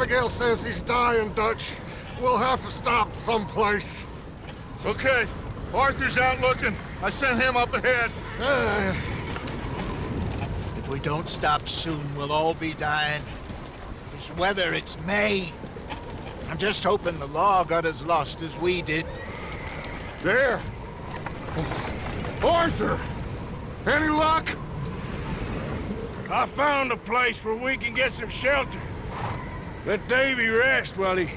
Abigail says he's dying, Dutch. We'll have to stop someplace. Okay, Arthur's out looking. I sent him up ahead. If we don't stop soon, we'll all be dying. This weather, it's May. I'm just hoping the law got as lost as we did. There! Arthur! Any luck? I found a place where we can get some shelter. Let Davy rest while he...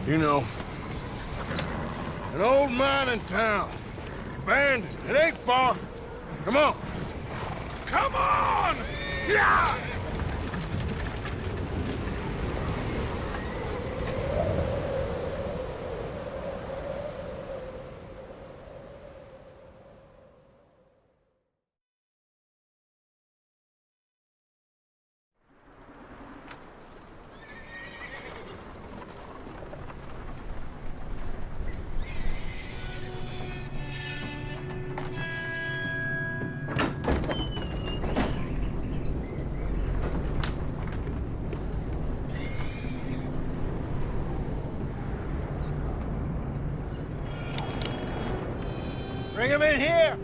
You know. An old mining town. Abandoned. It ain't far. Come on. Come on! Yeah! Bring him in here!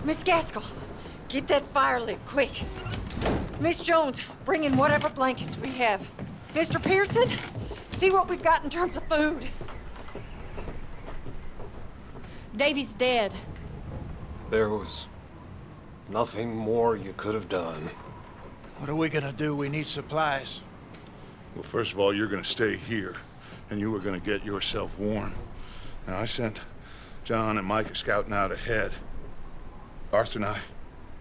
Miss Gaskell, get that fire lit, quick. Miss Jones, bring in whatever blankets we have. Mr. Pearson, see what we've got in terms of food. Davy's dead. There was nothing more you could have done. What are we gonna do? We need supplies. Well, first of all, you're gonna stay here, and you were gonna get yourself warm. Now, I sent John and Micah scouting out ahead. Arthur and I,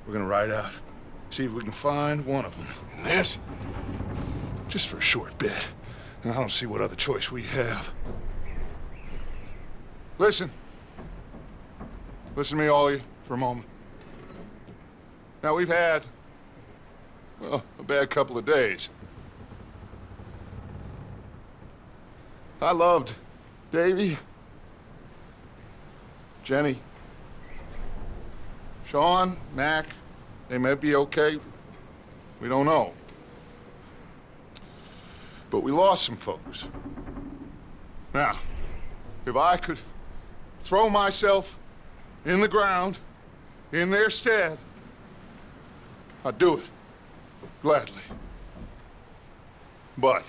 we're gonna ride out, see if we can find one of them. And this, just for a short bit. And I don't see what other choice we have. Listen. Listen to me, all of you, for a moment. Now, we've had, well, a bad couple of days. I loved Davy, Jenny, Sean, Mac. They may be okay. We don't know. But we lost some folks. Now, if I could throw myself in the ground, in their stead, I'd do it, gladly. But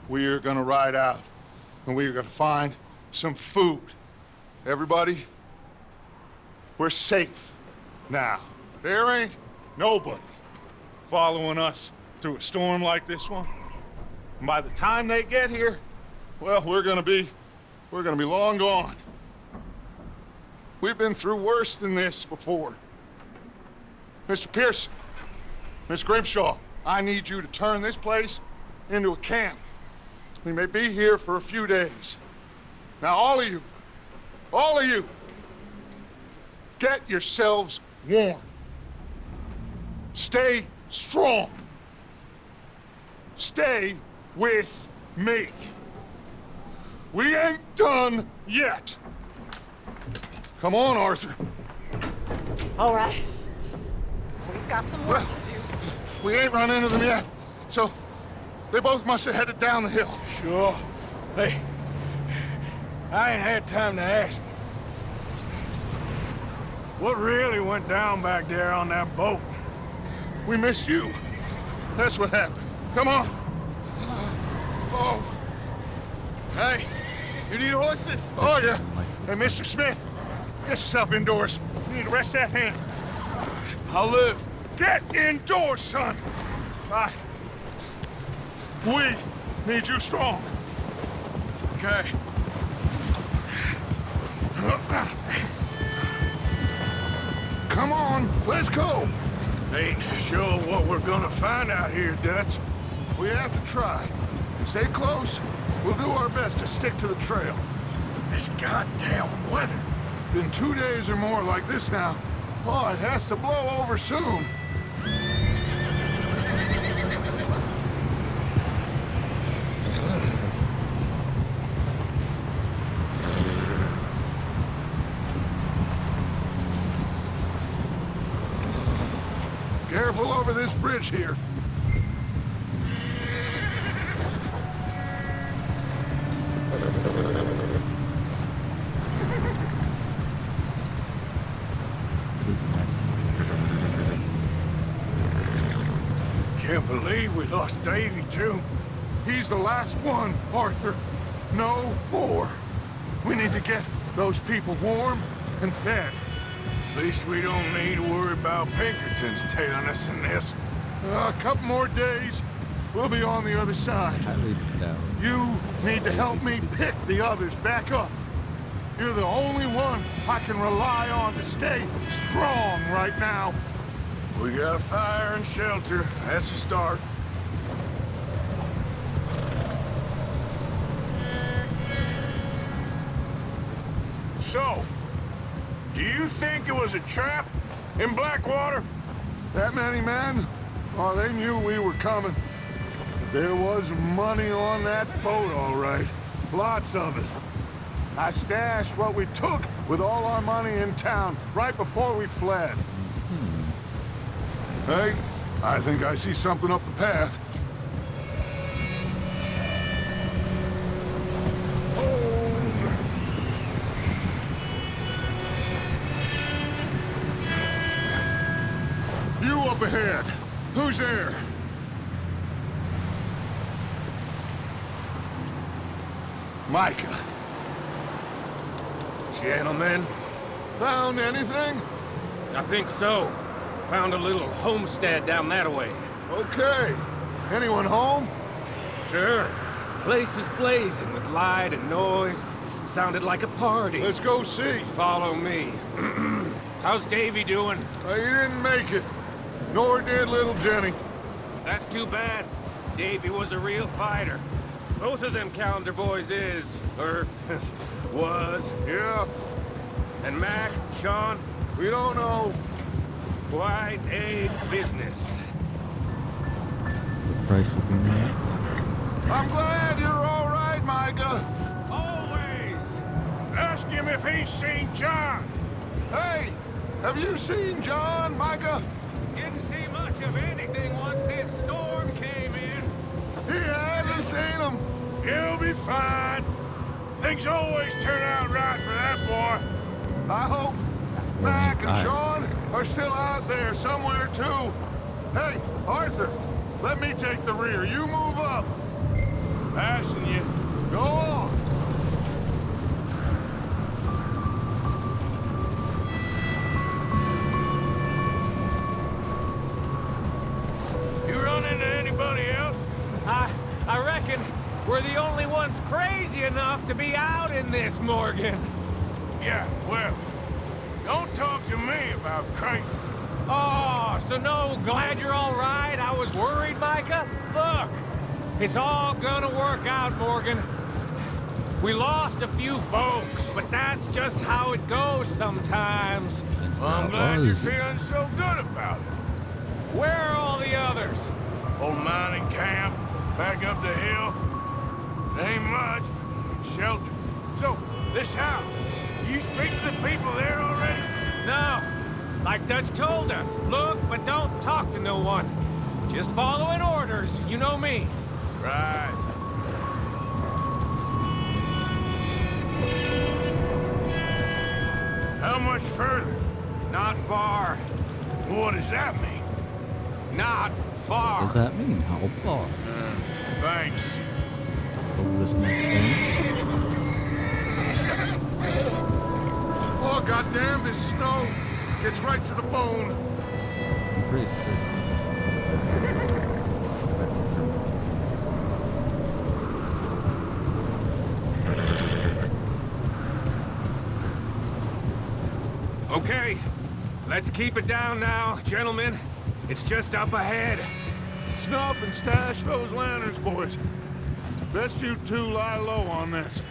we are gonna ride out, and we are gonna find some food. Everybody, we're safe now. There ain't nobody following us through a storm like this one. And by the time they get here, well, we're gonna be long gone. We've been through worse than this before. Mr. Pearson, Miss Grimshaw, I need you to turn this place into a camp. We may be here for a few days. Now, all of you, get yourselves warm. Stay strong. Stay with me. We ain't done yet. Come on, Arthur. All right. We've got some work to do. We ain't run into them yet, so they both must have headed down the hill. Sure. Hey, I ain't had time to ask. What really went down back there on that boat? We missed you. That's what happened. Come on. Oh. Hey, you need horses? Oh, yeah. Hey, Mr. Smith, get yourself indoors. You need to rest that hand. I'll live. Get indoors, son. We need you strong. Okay. Come on, let's go. Ain't sure what we're gonna find out here, Dutch. We have to try. Stay close. We'll do our best to stick to the trail. This goddamn weather. Been 2 days or more like this now. Oh, it has to blow over soon. over this bridge here. Can't believe we lost Davy, too. He's the last one, Arthur. No more. We need to get those people warm and fed. At least we don't need to worry about Pinkertons tailing us in this. A couple more days, we'll be on the other side. You need to help me pick the others back up. You're the only one I can rely on to stay strong right now. We got fire and shelter. That's a start. So, do you think it was a trap in Blackwater? That many men? Oh, they knew we were coming. But there was money on that boat, all right. Lots of it. I stashed what we took with all our money in town right before we fled. Hey, I think I see something up the path. You up ahead. Who's there? Micah. Gentlemen, Found anything? I think so. Found a little homestead down that way. Okay. Anyone home? Sure. Place is blazing with light and noise. Sounded like a party. Let's go see. Follow me. How's Davy doing? He didn't make it. Nor did little Jenny. That's too bad. Davy was a real fighter. Both of them Calendar boys is, or was. Yeah, And Mac, Sean, we don't know. quite a business. The price of being there. I'm glad you're all right, Micah. Always! ask him if he's seen John. Hey, have you seen John, Micah? Didn't see much of anything once this storm came in. He hasn't seen him. He'll be fine. Things always turn out right for that boy. I hope Mac and Sean are still out there somewhere, too. Hey, Arthur, let me take the rear. You move up. Passing you. Go on. You run into anybody else? I reckon we're the only ones crazy enough to be out in this, Morgan. Yeah, well, don't talk to me about Creighton. Oh, so no, glad you're all right? I was worried, Micah. Look, it's all gonna work out, Morgan. We lost a few folks, but that's just how it goes sometimes. Well, I'm glad you're feeling so good about it. Where are all the others? Old mining camp, back up the hill. Ain't much, but shelter. So, this house, you speak to the people there already? No, like Dutch told us, look, but don't talk to no one. Just following orders, you know me. Right. How much further? Not far. What does that mean? Not far. What does that mean? How far? Thanks. Over this next thing? Oh, goddamn, this snow gets right to the bone. I'm pretty sure. Okay, let's keep it down now, gentlemen. It's just up ahead. Snuff and stash those lanterns, boys. Best you two lie low on this.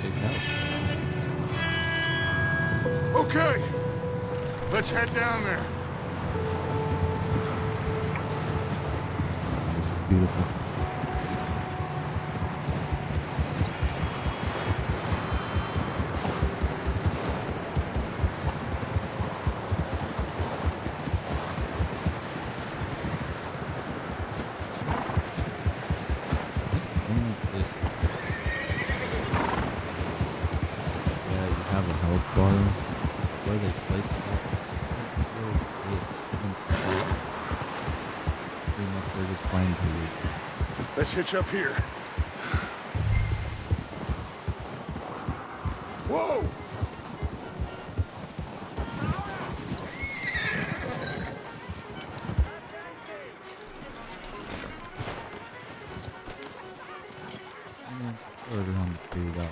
Big house. Okay, let's head down there. This is beautiful. health bar where they placed it. Pretty much they're just playing to you. Let's hitch up here. Whoa! Further on to do that.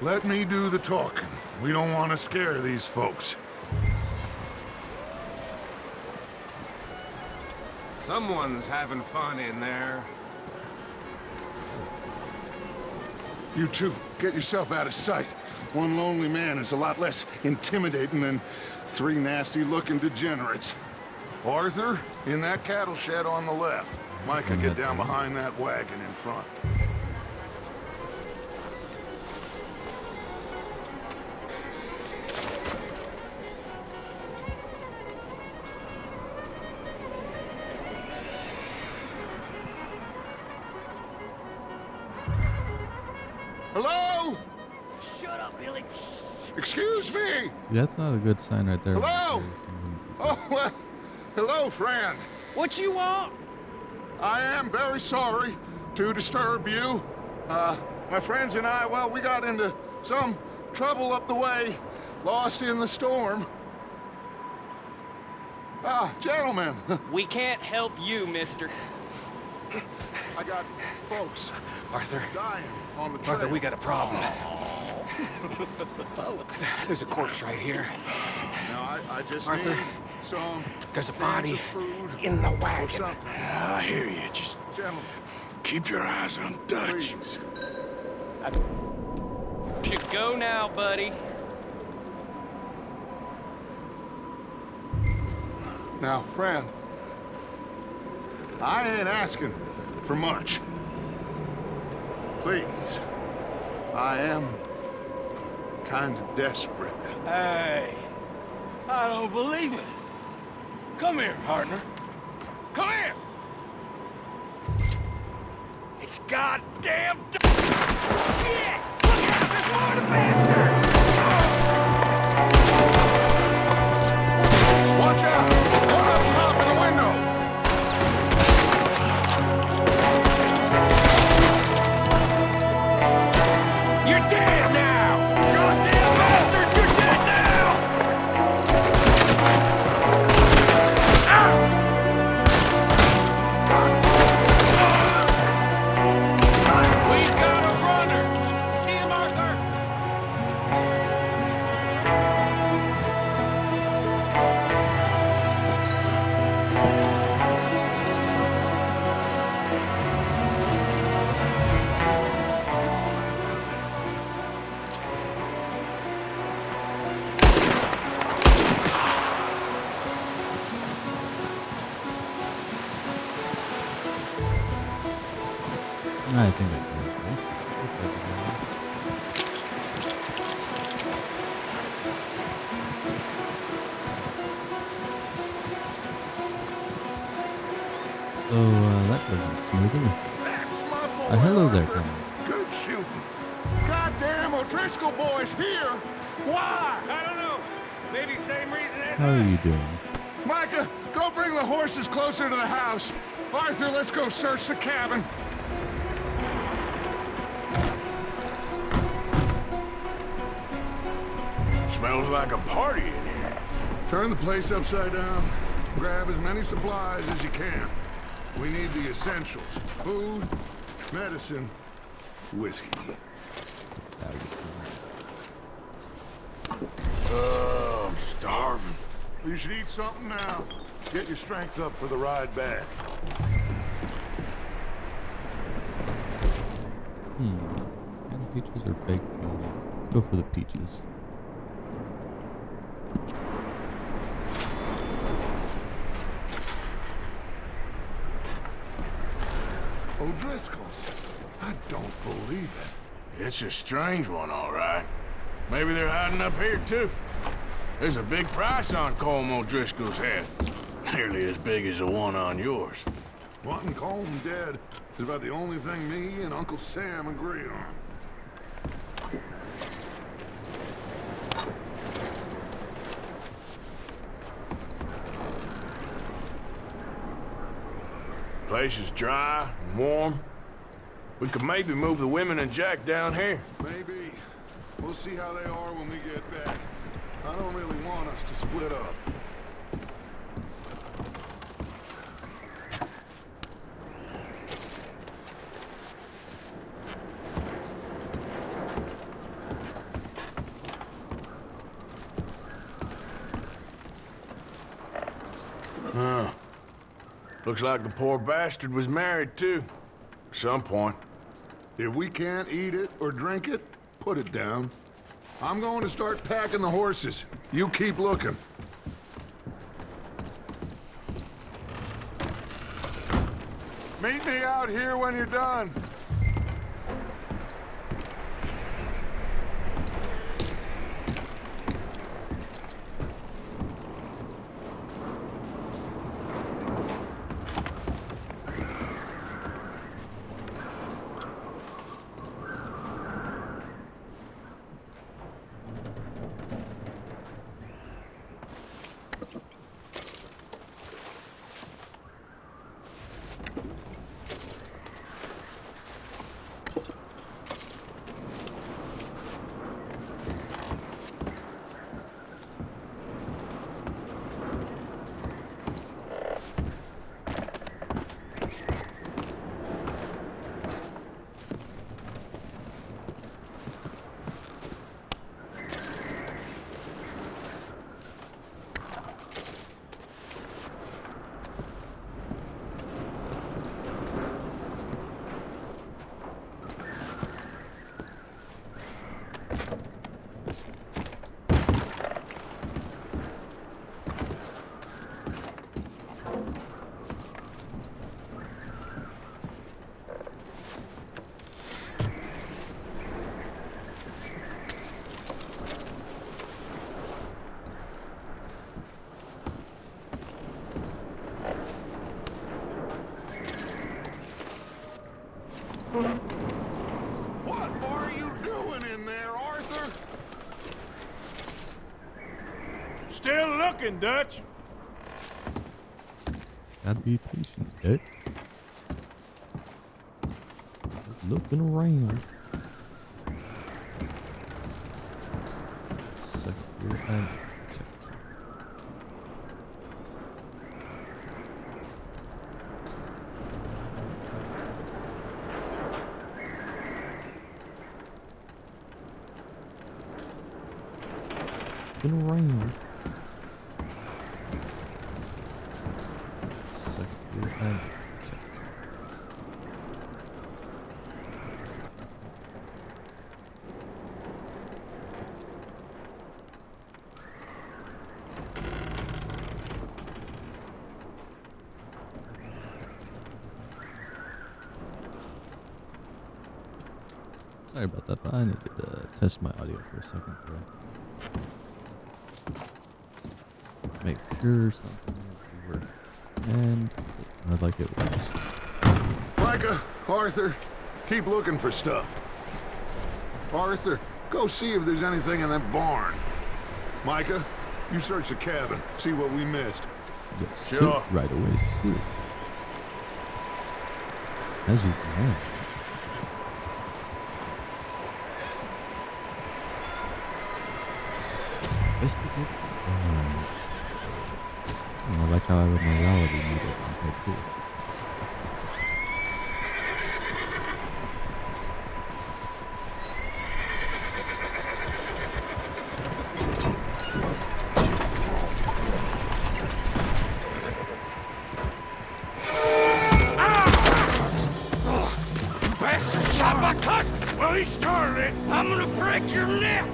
Let me do the talking. We don't want to scare these folks. Someone's having fun in there. You two, get yourself out of sight. One lonely man is a lot less intimidating than 3 nasty-looking degenerates. Arthur, in that cattle shed on the left. Micah, get down behind that wagon in front. Hello? Shut up, Billy. Excuse me? See, that's not a good sign right there. Hello? Oh, well, hello, friend. What you want? I am very sorry to disturb you. My friends and I, well, we got into some trouble up the way, lost in the storm. Gentlemen, We can't help you, mister. I got folks Arthur. dying on the trail. Arthur, we got a problem. Folks. There's a corpse right here. Now, I just Arthur, need some There's a cans body of food in the or wagon. something. I hear you. Just Gentlemen, keep your eyes on Dutch. please. Should go now, buddy. Now, friend, I ain't asking for much. Please, I am kind of desperate. Hey, I don't believe it. Come here, partner. Come here. It's goddamn. Yeah! Look out! There's more of the bastards! Watch out! One up top in the window! You're dead now! Goddamn bastards! You're dead now! We got a runner! See him, Arthur? I think I can. So, that wasn't smoothing. That's my boy. Hello there, Arthur. Colonel. Good shooting. Goddamn O'Driscoll boys here! Why? I don't know. Maybe same reason as How are you doing? Micah, go bring the horses closer to the house. Arthur, let's go search the cabin. Smells like a party in here. Turn the place upside down. Grab as many supplies as you can. We need the essentials. Food, medicine, whiskey. Oh, I'm starving. You should eat something now. Get your strength up for the ride back. Canned peaches or baked beans? Let's go for the peaches. O'Driscoll's. I don't believe it. It's a strange one, all right. Maybe they're hiding up here, too. There's a big price on Colm O'Driscoll's head. Nearly as big as the one on yours. Wanting Colm dead is about the only thing me and Uncle Sam agree on. Place is dry and warm. We could maybe move the women and Jack down here. Maybe. We'll see how they are when we get back. I don't really want us to split up. Huh. Looks like the poor bastard was married, too. At some point. If we can't eat it or drink it, put it down. I'm going to start packing the horses. You keep looking. Meet me out here when you're done. What are you doing in there, Arthur? Still looking, Dutch. Gotta be patient, Dutch. Looking around. Second gear and check this out. Looking around. Second gear and check this out. Sorry about that, but I needed to test my audio for a second there. Make sure something is working. And it sounded like it was. Micah, Arthur, keep looking for stuff. Arthur, go see if there's anything in that barn. Micah, you search the cabin, see what we missed. Yes, Sure. right away, see. As you can. Investigate. I like how I have a morality meter on here too. Bastard shot my cousin! Well, he started it. I'm gonna break your neck!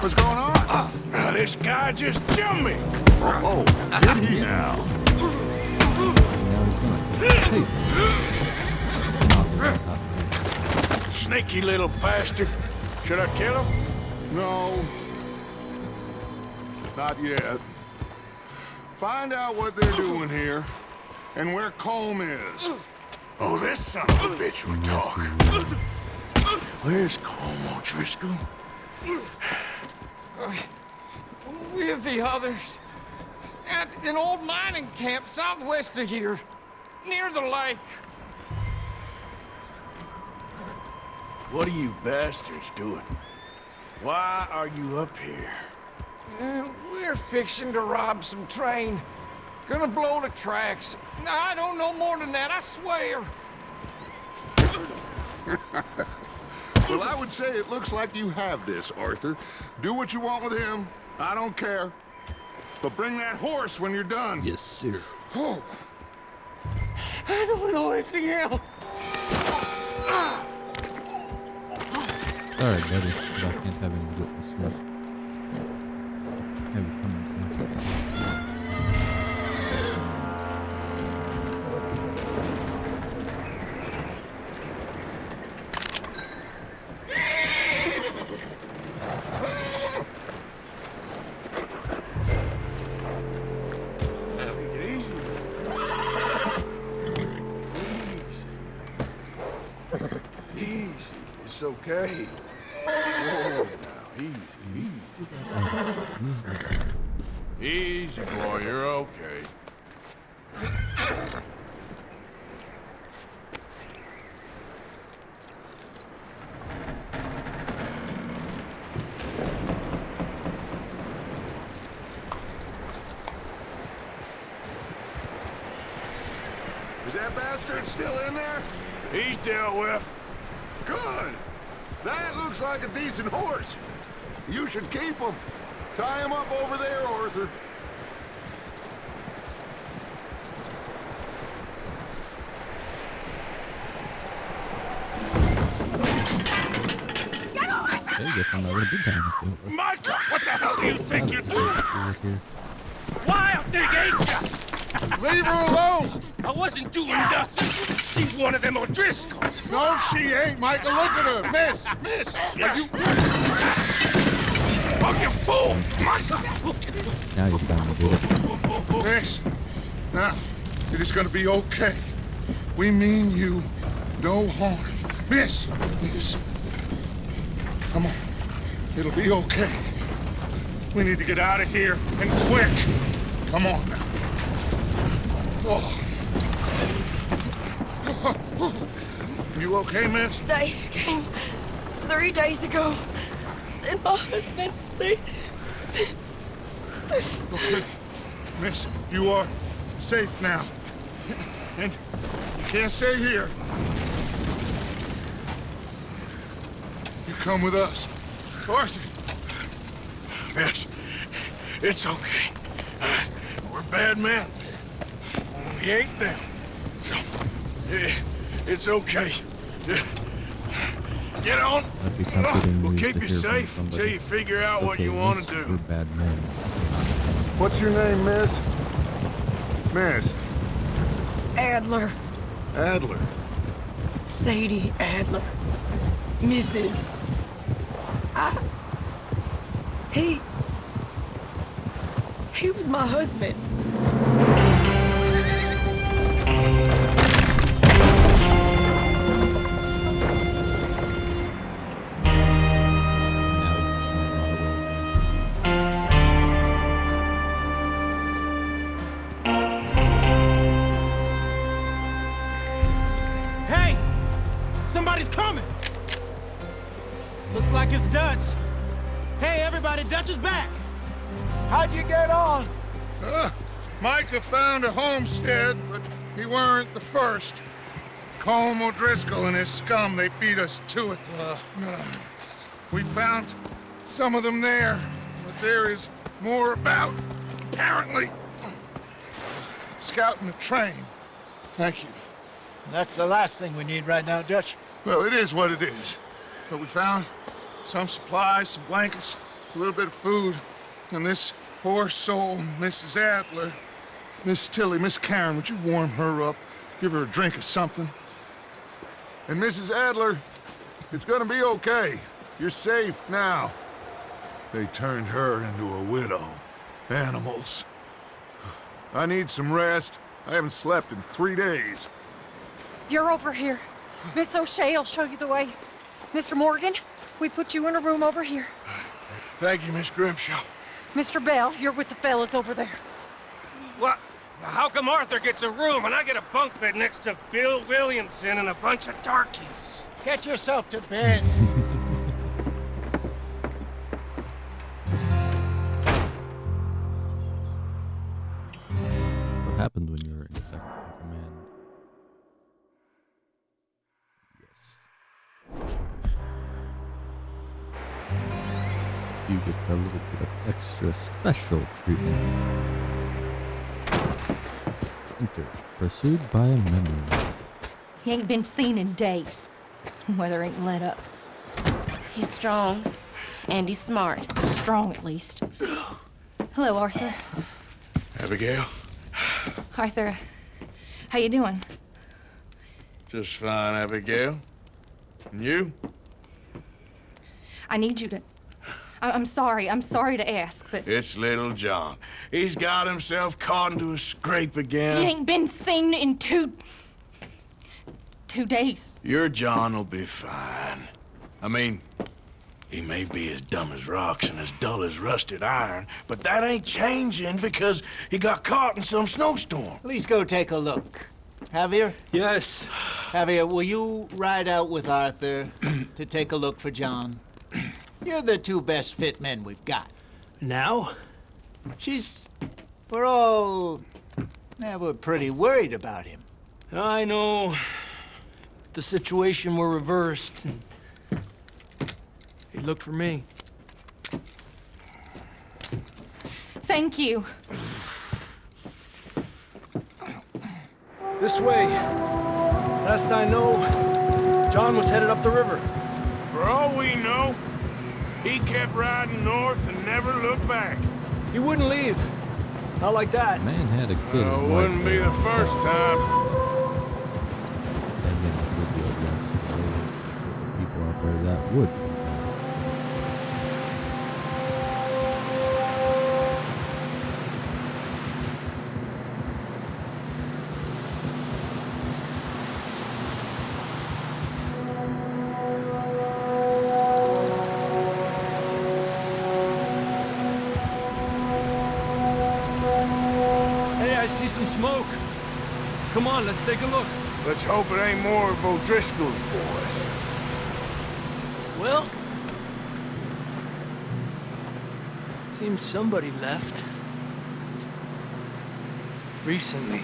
What's going on? Now, this guy just jumped me! Oh, did he now? Now he's not. Hey. Knock his ass out. Sneaky little bastard. Should I kill him? No. Not yet. Find out what they're doing here and where Colm is. Oh, this son of a bitch will talk. Where's Colm O'Driscoll? With the others. At an old mining camp southwest of here, near the lake. What are you bastards doing? Why are you up here? We're fixing to rob some train. Gonna blow the tracks. I don't know more than that, I swear. Well, I would say it looks like you have this, Arthur. Do what you want with him. I don't care. But bring that horse when you're done. Yes, sir. Oh. I don't know anything else. Sorry, buddy, but I can't have any witnesses. Have you coming back? Easy. It's okay. Oh, now, easy. Easy, boy. You're okay. Is that bastard still in there? He's dealt with. Good. That looks like a decent horse. You should keep him. Tie him up over there, Arthur. I guess I'm not gonna be down with it. Micah, what the hell do you think you're doing? Wild thing, ain't ya? Leave her alone! I wasn't doing nothing. She's one of them O'Driscolls. No, she ain't, Micah. Look at her. Miss, are you... Oh, you fool! Micah! Now you're trying to do it. Miss, now, it is gonna be okay. We mean you no harm. Miss. Come on. It'll be okay. We need to get out of here, and quick. Come on now. Oh. You okay, miss? They came 3 days ago, and my husband, they... Okay. Miss, you are safe now. And you can't stay here. You come with us. Arthur! Miss, it's okay. We're bad men. We ain't them. It's okay. Get on. Might be comforting We'll news keep to you hear from safe somebody. until you figure out what Okay, you want at to least do. We're bad men. What's your name, miss? Miss? Adler. Adler. Sadie Adler. Mrs. He was my husband. Now he's just gonna run away. Hey! Somebody's coming! Looks like it's Dutch. Hey, everybody, Dutch is back! How'd you get on? Micah found a homestead, but he weren't the first. Colm O'Driscoll and his scum, they beat us to it. We found some of them there, but there is more about, apparently. Scouting the train. Thank you. That's the last thing we need right now, Dutch. Well, it is what it is. But we found some supplies, some blankets, a little bit of food, and this poor soul, Mrs. Adler. Miss Tilly, Miss Karen, would you warm her up? Give her a drink or something? And Mrs. Adler, it's gonna be okay. You're safe now. They turned her into a widow. Animals. I need some rest. I haven't slept in 3 days. You're over here. Miss O'Shea will show you the way. Mr. Morgan, we put you in a room over here. Thank you, Miss Grimshaw. Mr. Bell, you're with the fellas over there. What? How come Arthur gets a room and I get a bunk bed next to Bill Williamson and a bunch of darkies? Get yourself to bed. What happened when you were in second in command? Yes. You get a little bit of extra special treatment. Enter, pursued by a memory. He ain't been seen in days. Weather ain't let up. He's strong, and he's smart. Strong, at least. Hello, Arthur. Abigail? Arthur, how you doing? Just fine, Abigail. And you? I need you to... I'm sorry to ask, but... It's little John. He's got himself caught into a scrape again. He ain't been seen in 2 days. Your John will be fine. I mean, he may be as dumb as rocks and as dull as rusted iron, but that ain't changing because he got caught in some snowstorm. Please go take a look. Javier? Yes. Javier, will you ride out with Arthur to take a look for John? You're the 2 best fit men we've got. Now? We're pretty worried about him. I know. If the situation were reversed, he'd look for me. Thank you. This way. Last I know, John was headed up the river. For all we know, he kept riding north and never looked back. He wouldn't leave. Not like that. Man had a kid. Wouldn't be the first time. And then this would be a less people out there that would. See some smoke. Come on, let's take a look. Let's hope it ain't more of O'Driscoll's boys. Well, seems somebody left. Recently.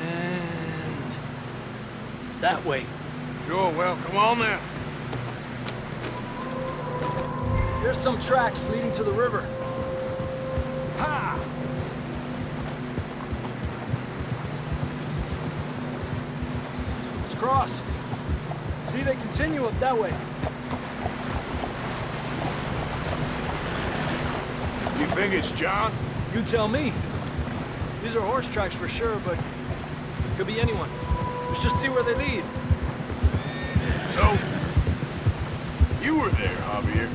And that way. Sure, well, come on then. Here's some tracks leading to the river. Ha! Cross. See, they continue up that way. You think it's John? You tell me. These are horse tracks for sure, but could be anyone. Let's just see where they lead. So, you were there, Javier.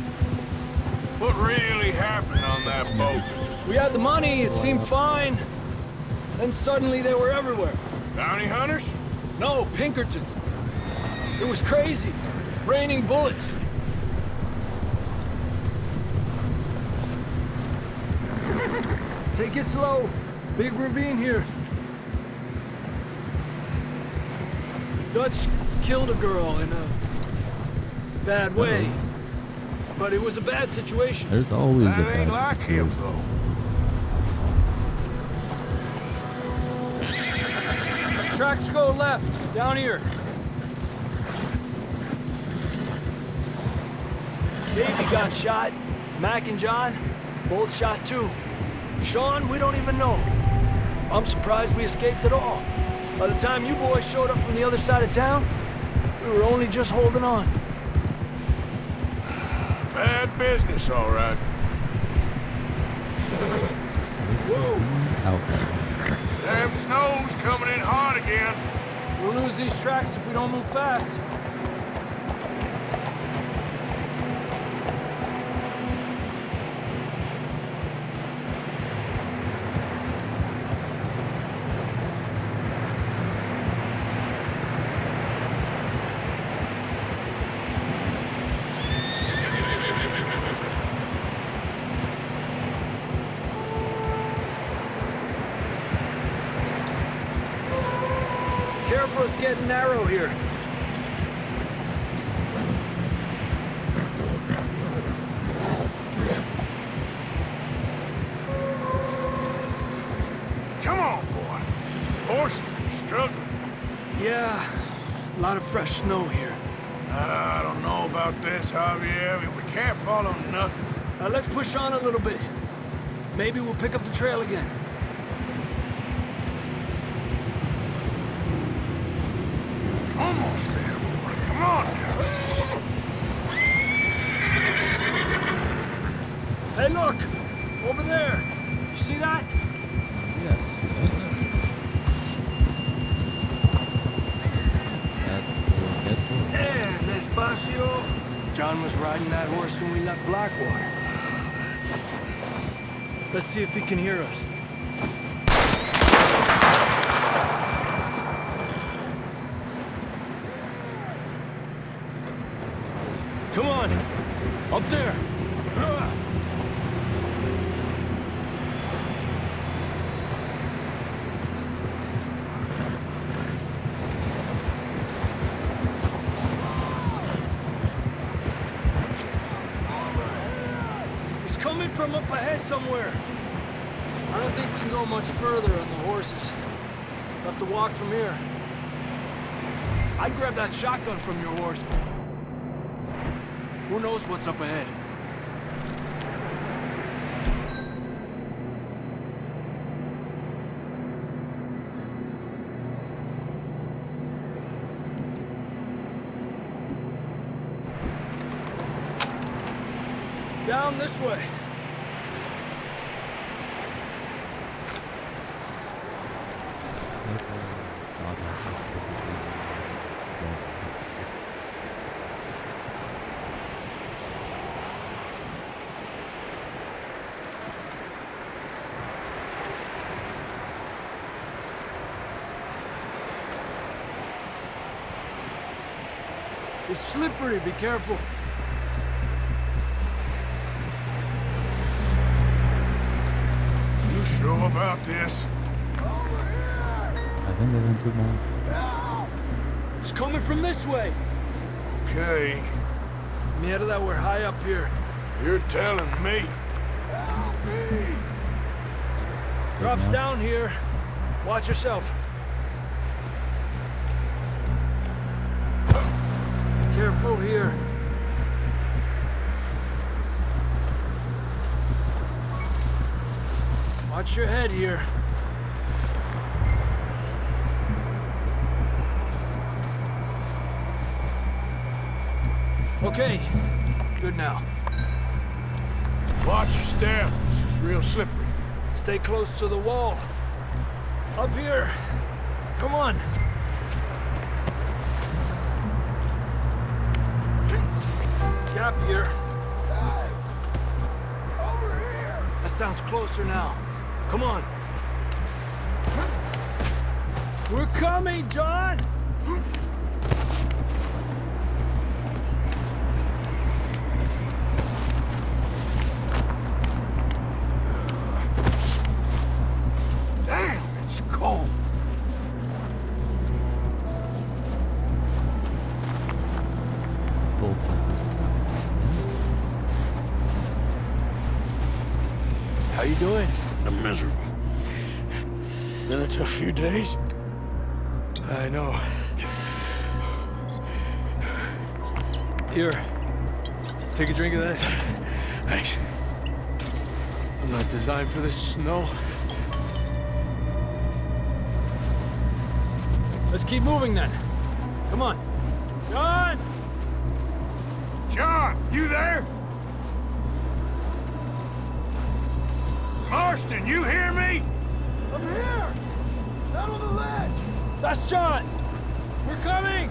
What really happened on that boat? We had the money, it seemed fine. Then suddenly they were everywhere. Bounty hunters? No, Pinkertons. It was crazy. Raining bullets. Take it slow. Big ravine here. Dutch killed a girl in a bad way. But it was a bad situation. There's always a that bad ain't like him, situation. though. Tracks go left, down here. Davey got shot. Mac and John, both shot too. Sean, we don't even know. I'm surprised we escaped at all. By the time you boys showed up from the other side of town, we were only just holding on. Bad business, all right. Whoa. Out. Damn snow's coming in hard again. We'll lose these tracks if we don't move fast. Careful, it's getting narrow here. Come on, boy. Horses are struggling. Yeah, a lot of fresh snow here. I don't know about this, Javier. We can't follow nothing. Let's push on a little bit. Maybe we'll pick up the trail again. Almost there, boy. Come on now. Hey, look! Over there! You see that? Yeah, I see that. Yeah, despacio. John was riding that horse when we left Blackwater. Let's see if he can hear us. Come on! Up there! It's coming from up ahead somewhere. I don't think we can go much further on the horses. We'll have to walk from here. I'd grab that shotgun from your horse. Who knows what's up ahead? Down this way. It's slippery, be careful. You sure about this? I think they went too long. It's coming from this way. Okay. Mierda, we're high up here. You're telling me. Drops down here. Watch yourself. Careful here. Watch your head here. Okay, good now. Watch your step. This is real slippery. Stay close to the wall. Up here. Come on. Gap here. Over here. That sounds closer now. Come on. We're coming, John! Damn, it's cold. How you doing? I'm miserable. Been a tough few days. I know. Here. Take a drink of this. Thanks. I'm not designed for this snow. Let's keep moving then. Come on. John! John, you there? Marston, you hear me? I'm here! Down on the ledge! That's John! We're coming!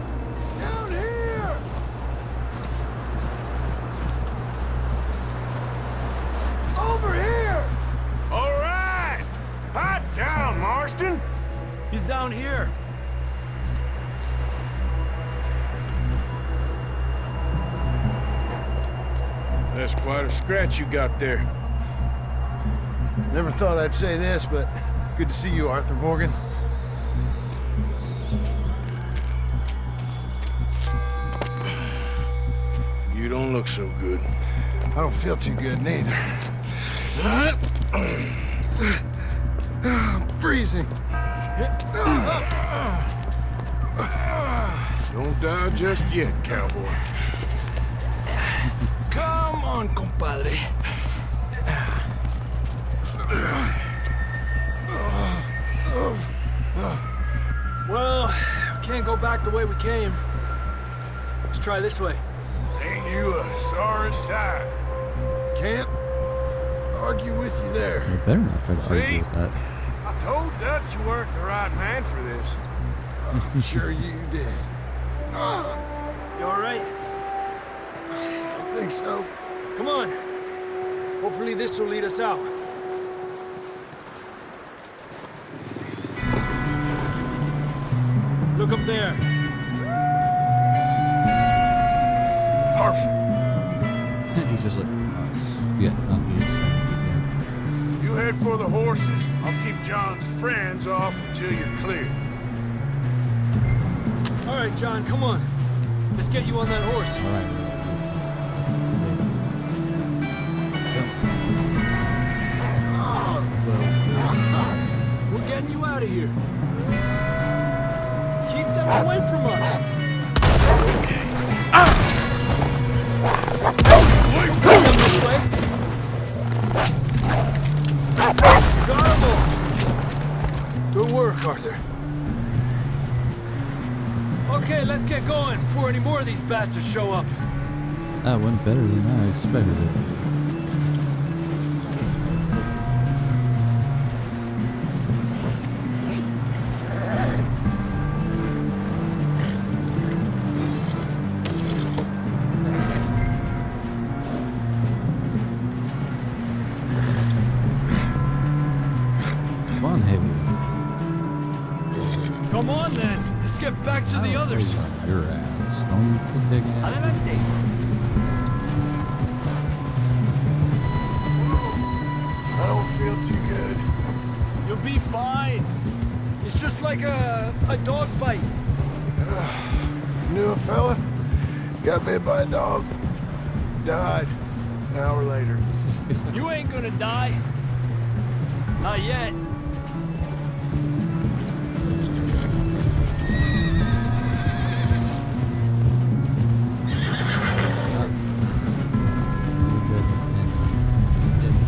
Down here! Over here! All right! Hot down, Marston! He's down here. That's quite a scratch you got there. Never thought I'd say this, but it's good to see you, Arthur Morgan. You don't look so good. I don't feel too good neither. I'm freezing. Don't die just yet, cowboy. Come on, compadre. Well, we can't go back the way we came. Let's try this way. Ain't you a sorry sight? Can't argue with you there. You better not try to argue with that. I told Dutch you weren't the right man for this. I'm sure you did. You all right? I think so. Come on. Hopefully this will lead us out. Look up there. Perfect. He's just like, oh, yeah, donkeys again. You head for the horses. I'll keep John's friends off until you're clear. All right, John, come on. Let's get you on that horse. All right. We're getting you out of here. Keep them away from us. Okay. Bring them this way. Got them all. Good work, Arthur. Okay, let's get going before any more of these bastards show up. That went better than I expected it. Come on, Heavy. Come on, then. Let's get back to the others. Your ass. Don't put digging at it. Adelante. I don't feel too good. You'll be fine. It's just like a dog bite. Knew a fella? Got bit by a dog. Died. An hour later. You ain't gonna die. Not yet.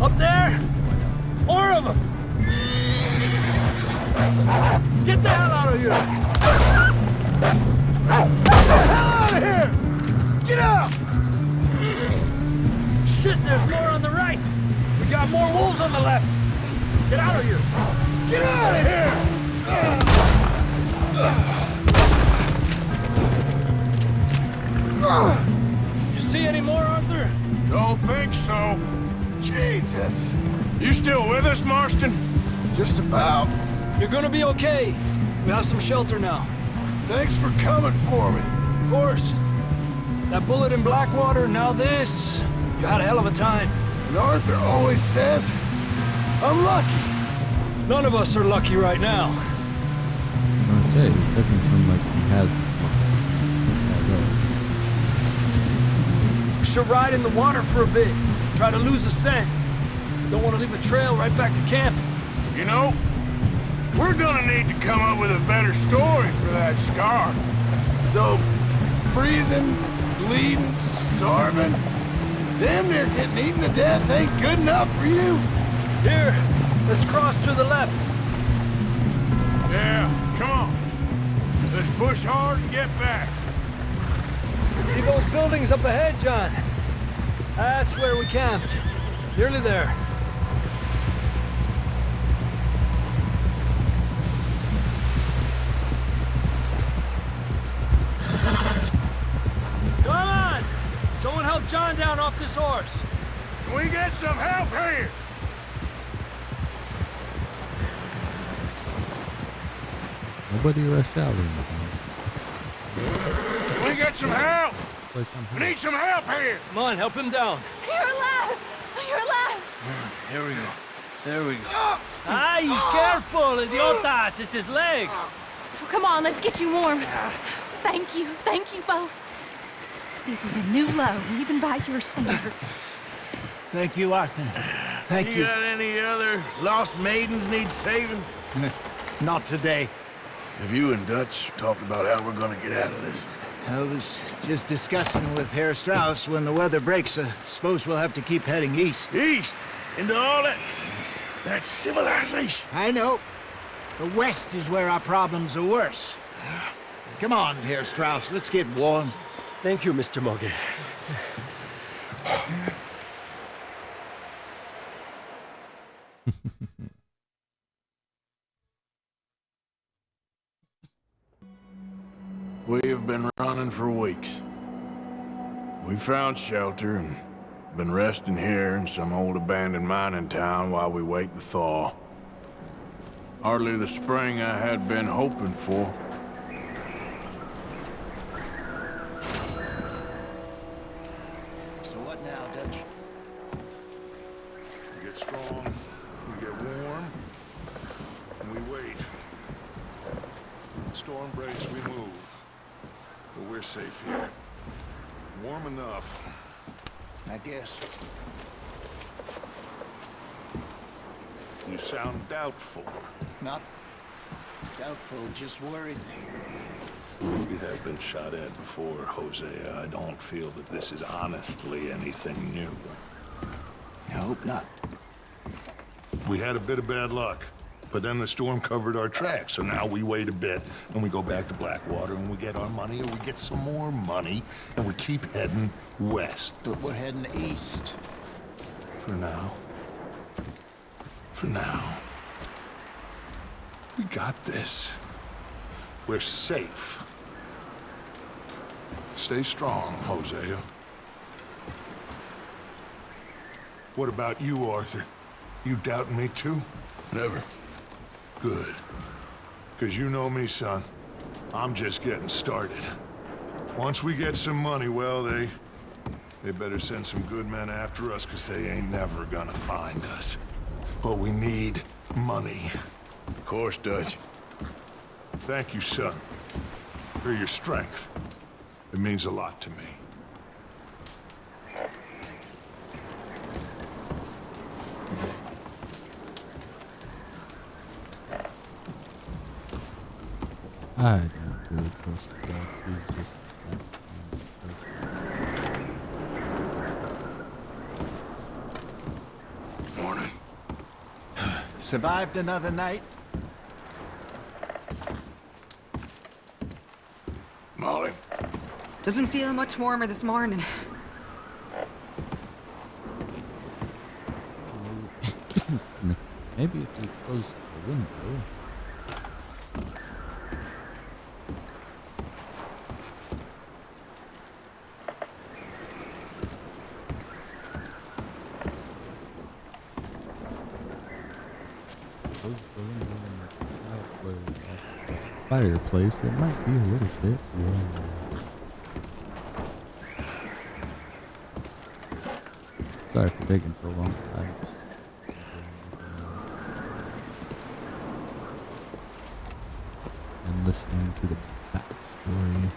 Up there! More of them! Get the hell out of here! Get the hell out of here! Get out! Shit, there's more on the right! We got more wolves on the left! Get out of here! Get out of here! You see any more, Arthur? Don't think so. Jesus. You still with us, Marston? Just about. You're gonna be okay. We have some shelter now. Thanks for coming for me. Of course. That bullet in Blackwater, now this. You had a hell of a time. And Arthur always says, I'm lucky. None of us are lucky right now. I'm gonna say, it doesn't seem like he has. We should ride in the water for a bit. Try to lose the scent. Don't want to leave a trail right back to camp. You know, we're gonna need to come up with a better story for that scar. So, freezing, bleeding, starving, damn near getting eaten to death ain't good enough for you. Here, let's cross to the left. Yeah, come on. Let's push hard and get back. See those buildings up ahead, John? That's where we camped. Nearly there. Come on! Someone help John down off this horse. Can we get some help here? Nobody rush out or anything. Can we get some help? Like We need some help here. Come on, help him down. You're alive! You're alive! Here we go. There we go. Ay, careful, idiotas! It's his leg. Come on, let's get you warm. Thank you both. This is a new low, even by your standards. Thank you, Arthur. Thank you. got any other lost maidens need saving? Not today. Have you and Dutch talked about how we're gonna get out of this? I was just discussing with Herr Strauss when the weather breaks. I suppose we'll have to keep heading east. East? Into all that civilization? I know. The west is where our problems are worse. Come on, Herr Strauss, let's get warm. Thank you, Mr. Morgan. We've been running for weeks. We found shelter and been resting here in some old abandoned mining town while we wait the thaw. Hardly the spring I had been hoping for. So what now, Dutch? We get strong, we get warm, and we wait. Storm breaks, we move. But we're safe here. Warm enough. I guess. You sound doubtful. Not doubtful, just worried. We have been shot at before, Hosea. I don't feel that this is honestly anything new. I hope not. We had a bit of bad luck, but then the storm covered our tracks, so now we wait a bit, and we go back to Blackwater, and we get our money, or we get some more money, and we keep heading west. But we're heading east. For now. For now. We got this. We're safe. Stay strong, Hosea. What about you, Arthur? You doubting me too? Never. Good. 'Cause you know me, son. I'm just getting started. Once we get some money, well, they better send some good men after us, 'cause they ain't never gonna find us. But we need money. Of course, Dutch. Thank you, son, for your strength. It means a lot to me. I don't really trust the dog. She's just Morning. Survived another night? Molly. Doesn't feel much warmer this morning. maybe if we close the window. Fireplace, it might be a little bit warmer. Sorry for taking so long. And listening to the backstory.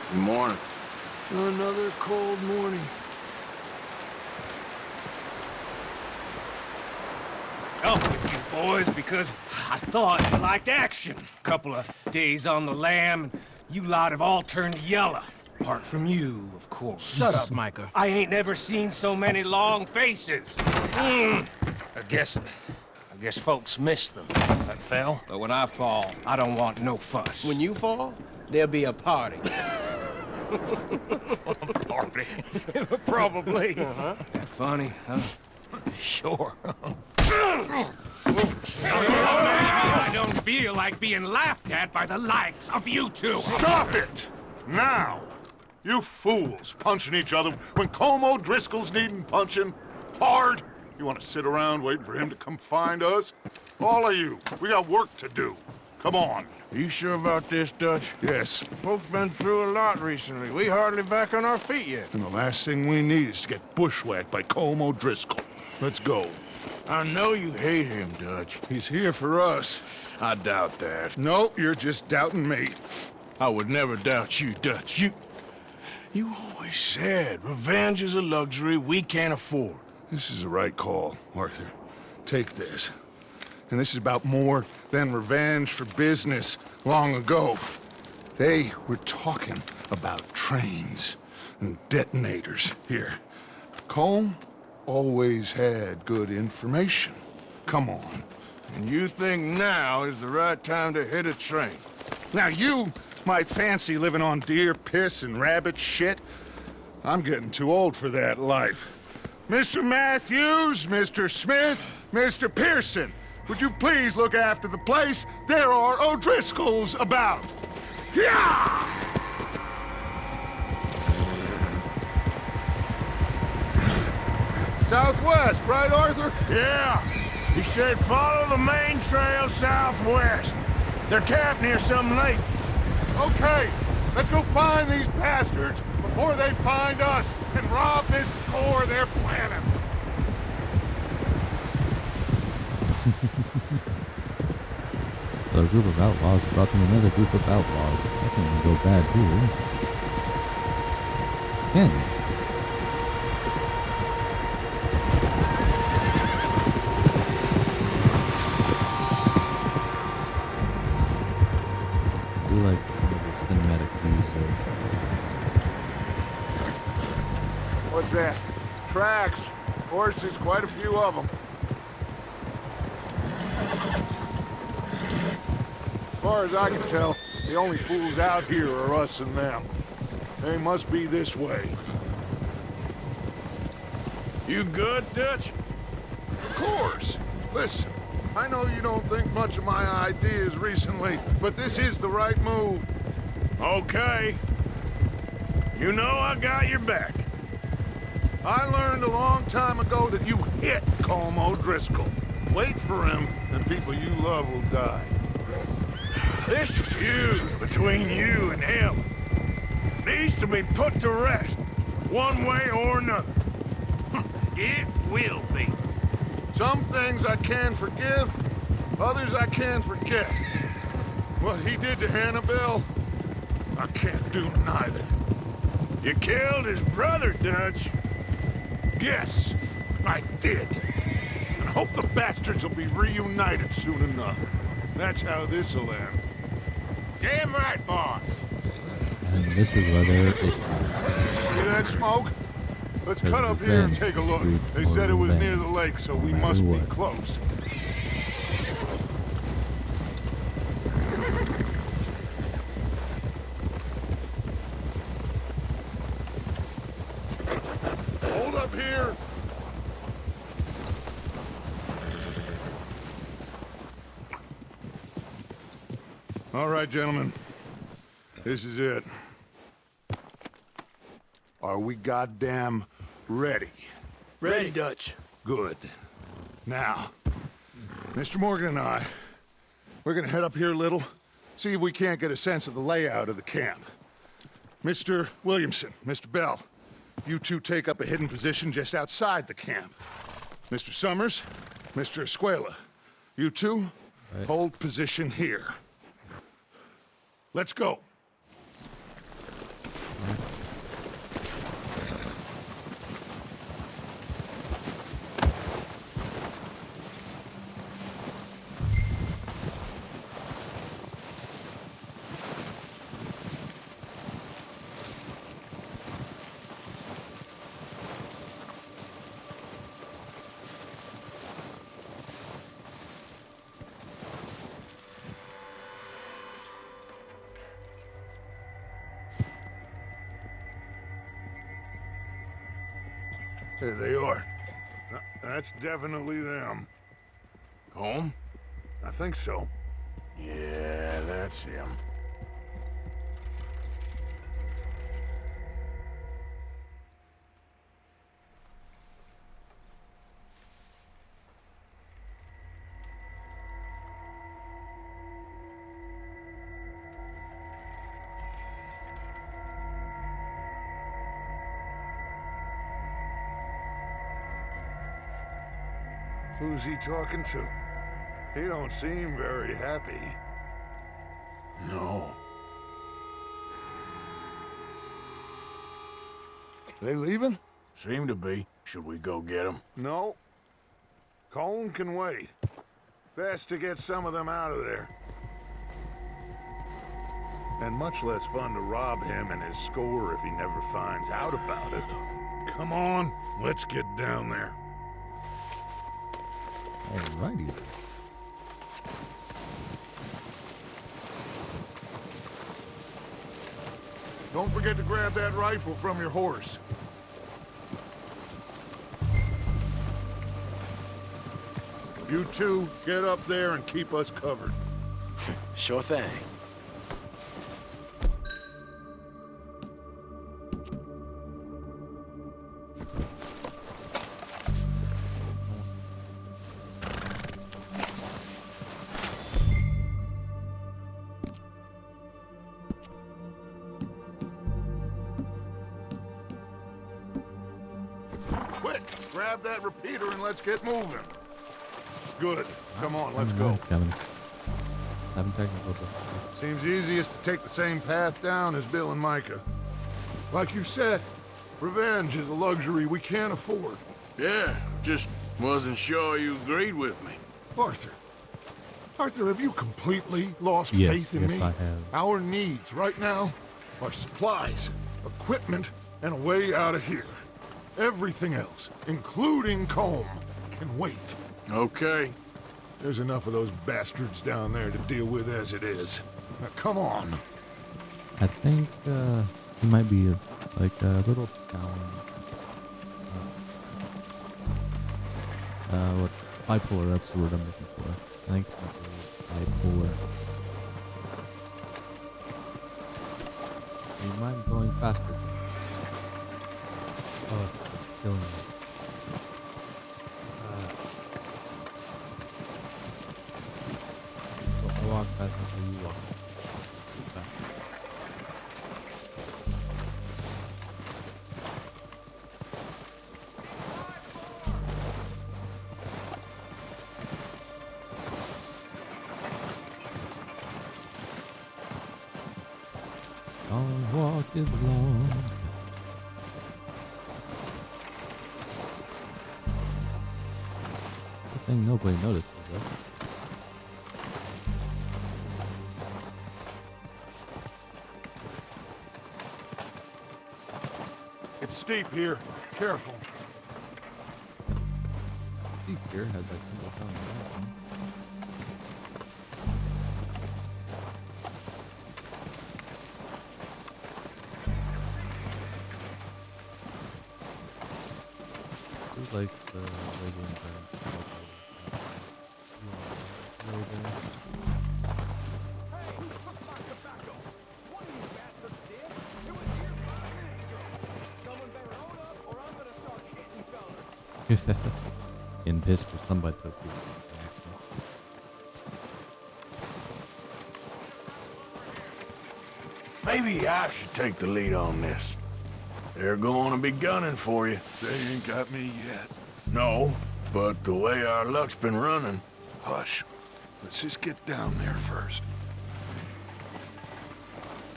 Good morning. Another cold morning. Oh, you boys, because I thought you liked action. Couple of days on the lam, and you lot have all turned yellow. Apart from you, of course. Shut up, Micah. I ain't never seen so many long faces. I guess folks miss them. That fell. But when I fall, I don't want no fuss. When you fall, there'll be a party. Party? Probably. That funny, huh? Sure. I don't feel like being laughed at by the likes of you two. Stop it! Now! You fools punching each other when Como Driscoll's needing punching. hard? You want to sit around waiting for him to come find us? All of you, we got work to do. Come on. Are you sure about this, Dutch? Yes. Folks been through a lot recently. We hardly back on our feet yet. And the last thing we need is to get bushwhacked by Colm O'Driscoll. Let's go. I know you hate him, Dutch. He's here for us. I doubt that. No, you're just doubting me. I would never doubt you, Dutch. You always said revenge is a luxury we can't afford. This is the right call, Arthur. Take this. And this is about more than revenge for business long ago. They were talking about trains and detonators here. Colm always had good information. Come on. And you think now is the right time to hit a train? Now you might fancy living on deer piss and rabbit shit. I'm getting too old for that life. Mr. Matthews, Mr. Smith, Mr. Pearson, would you please look after the place? There are O'Driscolls about. Yeah! Southwest, right, Arthur? Yeah. He said follow the main trail southwest. They're camped near some lake. Okay, let's go find these bastards before they find us and rob this store they're planning. So a group of outlaws robbing another group of outlaws. That can go bad here. Can it? I do like the cinematic views of. What's that? Tracks. Horses, quite a few of them. As far as I can tell, the only fools out here are us and them. They must be this way. You good, Dutch? Of course. Listen, I know you don't think much of my ideas recently, but this is the right move. Okay. You know I got your back. I learned a long time ago that you hit Colm O'Driscoll. Wait for him, and people you love will die. This feud between you and him needs to be put to rest, one way or another. It will be. Some things I can forgive, others I can forget. What he did to Annabelle, I can't do neither. You killed his brother, Dutch. Yes, I did. And I hope the bastards will be reunited soon enough. That's how this'll end. Damn right, boss. And this is where there is. See that smoke? Let's cut up here and take a look. They said it was near the lake, so we must be close. Hold up here. All right, gentlemen. This is it. Are we goddamn ready? Ready, Dutch. Good. Now, Mr. Morgan and I, we're gonna head up here a little, see if we can't get a sense of the layout of the camp. Mr. Williamson, Mr. Bell, you two take up a hidden position just outside the camp. Mr. Summers, Mr. Escuela, you two hold position here. Let's go. There they are. That's definitely them. Home? I think so. Yeah, that's him. Who's he talking to? He don't seem very happy. No. They leaving? Seem to be. Should we go get them? No. Colm can wait. Best to get some of them out of there. And much less fun to rob him and his score if he never finds out about it. Come on, let's get down there. Alrighty. Don't forget to grab that rifle from your horse. You two, get up there and keep us covered. Sure thing. Quick, grab that repeater and let's get moving. Good. Come on, let's go. Kevin. Having technical difficulties. Seems easiest to take the same path down as Bill and Micah. Like you said, revenge is a luxury we can't afford. Yeah, just wasn't sure you agreed with me. Arthur. Arthur, have you completely lost Yes, faith in yes, me? I have. Our needs right now are supplies, equipment, and a way out of here. Everything else, including Colm, can wait. Okay. There's enough of those bastards down there to deal with as it is. Now, come on. I think he might be like a little challenge. What bipolar? That's the word I'm looking for. I think bipolar. Do you mind going faster? Oh, it's killing me. So I walk faster than you walk. Okay. I'll walk it along. Good thing nobody notices us. It's steep here. Careful. Steep here has that single down the mountain. Feels like the lady in the Getting pissed because somebody took this. Maybe I should take the lead on this. They're going to be gunning for you. They ain't got me yet. No, but the way our luck's been running. Hush. Let's just get down there first.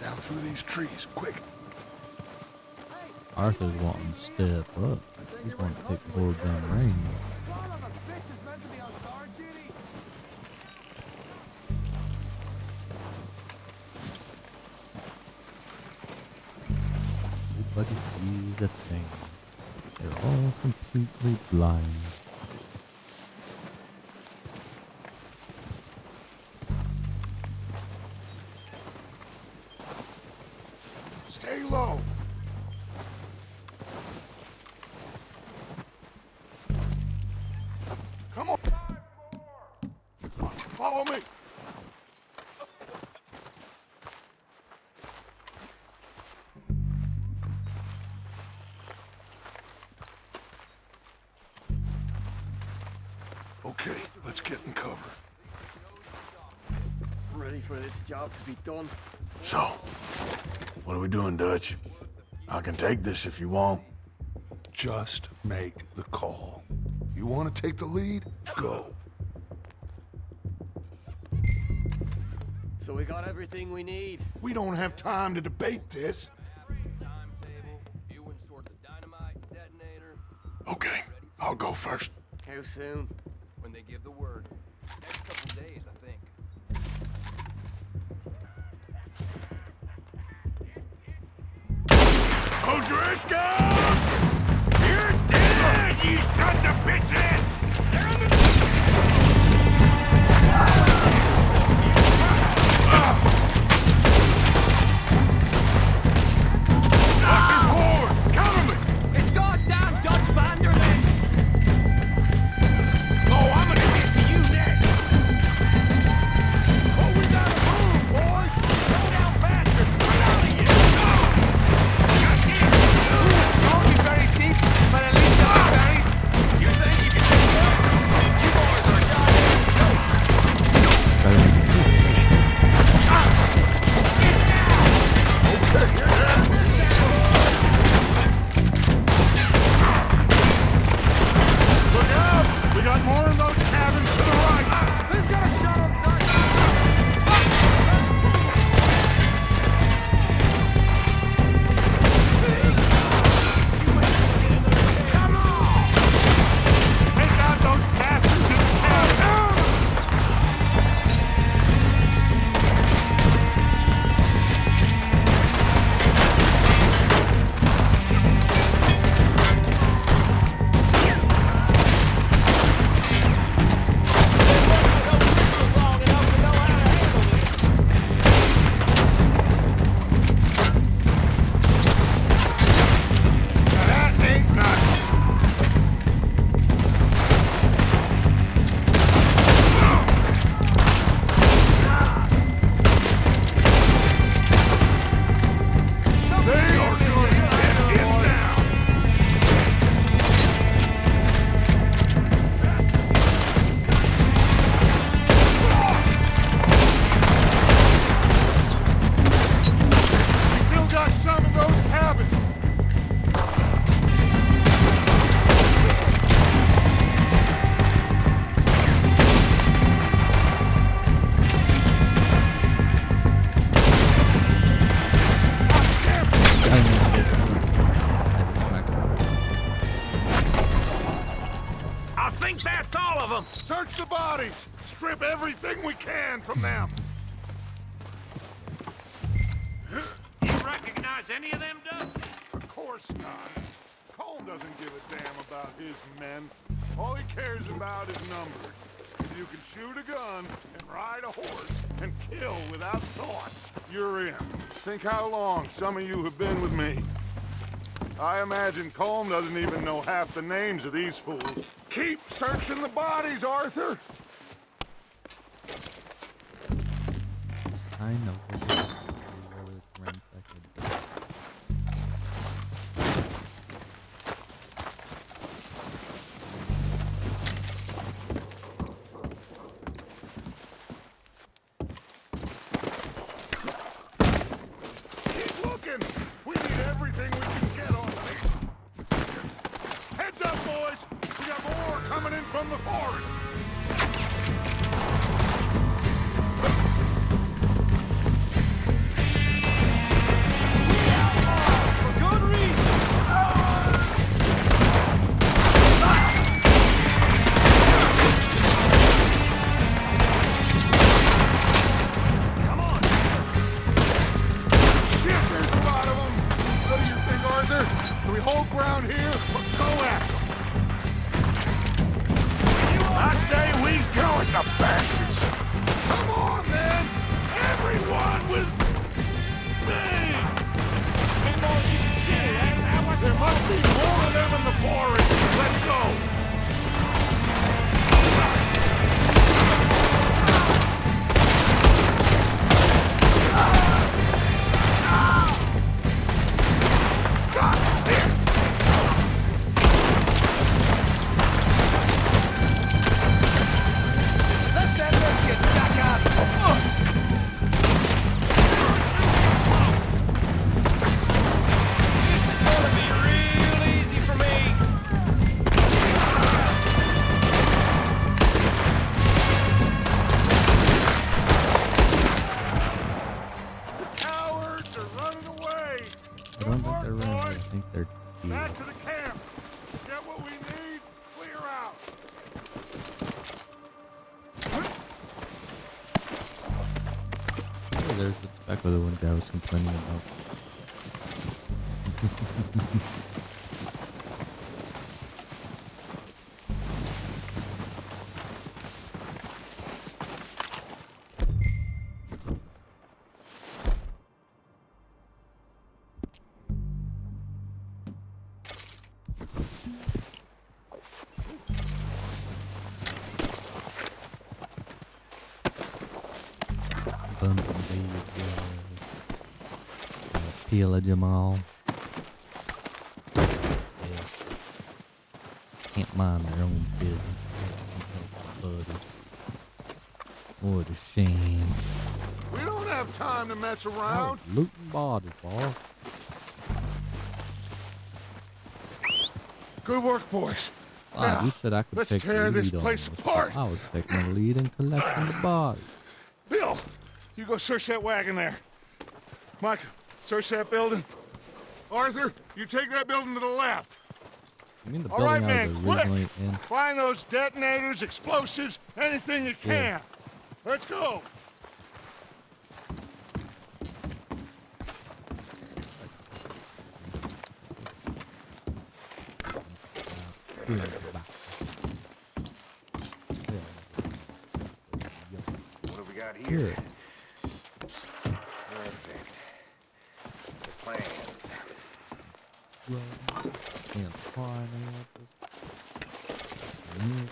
Down through these trees, quick. Arthur's wanting to step up. He's wanting to take the whole damn reins. Nobody sees a thing. They're all completely blind. Stay low. Come on. Follow me. Okay, let's get in cover. Ready for this job to be done. So, what are we doing, Dutch? I can take this if you want. Just make the call. You want to take the lead? Go. So we got everything we need. We don't have time to debate this. Timetable, you and sort the dynamite detonator. Okay, I'll go first. How soon? When they give the word. Next couple days, I think. O'Driscolls! You're dead, you sons of bitches! They're on the... Pushing forward! Cover me! It's goddamn Dutch Vanderland! Oh, I'm gonna get to you next! Oh, we gotta move, boys! Go down faster! Get out of here! Won't be very deep, but at least I'll be buried. You think you can take us? You boys are a goddamn joke! Look out! We got more in those cabins to the right! Who's gonna shut them down? Come on! Take out those bastards in the cabin! That ain't nothing! They are going to get in now! We still got some of those cabins! I think that's all of them! Search the bodies! Strip everything we can from them! You recognize any of them, Dutch? Of course not. Cole doesn't give a damn about his men. All he cares about is numbers. If you can shoot a gun and ride a horse and kill without thought, you're in. Think how long some of you have been with me. I imagine Colm doesn't even know half the names of these fools. Keep searching the bodies, Arthur! I know. For 1 second. Keep looking! We need everything we can get on these. Heads up, boys! We got more coming in from the forest! For good reason! Come on! Shit, there's a lot of them! What do you think, Arthur? Do we hold ground here or go after them? I say we go at the bastards! Come on, man! Everyone with me! There must be more of them in the forest! Let's go! Let that look, you jackass! I don't think they're running. I think they're dead. Back to the camp. Get what we need. Clear out. Oh, there's the tobacco the one guy was complaining about. Peel Jamal. Yeah. Can't mind their own business. What a shame. We don't have time to mess around. Oh, looting bodies, boss. Good work, boys. Ah, Now, you said I could let's take tear the this lead on place this. apart. I was taking the lead and collecting the bodies. Bill, you go search that wagon there. Mike, search that building. Arthur, you take that building to the left. You mean the All building right, I was man, quick. originally in? Find those detonators, explosives, anything you can. Yeah. Let's go. What have we got here? Here. Perfect. The plans. And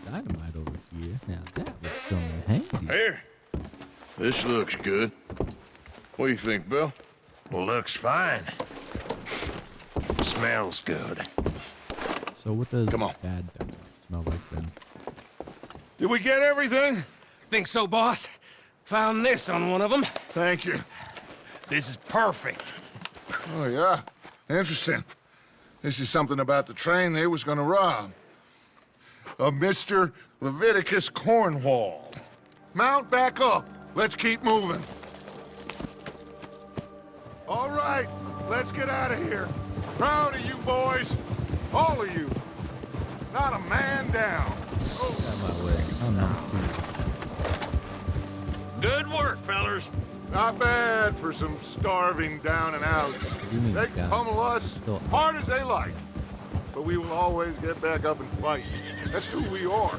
dynamite over here. Now that would come in handy. Here. This looks good. What do you think, Bill? Well, looks fine. Smells good. So what does Come on. bad dynamite smell like then? Did we get everything? Think so, boss? Found this on one of them. Thank you. This is perfect. Oh, yeah? Interesting. This is something about the train they was gonna rob. A Mr. Leviticus Cornwall. Mount back up. Let's keep moving. All right, let's get out of here. Proud of you boys. All of you. Not a man down. Out of my way. Oh no. Good work, fellers. Not bad for some starving down and outs. You mean They can down? pummel us Still- hard as they like. But we will always get back up and fight. That's who we are.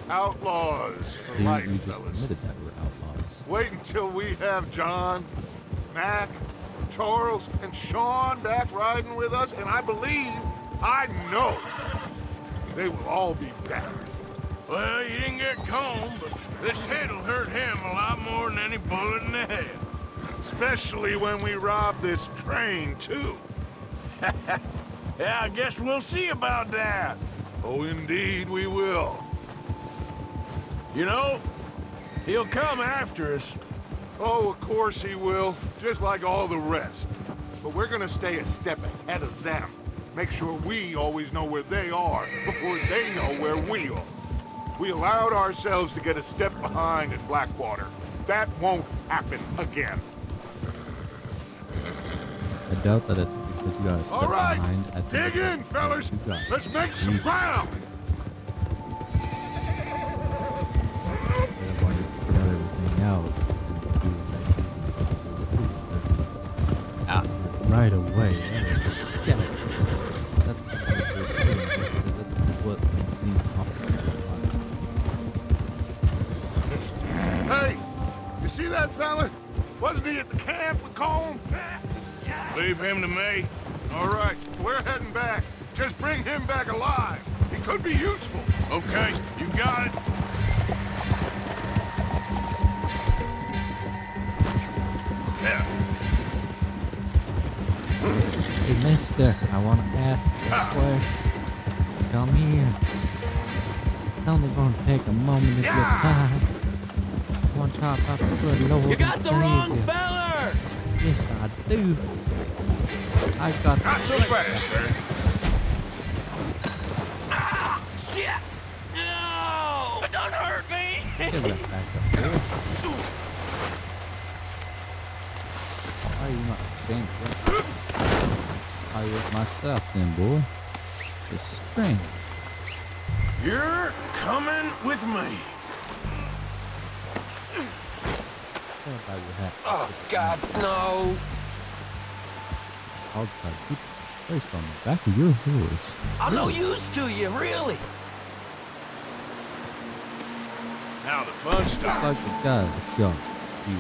Outlaws for See, life, you just fellas. admitted that we're outlaws. Wait until we have John, Mac, Charles, and Sean back riding with us, and I know, they will all be better. Well, you didn't get combed, but this hit'll hurt him a lot more than any bullet in the head. Especially when we rob this train, too. Yeah, I guess we'll see about that. Oh, indeed we will. You know, he'll come after us. Oh, of course he will, just like all the rest. But we're gonna stay a step ahead of them. Make sure we always know where they are before they know where we are. We allowed ourselves to get a step behind at Blackwater. That won't happen again. I doubt that it's because you guys All stepped right, behind. I think dig it's in, because fellas. you guys Let's make some weak. ground. Instead of wanting to scout everything out, after right away. Yeah. That's what Hey, you see that fella? Wasn't he at the camp with Colm? Leave him to me. All right, we're heading back. Just bring him back alive. He could be useful. Okay, you got it. Yeah. Hey, mister, I want to ask you a question. Come here. It's only going to take a moment of your time. I want to talk about the good Lord. You got the wrong Savior. feller! Yes, I do. I got Not so fast, man. Shit! No! Don't hurt me! Give that back up here. you not think that. I with myself then, boy. It's strange. You're coming with me. What about your hat? Oh, God, no. I'll try to keep the place on the back of your horse. I'm no use to you, really. Now the fun starts. Like the guy that shot you.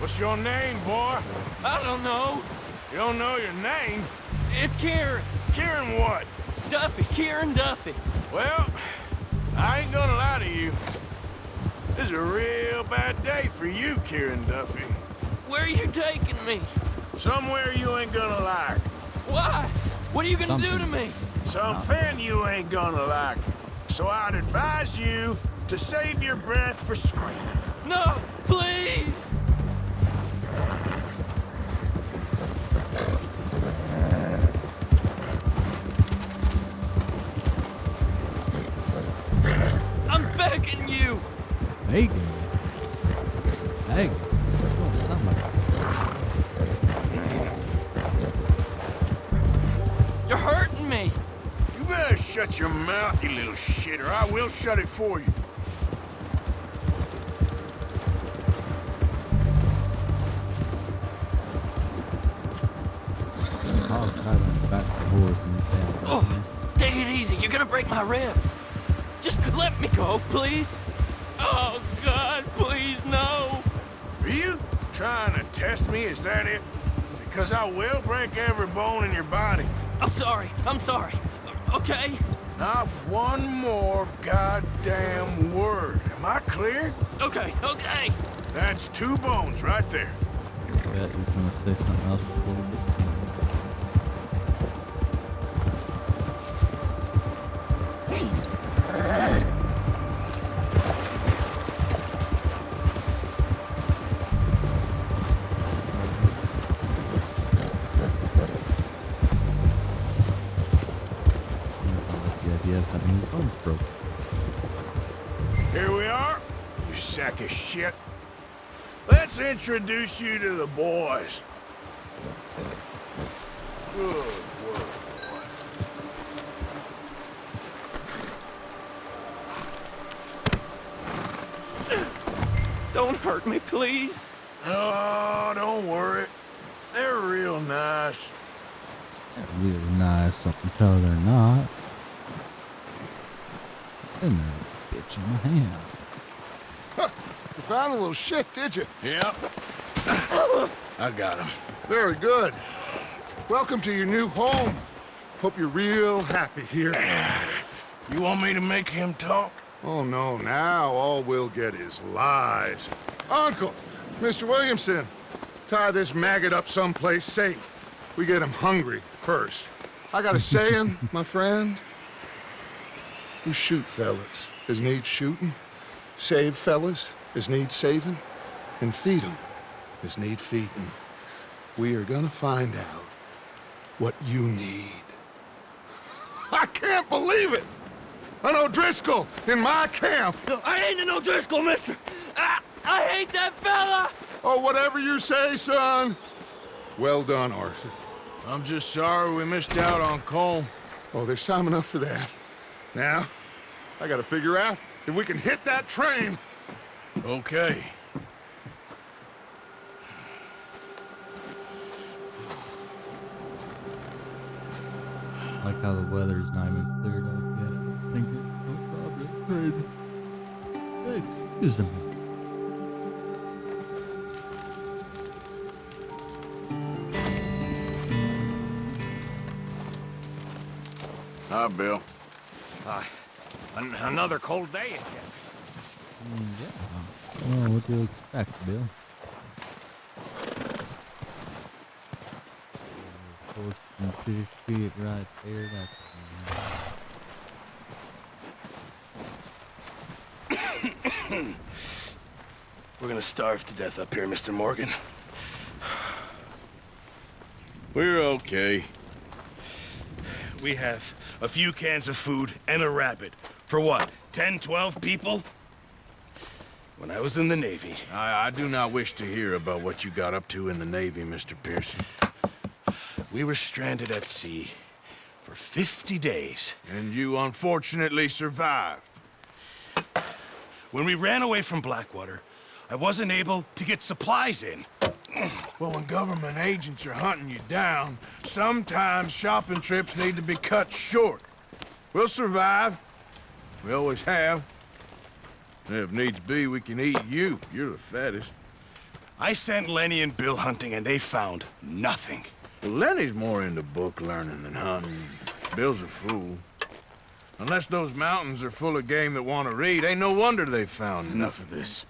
What's your name, boy? I don't know. You don't know your name? It's Kieran. Kieran what? Duffy. Kieran Duffy. Well, I ain't gonna lie to you. This is a real bad day for you, Kieran Duffy. Where are you taking me? Somewhere you ain't gonna like. Why? What are you gonna do to me? Something you ain't gonna like. So I'd advise you to save your breath for screaming. No, please. I'm begging you. Begging you? Begging? You're hurting me. You better shut your mouth, you little shit, or I will shut it for you. Oh, take it easy. You're gonna break my ribs. Just let me go, please. Oh, God, please, no. Are you trying to test me? Is that it? Because I will break every bone in your body. I'm sorry. I'm sorry. Okay? Not one more goddamn word. Am I clear? Okay, okay. That's 2 bones right there. I bet he's gonna say something else before we get to him. Here we are, you sack of shit. Let's introduce you to the boys. Good work, boy. Don't hurt me, please. Oh, don't worry. They're real nice. They're real nice up until they're not. And that bitch in my hand. Huh. You found a little shit, did you? Yep. I got him. Very good. Welcome to your new home. Hope you're real happy here. You want me to make him talk? Oh, no. Now all we'll get is lies. Uncle, Mr. Williamson, tie this maggot up someplace safe. We get him hungry first. I got a saying, my friend. You shoot fellas as need shooting, save fellas as need saving, and feed 'em as need feeding. We are gonna find out what you need. I can't believe it! An O'Driscoll in my camp! I ain't an O'Driscoll, mister! I hate that fella! Oh, whatever you say, son. Well done, Arthur. I'm just sorry we missed out on Cole. Oh, there's time enough for that. Now, I gotta figure out if we can hit that train. Okay. I like how the weather's not even cleared up yet. I think it's probably good. Excuse me. Hi, Bill. Another cold day again. Yeah. Well, what do you expect, Bill? Horse and pretty feet right there. That's We're gonna starve to death up here, Mr. Morgan. We're okay. We have a few cans of food and a rabbit. For what, 10, 12 people? when I was in the Navy. I do not wish to hear about what you got up to in the Navy, Mr. Pearson. We were stranded at sea for 50 days. And you unfortunately survived. When we ran away from Blackwater, I wasn't able to get supplies in. Well, when government agents are hunting you down, sometimes shopping trips need to be cut short. We'll survive. We always have. If needs be, we can eat you. You're the fattest. I sent Lenny and Bill hunting, and they found nothing. Well, Lenny's more into book learning than hunting. Bill's a fool. Unless those mountains are full of game that want to read, ain't no wonder they found Enough of this.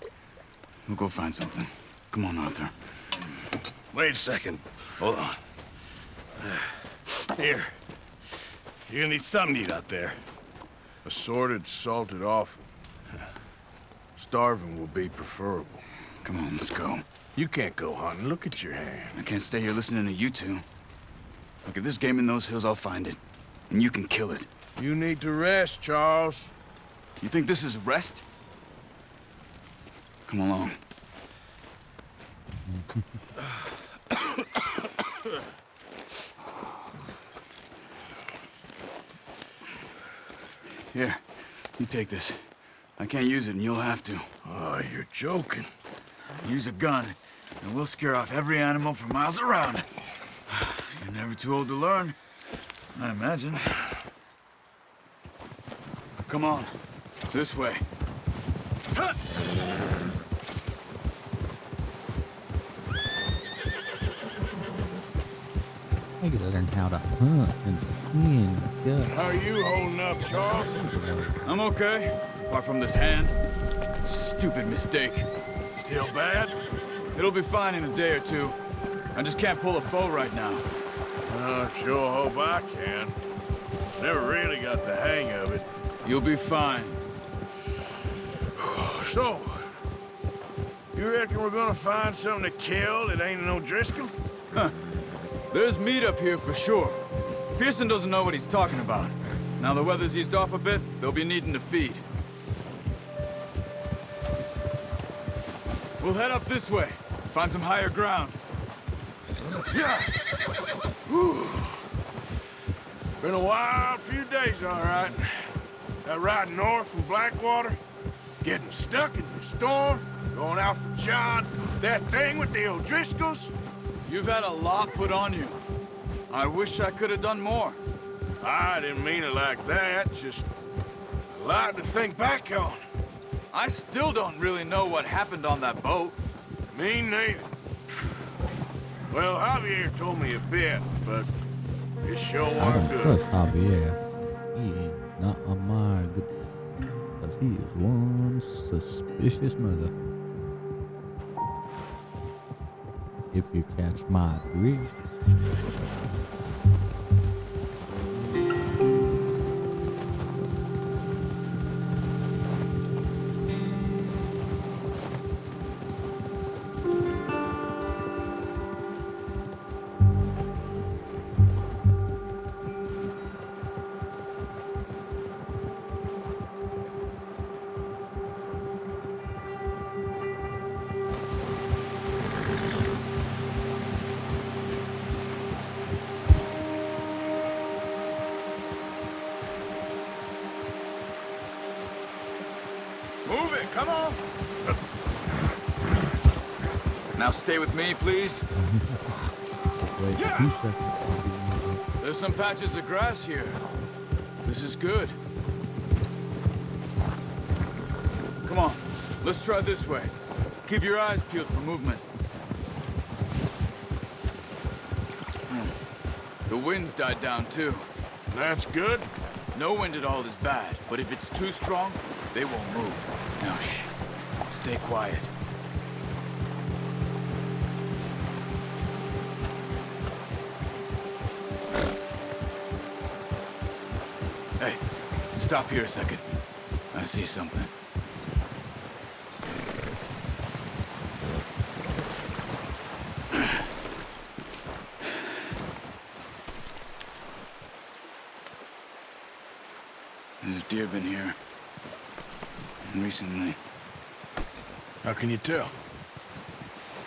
We'll go find something. Come on, Arthur. Wait a second. Hold on. Here. You're gonna need something to eat out there. Assorted, salted offal. Starving will be preferable. Come on, let's go. You can't go hunting. Look at your hand. I can't stay here listening to you two. Look, if there's game in those hills, I'll find it. And you can kill it. You need to rest, Charles. You think this is rest? Come along. Here, you take this. I can't use it, and you'll have to. Oh, you're joking. Use a gun, and we'll scare off every animal for miles around. You're never too old to learn, I imagine. Come on, this way. I gotta learn how to hunt and skin. God. How are you holding up, Charles? I'm okay, apart from this hand. Stupid mistake. Still bad? It'll be fine in a day or two. I just can't pull a bow right now. I sure hope I can. Never really got the hang of it. You'll be fine. So, you reckon we're gonna find something to kill that ain't no Driscoll? Huh. There's meat up here for sure. Pearson doesn't know what he's talking about. Now the weather's eased off a bit, they'll be needing to feed. We'll head up this way. Find some higher ground. Yeah. Been a wild few days, all right. That ride north from Blackwater, getting stuck in the storm, going out for John, that thing with the O'Driscolls. You've had a lot put on you. I wish I could have done more. I didn't mean it like that, just a lot to think back on. I still don't really know what happened on that boat. Me neither. Well, Javier told me a bit, but it sure I wasn't don't good. trust Javier. He is not on my goodness. Because he is one suspicious mother. If you catch my drift. Move it, come on! Now stay with me, please. Wait 2 seconds. There's some patches of grass here. This is good. Come on, let's try this way. Keep your eyes peeled for movement. The wind's died down too. That's good. No wind at all is bad, but if it's too strong, they won't move. Now, shh. Stay quiet. Hey, stop here a second. I see something. There's deer been here. Recently. How can you tell?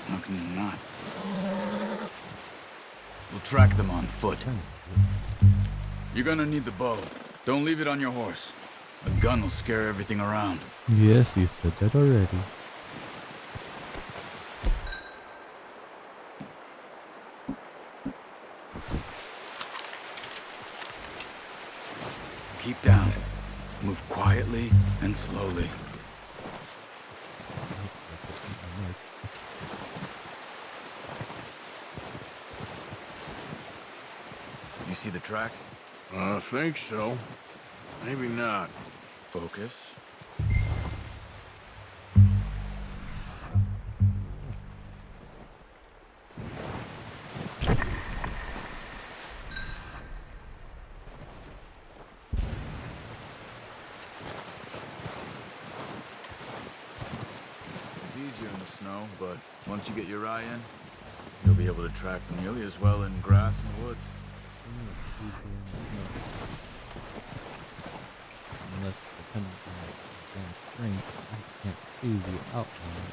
How can you not? We'll track them on foot. You're gonna need the bow. Don't leave it on your horse. A gun will scare everything around. Yes, you said that already. Keep down. Move quietly and slowly. You see the tracks? I think so. Maybe not. Focus. It's easier in the snow, but once you get your eye in, you'll be able to track them nearly as well in grass and woods. Unless, depending on the strength, I can't see the outline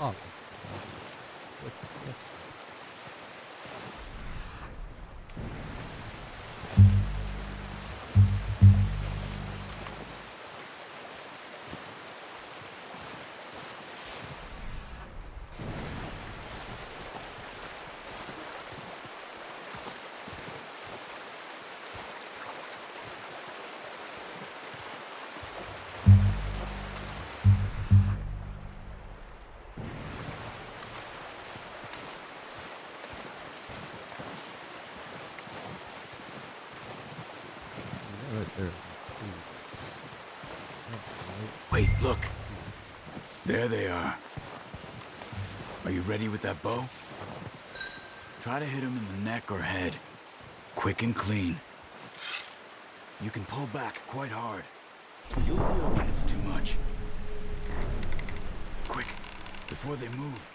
of the Wait, look. There they are. Are you ready with that bow? Try to hit him in the neck or head. Quick and clean. You can pull back quite hard. You'll feel when it's too much. Quick, before they move.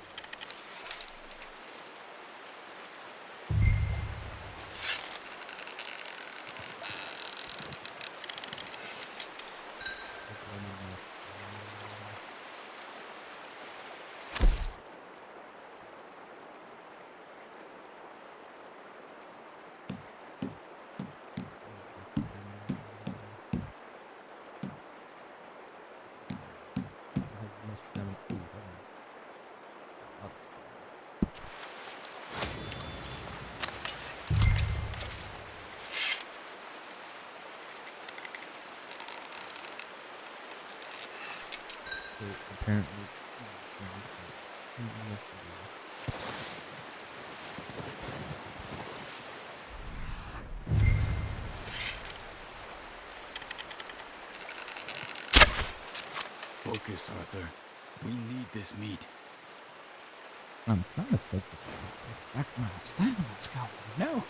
Apparently. Focus, Arthur. We need this meat. I'm trying to focus on something. Back my stand on Scout. No.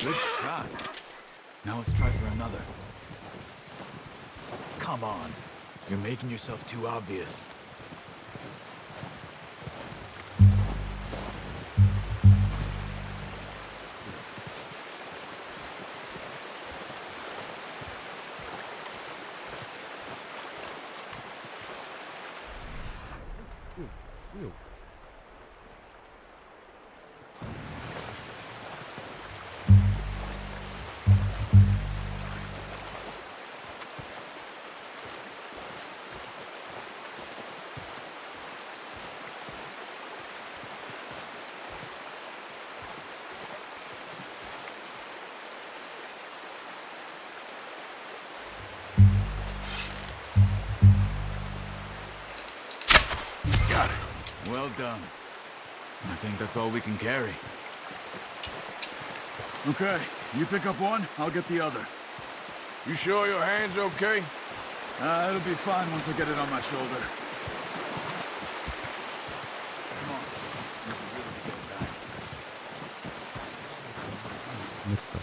Good shot. Now let's try for another. Come on. You're making yourself too obvious. Got it. Well done. I think that's all we can carry. Okay, you pick up one, I'll get the other. You sure your hand's okay? It'll be fine once I get it on my shoulder. Come on. We can really get back. Mister.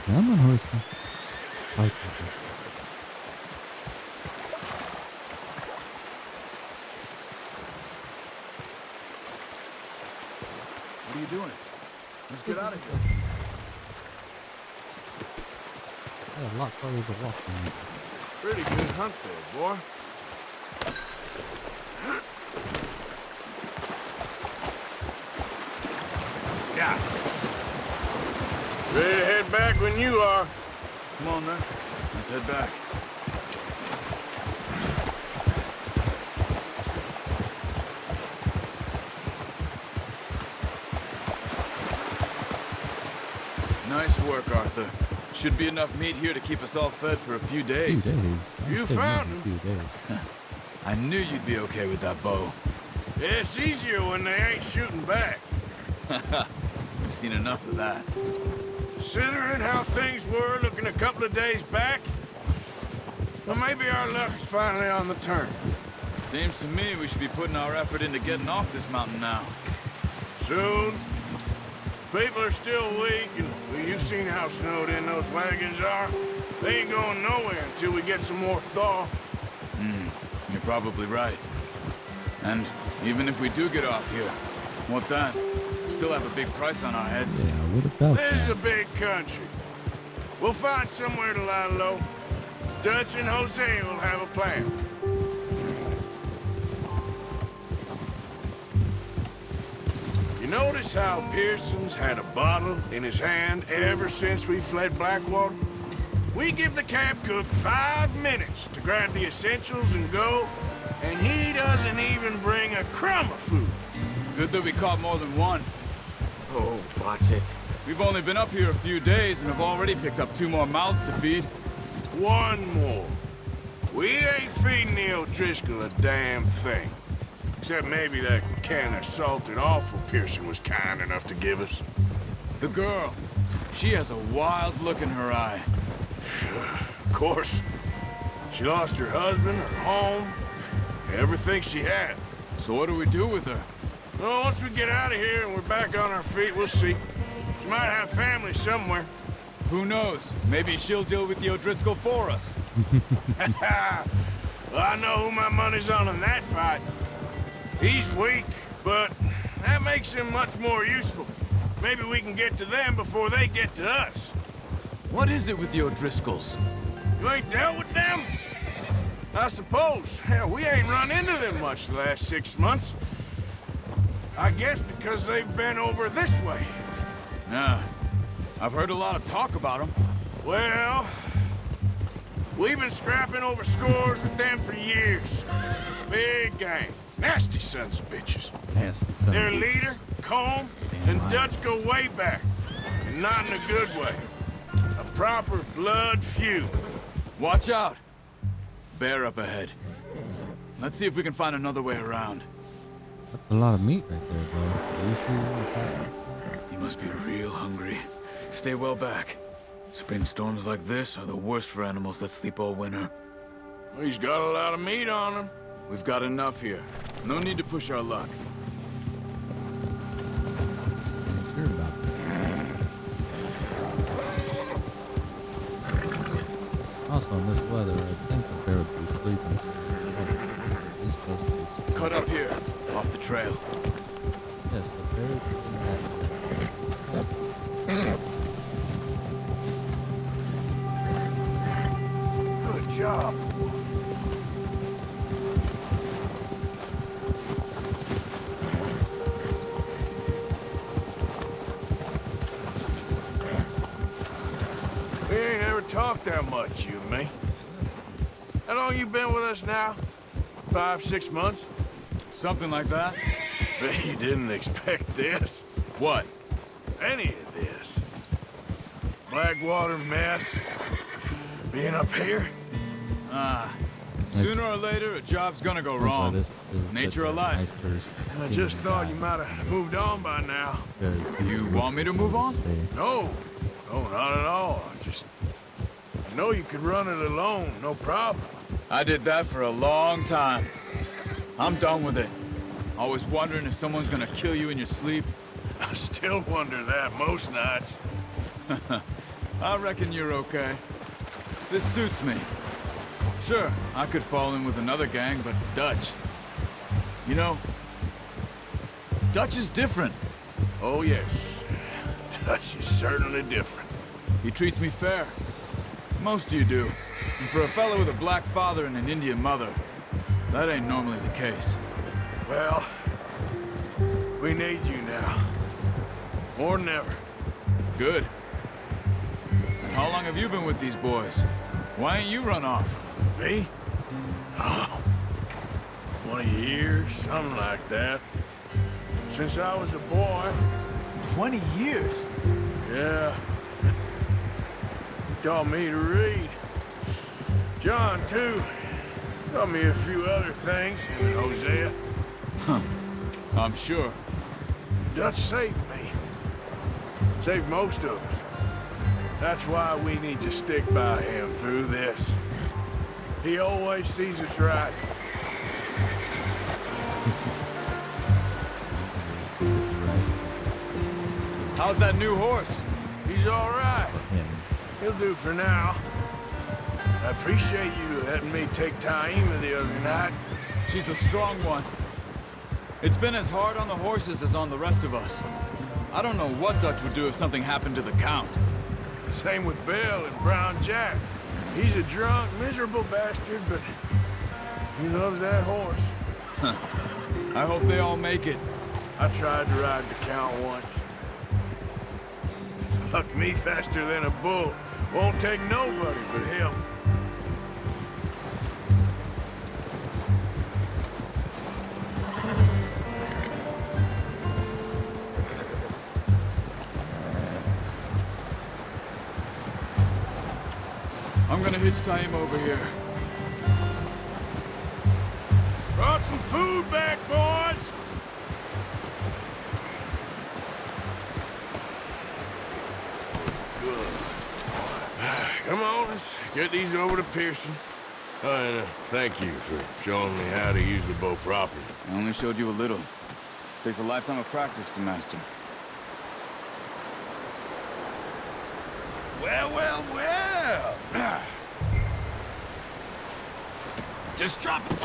Come on, horsey. Fight with it. What are you doing? Let's get out of here. I had a lot farther to walk than that. Pretty good hunt there, boy. Yeah. Ready to head back when you are. Come on, then. Let's head back. Nice work, Arthur. Should be enough meat here to keep us all fed for a few days. You found him. Few days. I knew you'd be okay with that bow. Yeah, it's easier when they ain't shooting back. We've seen enough of that. Considering how things were looking a couple of days back, well, maybe our luck's finally on the turn. Seems to me we should be putting our effort into getting off this mountain now. Soon. People are still weak, and well, you've seen how snowed in those wagons are. They ain't going nowhere until we get some more thaw. You're probably right. And even if we do get off here, what then? Still have a big price on our heads. Yeah, what about This is that? a big country. We'll find somewhere to lie low. Dutch and Jose will have a plan. You notice how Pearson's had a bottle in his hand ever since we fled Blackwater? We give the camp cook 5 minutes to grab the essentials and go, and he doesn't even bring a crumb of food. Good that we caught more than one. Oh, watch it. We've only been up here a few days and have already picked up 2 more mouths to feed. One more. We ain't feeding the O'Driscoll a damn thing. Except maybe that can of salted offal Pearson was kind enough to give us. The girl. She has a wild look in her eye. Of course. She lost her husband, her home, everything she had. So what do we do with her? Well, once we get out of here and we're back on our feet, we'll see. She might have family somewhere. Who knows? Maybe she'll deal with the O'Driscoll for us. Well, I know who my money's on in that fight. He's weak, but that makes him much more useful. Maybe we can get to them before they get to us. What is it with the O'Driscolls? You ain't dealt with them? I suppose. Hell, we ain't run into them much the last 6 months. I guess because they've been over this way. Yeah. I've heard a lot of talk about them. Well, We've been scrapping over scores with them for years. Big gang. Nasty sons of bitches. Nasty son Their of bitches. leader, Combe, and Dutch go way back. And not in a good way. A proper blood feud. Watch out! Bear up ahead. Let's see if we can find another way around. That's a lot of meat right there, bro. Are you sure? You must be real hungry. Stay well back. Spring storms like this are the worst for animals that sleep all winter. He's got a lot of meat on him. We've got enough here. No need to push our luck. I'm sure about that. Also, in this weather, I think the bear would be sleeping. He's supposed to be sleeping. Cut up here, off the trail. Yes, the bear is in that. Good job. We ain't ever talked that much, you and me. How long you been with us now? 5, 6 months? Something like that. Bet you didn't expect this. What? Any of this. Blackwater mess. Being up here? Sooner or later, a job's gonna go wrong. Nature of life. I just thought you might have moved on by now. You want me to move on? No. No, not at all. I know you could run it alone, no problem. I did that for a long time. I'm done with it. Always wondering if someone's gonna kill you in your sleep. I still wonder that most nights. I reckon you're okay. This suits me. Sure, I could fall in with another gang, but Dutch... You know, Dutch is different. Oh, yes. Dutch is certainly different. He treats me fair. Most of you do. And for a fellow with a black father and an Indian mother, that ain't normally the case. Well, we need you now. More than ever. Good. And how long have you been with these boys? Why ain't you run off? Me? Oh, 20 years, something like that. Since I was a boy. 20 years? Yeah. Taught me to read. John, too. Taught me a few other things, him and Hosea. Huh. I'm sure. Dutch saved me. Saved most of us. That's why we need to stick by him through this. He always sees us right. How's that new horse? He's all right. He'll do for now. I appreciate you letting me take Taima the other night. She's a strong one. It's been as hard on the horses as on the rest of us. I don't know what Dutch would do if something happened to the Count. Same with Bill and Brown Jack. He's a drunk, miserable bastard, but he loves that horse. Huh. I hope they all make it. I tried to ride the Count once. Bucked me faster than a bull. Won't take nobody but him. I'm gonna hitch Taima over here. Brought some food back, boys! Good. Come on, let's get these over to Pearson. And thank you for showing me how to use the bow properly. I only showed you a little. Takes a lifetime of practice to master. Well, well, well. Just drop it.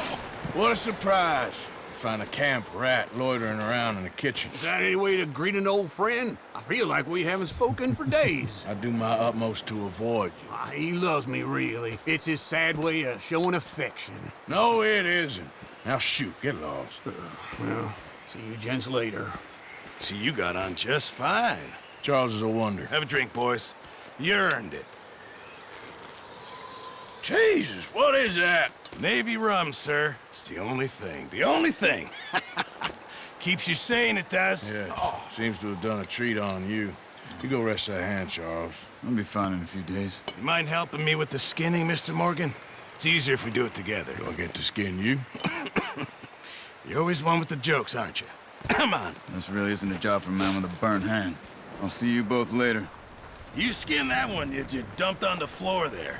What a surprise. Find a camp rat loitering around in the kitchen. Is that any way to greet an old friend? I feel like we haven't spoken for days. I do my utmost to avoid you. He loves me, really. It's his sad way of showing affection. No, it isn't. Now shoot, get lost. Well, see you gents later. See, you got on just fine. Charles is a wonder. Have a drink, boys. You earned it. Jesus, what is that? Navy rum, sir. It's the only thing. The only thing. Keeps you sane, it does. Yeah, seems to have done a treat on you. You go rest that hand, Charles. I'll be fine in a few days. You mind helping me with the skinning, Mr. Morgan? It's easier if we do it together. Do I get to skin you? You're always one with the jokes, aren't you? Come on. This really isn't a job for a man with a burnt hand. I'll see you both later. You skinned that one you dumped on the floor there.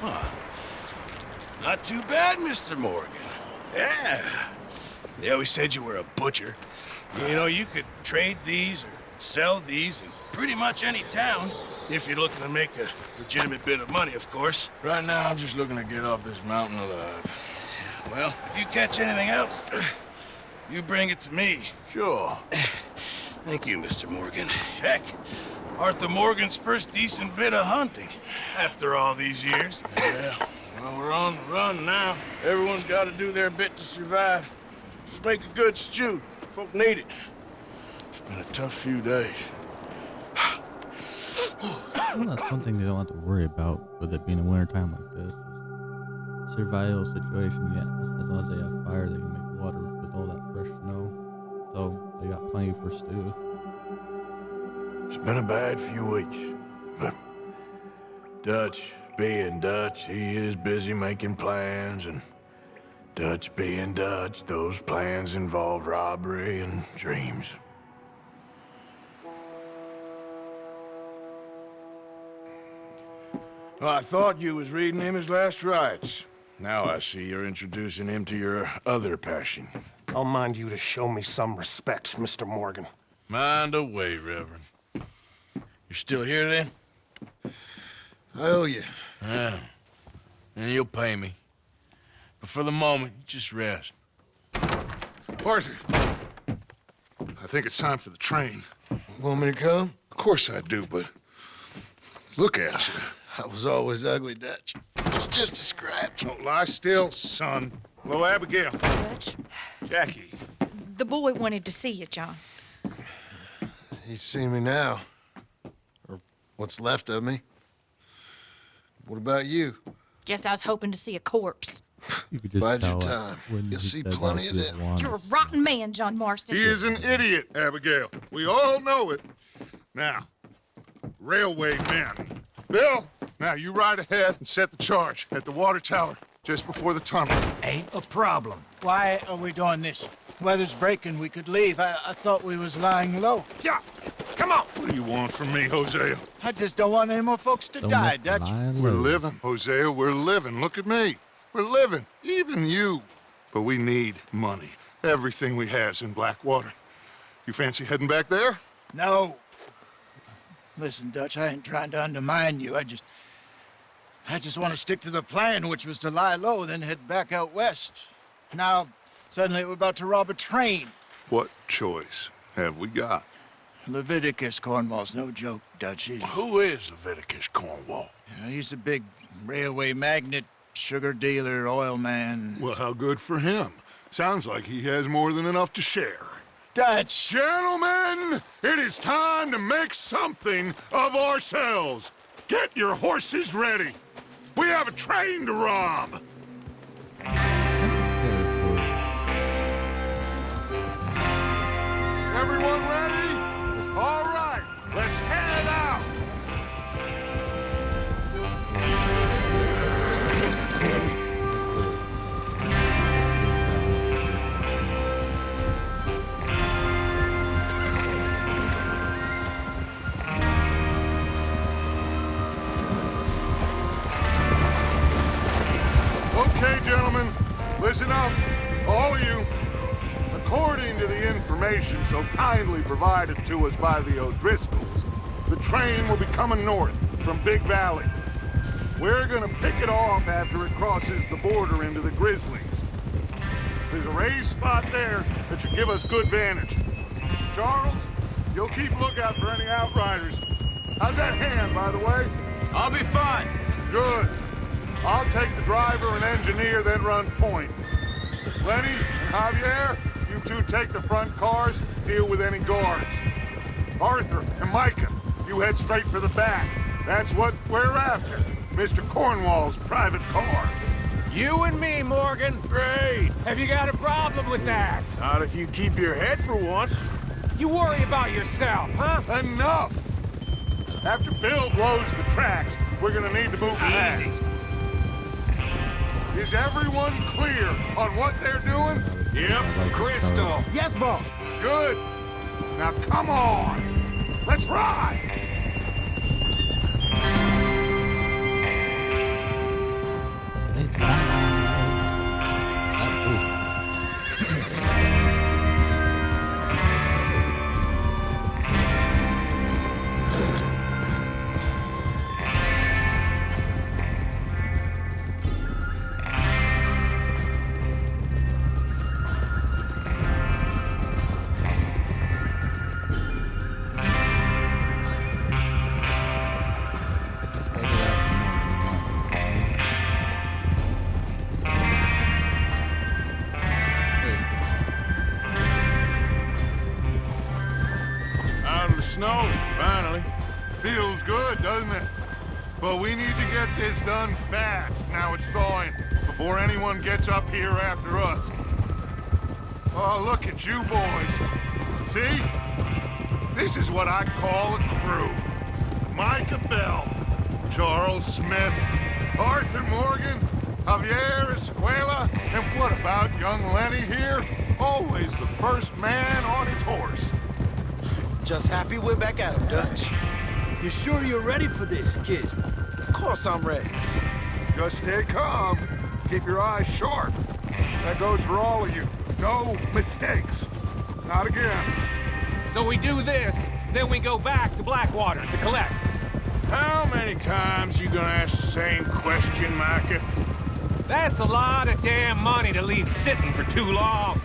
Huh. Not too bad, Mr. Morgan. Yeah. They always said you were a butcher. You know, you could trade these or sell these in pretty much any town, if you're looking to make a legitimate bit of money, of course. Right now, I'm just looking to get off this mountain alive. Well, if you catch anything else, you bring it to me. Sure. Thank you, Mr. Morgan. Heck, Arthur Morgan's first decent bit of hunting after all these years. Yeah, well, we're on the run now. Everyone's got to do their bit to survive. Just make a good stew. Folk need it. It's been a tough few days. Well, that's one thing they don't have to worry about with it being a wintertime like this. Survival situation, yeah. As long as they have fire, they can make water with all that fresh snow. So they got plenty for stew. It's been a bad few weeks, but Dutch being Dutch, he is busy making plans, and Dutch being Dutch, those plans involve robbery and dreams. Well, I thought you was reading him his last rites. Now I see you're introducing him to your other passion. I'll mind you to show me some respect, Mr. Morgan. Mind away, Reverend. You're still here, then? I owe you. Yeah. And you'll pay me. But for the moment, just rest. Arthur, I think it's time for the train. Want me to come? Of course I do, but look at you. I was always ugly, Dutch. It's just a scratch. Don't lie still, son. Hello, Abigail. Dutch, Jackie. the boy wanted to see you, John. He's seen me now. Or what's left of me. What about you? Guess I was hoping to see a corpse. You could just Bide your tell time. when You'll he see said plenty of that them. he wanted You're a to rotten man, John Marston. He is an idiot, Abigail. We all know it. Now, railway men. Bill, now you ride ahead and set the charge at the water tower just before the tunnel. Ain't a problem. Why are we doing this? Weather's breaking. We could leave. I thought we was lying low. Yeah, come on. What do you want from me, Hosea? I just don't want any more folks to Don't die, let Dutch. lie We're low. living, Hosea. We're living. Look at me. We're living. Even you. But we need money. Everything we has in Blackwater. You fancy heading back there? No. Listen, Dutch, I ain't trying to undermine you. I just want to stick to the plan, which was to lie low, then head back out west. Now, suddenly we're about to rob a train. What choice have we got? Leviticus Cornwall's no joke, Dutch. Who is Leviticus Cornwall? He's a big railway magnate, sugar dealer, oil man. Well, how good for him. Sounds like he has more than enough to share. Dutch! Gentlemen, it is time to make something of ourselves. Get your horses ready. We have a train to rob. Everyone ready? All right, let's head out. Okay, gentlemen, listen up, all of you. According to the information so kindly provided to us by the O'Driscolls, the train will be coming north from Big Valley. We're gonna pick it off after it crosses the border into the Grizzlies. There's a raised spot there that should give us good vantage. Charles, you'll keep lookout for any outriders. How's that hand, by the way? I'll be fine. Good. All take the driver and engineer, then run point. Lenny and Javier, you two take the front cars, deal with any guards. Arthur and Micah, you head straight for the back. That's what we're after. Mr. Cornwall's private car. You and me, Morgan. Great. Have you got a problem with that? Not if you keep your head for once. You worry about yourself, huh? Enough! After Bill blows the tracks, we're gonna need to move fast. Is everyone clear on what they're doing? Yep, crystal. Yes, boss. Good. Now come on. Let's ride. Let's Snow, finally. Feels good, doesn't it? But we need to get this done fast, now it's thawing, before anyone gets up here after us. Oh, look at you boys. See? This is what I call a crew. Micah Bell, Charles Smith, Arthur Morgan, Javier Escuela, and what about young Lenny here? Always the first man on his horse. Just happy we're back at him, Dutch. You sure you're ready for this, kid? Of course I'm ready. Just stay calm. Keep your eyes sharp. That goes for all of you. No mistakes. Not again. So we do this, then we go back to Blackwater to collect. How many times you gonna ask the same question, Micah? That's a lot of damn money to leave sitting for too long.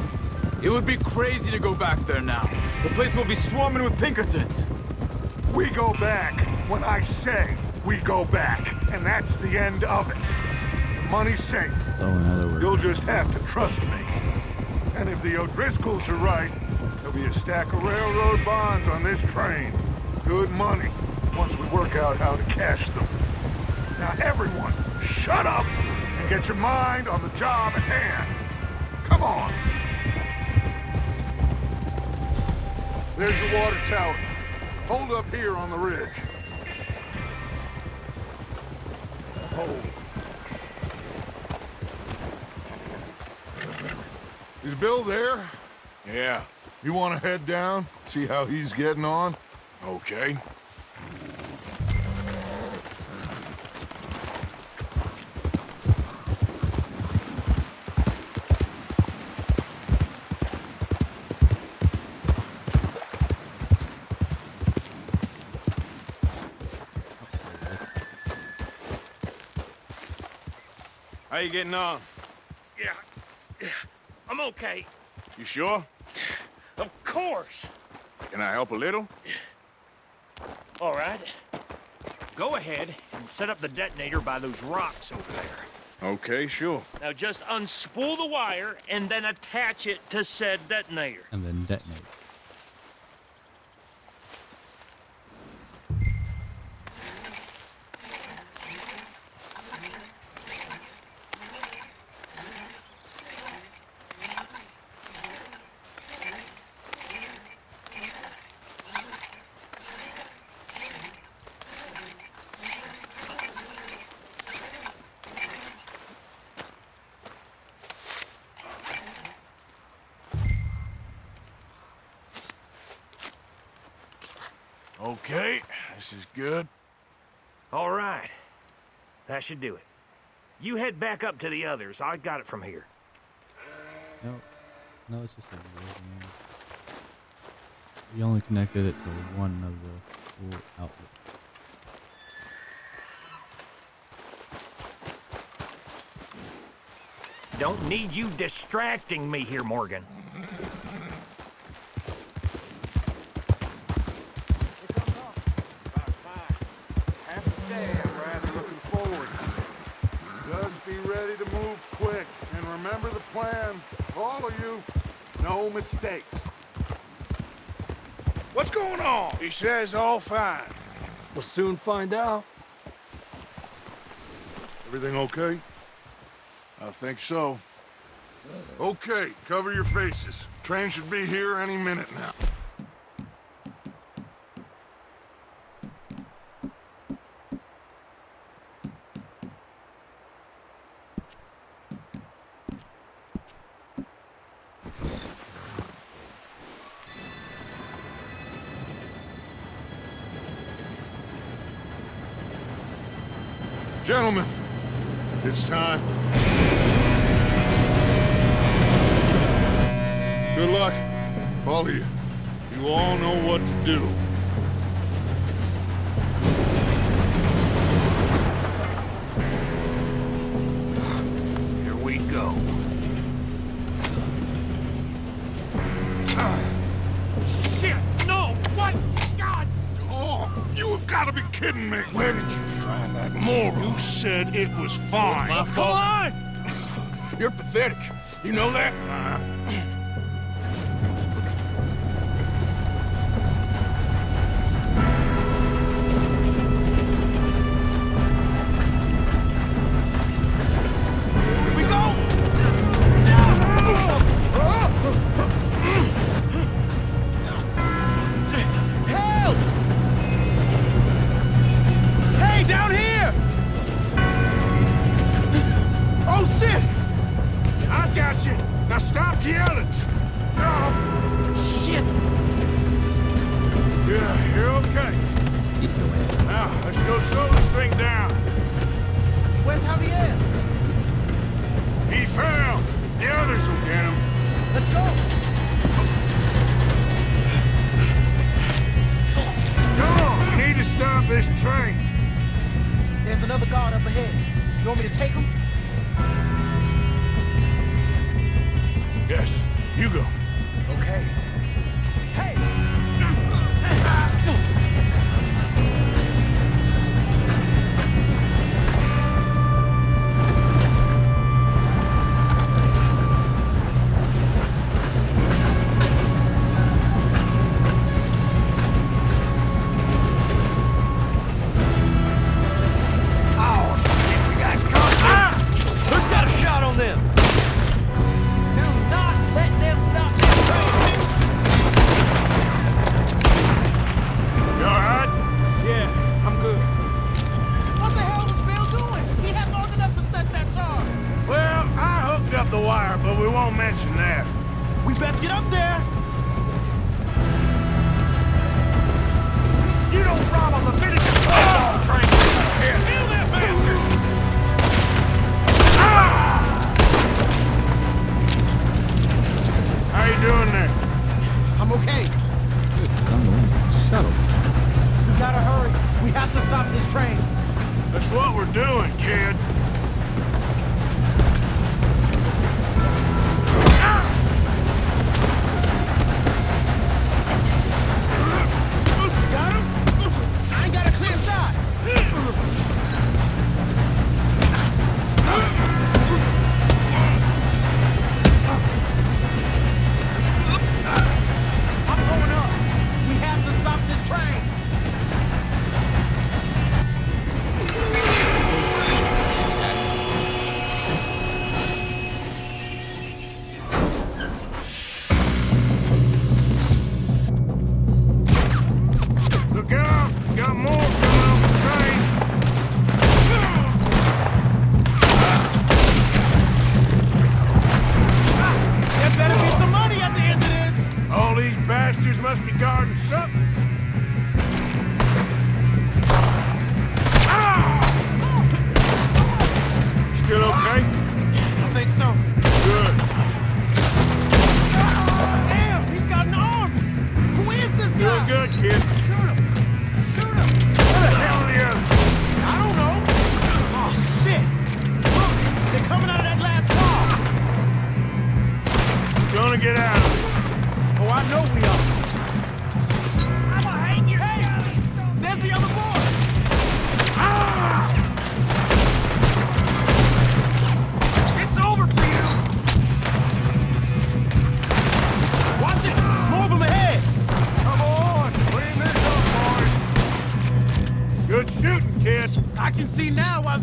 It would be crazy to go back there now. The place will be swarming with Pinkertons. We go back when I say we go back, and that's the end of it. The money's safe. So in other words, You'll just have to trust me. And if the O'Driscolls are right, there'll be a stack of railroad bonds on this train. Good money, once we work out how to cash them. Now everyone, shut up and get your mind on the job at hand. Come on. There's the water tower. Hold up here on the ridge. Hold. Is Bill there? Yeah. You want to head down, see how he's getting on? Okay. How you getting on? Yeah, I'm okay. You sure? Of course. Can I help a little? All right. Go ahead and set up the detonator by those rocks over there. Okay, sure. Now just unspool the wire and then attach it to said detonator. and then detonate. Okay, this is good. All right. That should do it. You head back up to the others. I got it from here. No, no, it's just a weird name. We only connected it to one of the full outlet. Don't need you distracting me here, Morgan. Have to say I'm rather looking forward to it. Does Remember the plan. All of you. No mistakes. What's going on? He says all fine. We'll soon find out. Everything okay? I think so. Okay, cover your faces. Train should be here any minute now. Gentlemen, it's time. Good luck, all of you. You all know what to do. Here we go. Shit! No! What? God! Oh, you have got to be kidding me! Where did you find that moron? You said it was fine. My fault. Come on! You're pathetic. You know that? Here we go! Help! Hey, down here! Oh, shit! I got you. Now stop yelling. Oh, shit! Yeah, you're okay. Now, let's go slow this thing down. Where's Javier? He fell. The others will get him. Let's go! Come on, we need to stop this train. There's another guard up ahead. You want me to take him? Yes, you go. Okay. Hey! Oh, shit, we got caught! Who's got a shot on them? Do not let them stop this train! You alright? Yeah, I'm good. What the hell was Bill doing? He had long enough to set that charge. Well, I hooked up the wire, but we won't mention that. We best get up there! You don't rob a Leviticus football train! Here, kill that bastard! How you doing there? I'm okay. Shuttle. We gotta hurry. We have to stop this train. That's what we're doing, kid. Got him? I ain't got a clear shot. I'm going up. We have to stop this train. Look out! Got more coming off the train. There better be some money at the end of this. All these bastards must be guarding something. Still okay? I think so. Good. Damn, he's got an arm. Who is this guy? You're good, kid. Shoot him. Shoot him. Where the hell are the others? I don't know. Oh, shit. Look, they're coming out of that last car. Gonna get out of this. Oh, I know we are. I'ma hang you. Hey, there's the other boy. It's over for you.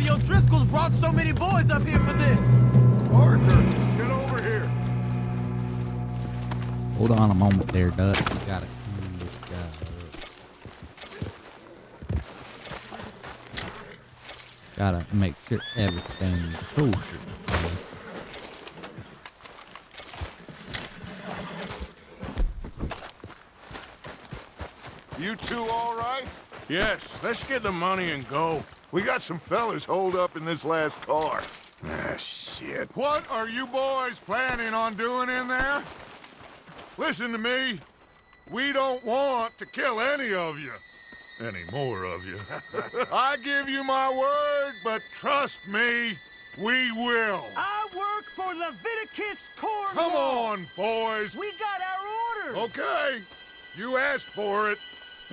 the O'Driscolls brought so many boys up here for this? Arthur, get over here. Hold on a moment there, Dutch. We gotta clean this guy up. Gotta make sure everything's kosher. You two all right? Yes, let's get the money and go. We got some fellas holed up in this last car. Ah, shit. What are you boys planning on doing in there? Listen to me. We don't want to kill any of you. Any more of you. I give you my word, but trust me, we will. I work for Leviticus Cornwall. Come on, boys. We got our orders. Okay. You asked for it.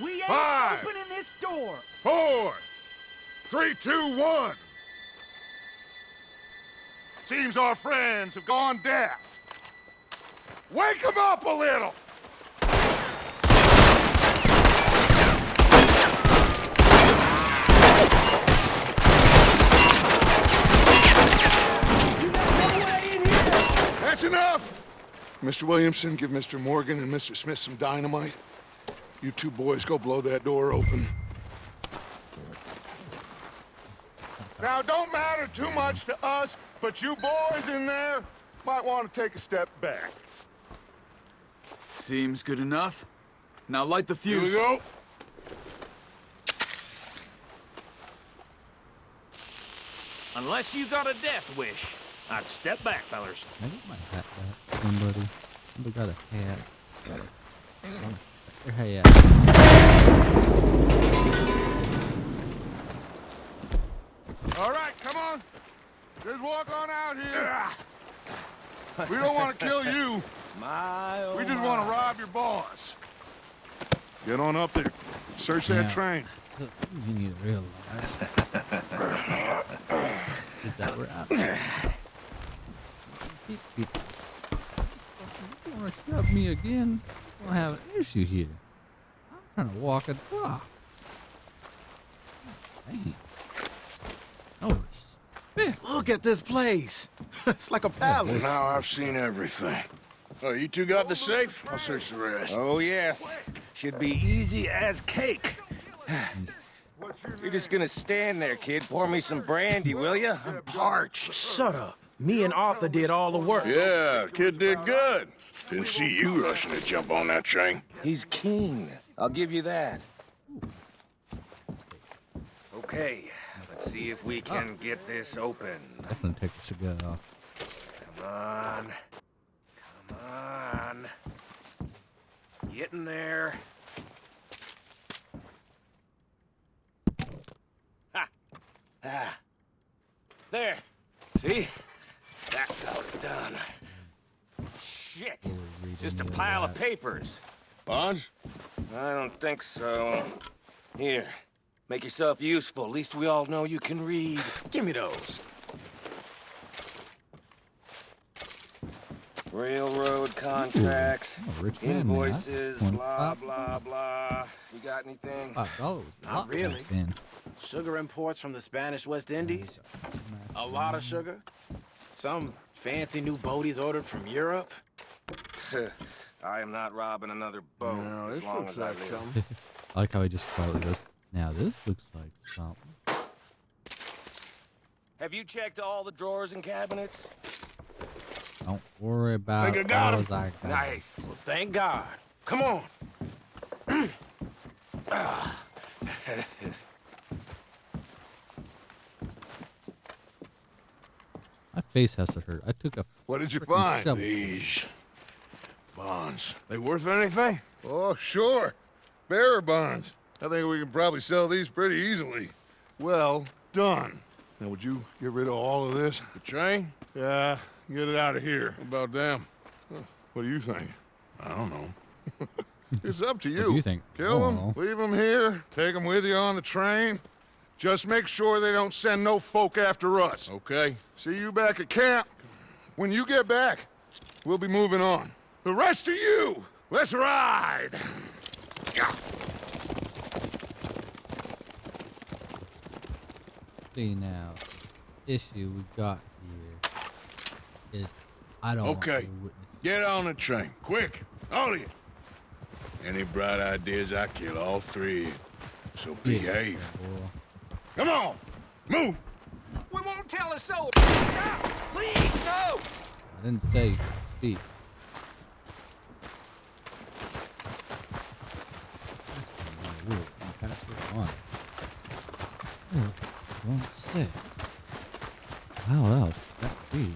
We ain't 5, opening this door. 4, 3, 2, 1. Seems our friends have gone deaf. Wake them up a little. That's enough. Mr. Williamson, give Mr. Morgan and Mr. Smith some dynamite. You two boys go blow that door open. Now, don't matter too much to us, but you boys in there might want to take a step back. Seems good enough. Now light the fuse. Here we go. Unless you got a death wish, I'd step back, fellers. I get my hat back. Somebody got a hat. Their hat. All right, come on. Just walk on out here. We don't want to kill you. We just want to rob your boss. Get on up there. Search that train. You need to realize is that we're out there. You want to shove me again? We'll have an issue here. I'm trying to walk a dog. Dang. Oh, respect. Look at this place. It's like a palace. Now I've seen everything. Oh, you two got the safe? I'll search the rest. Oh, yes. Should be easy as cake. You're just gonna stand there, kid. Pour me some brandy, will you? I'm parched. Shut up. Me and Arthur did all the work. Yeah, kid did good. Didn't see you rushing to jump on that train. He's keen. I'll give you that. Okay, let's see if we can get this open. Definitely take the cigar off. Come on. Come on. Getting there. Ha! Ah. There. See? That's how it's done. Shit. Just a pile of papers. Bonds? I don't think so. Here. Make yourself useful. At least we all know you can read. Give me those. Railroad contracts, rich man, invoices, man. blah, blah, blah. You got anything? Not really. Sugar imports from the Spanish West Indies. A lot of sugar. Some fancy new boat he's ordered from Europe. I am not robbing another boat as long as I live. I like how he just quietly goes, now this looks like something. Have you checked all the drawers and cabinets? Don't worry about Think I got those him. I got. Nice. Well, thank God. Come on. My face has to hurt. I took a. What did you frickin' find? shovel. These bonds. They worth anything? Oh, sure. Bearer bonds. I think we can probably sell these pretty easily. Well done. Now, would you get rid of all of this? The train? Yeah, get it out of here. What about them? What do you think? I don't know. It's up to you. What do you think? Kill I them, don't know. leave them here, take them with you on the train. Just make sure they don't send no folk after us. Okay. See you back at camp. When you get back, we'll be moving on. The rest of you, let's ride. see now. Issue we got here is I don't want Okay, to witness. get on the train, quick, all of you. Any bright ideas, I kill all three of you. So behave. Come on, move. We won't tell a soul. Stop! Please, no! I didn't say speak. Don't sit. How else could that be?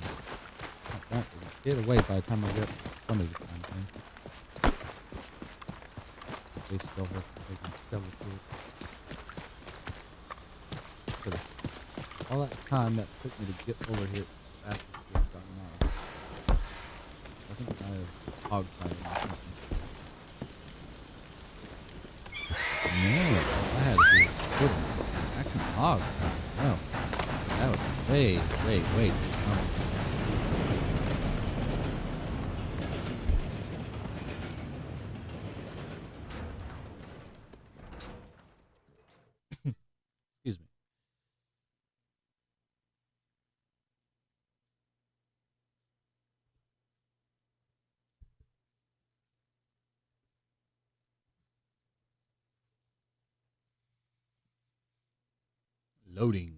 Get away by the time I get some of this damn thing. They still have to take several tools. All that time that took me to get over here fast as gotten off. I think I have hog fighting or something. No, I had to do good. I can hog. No. That was way. Excuse me. Loading.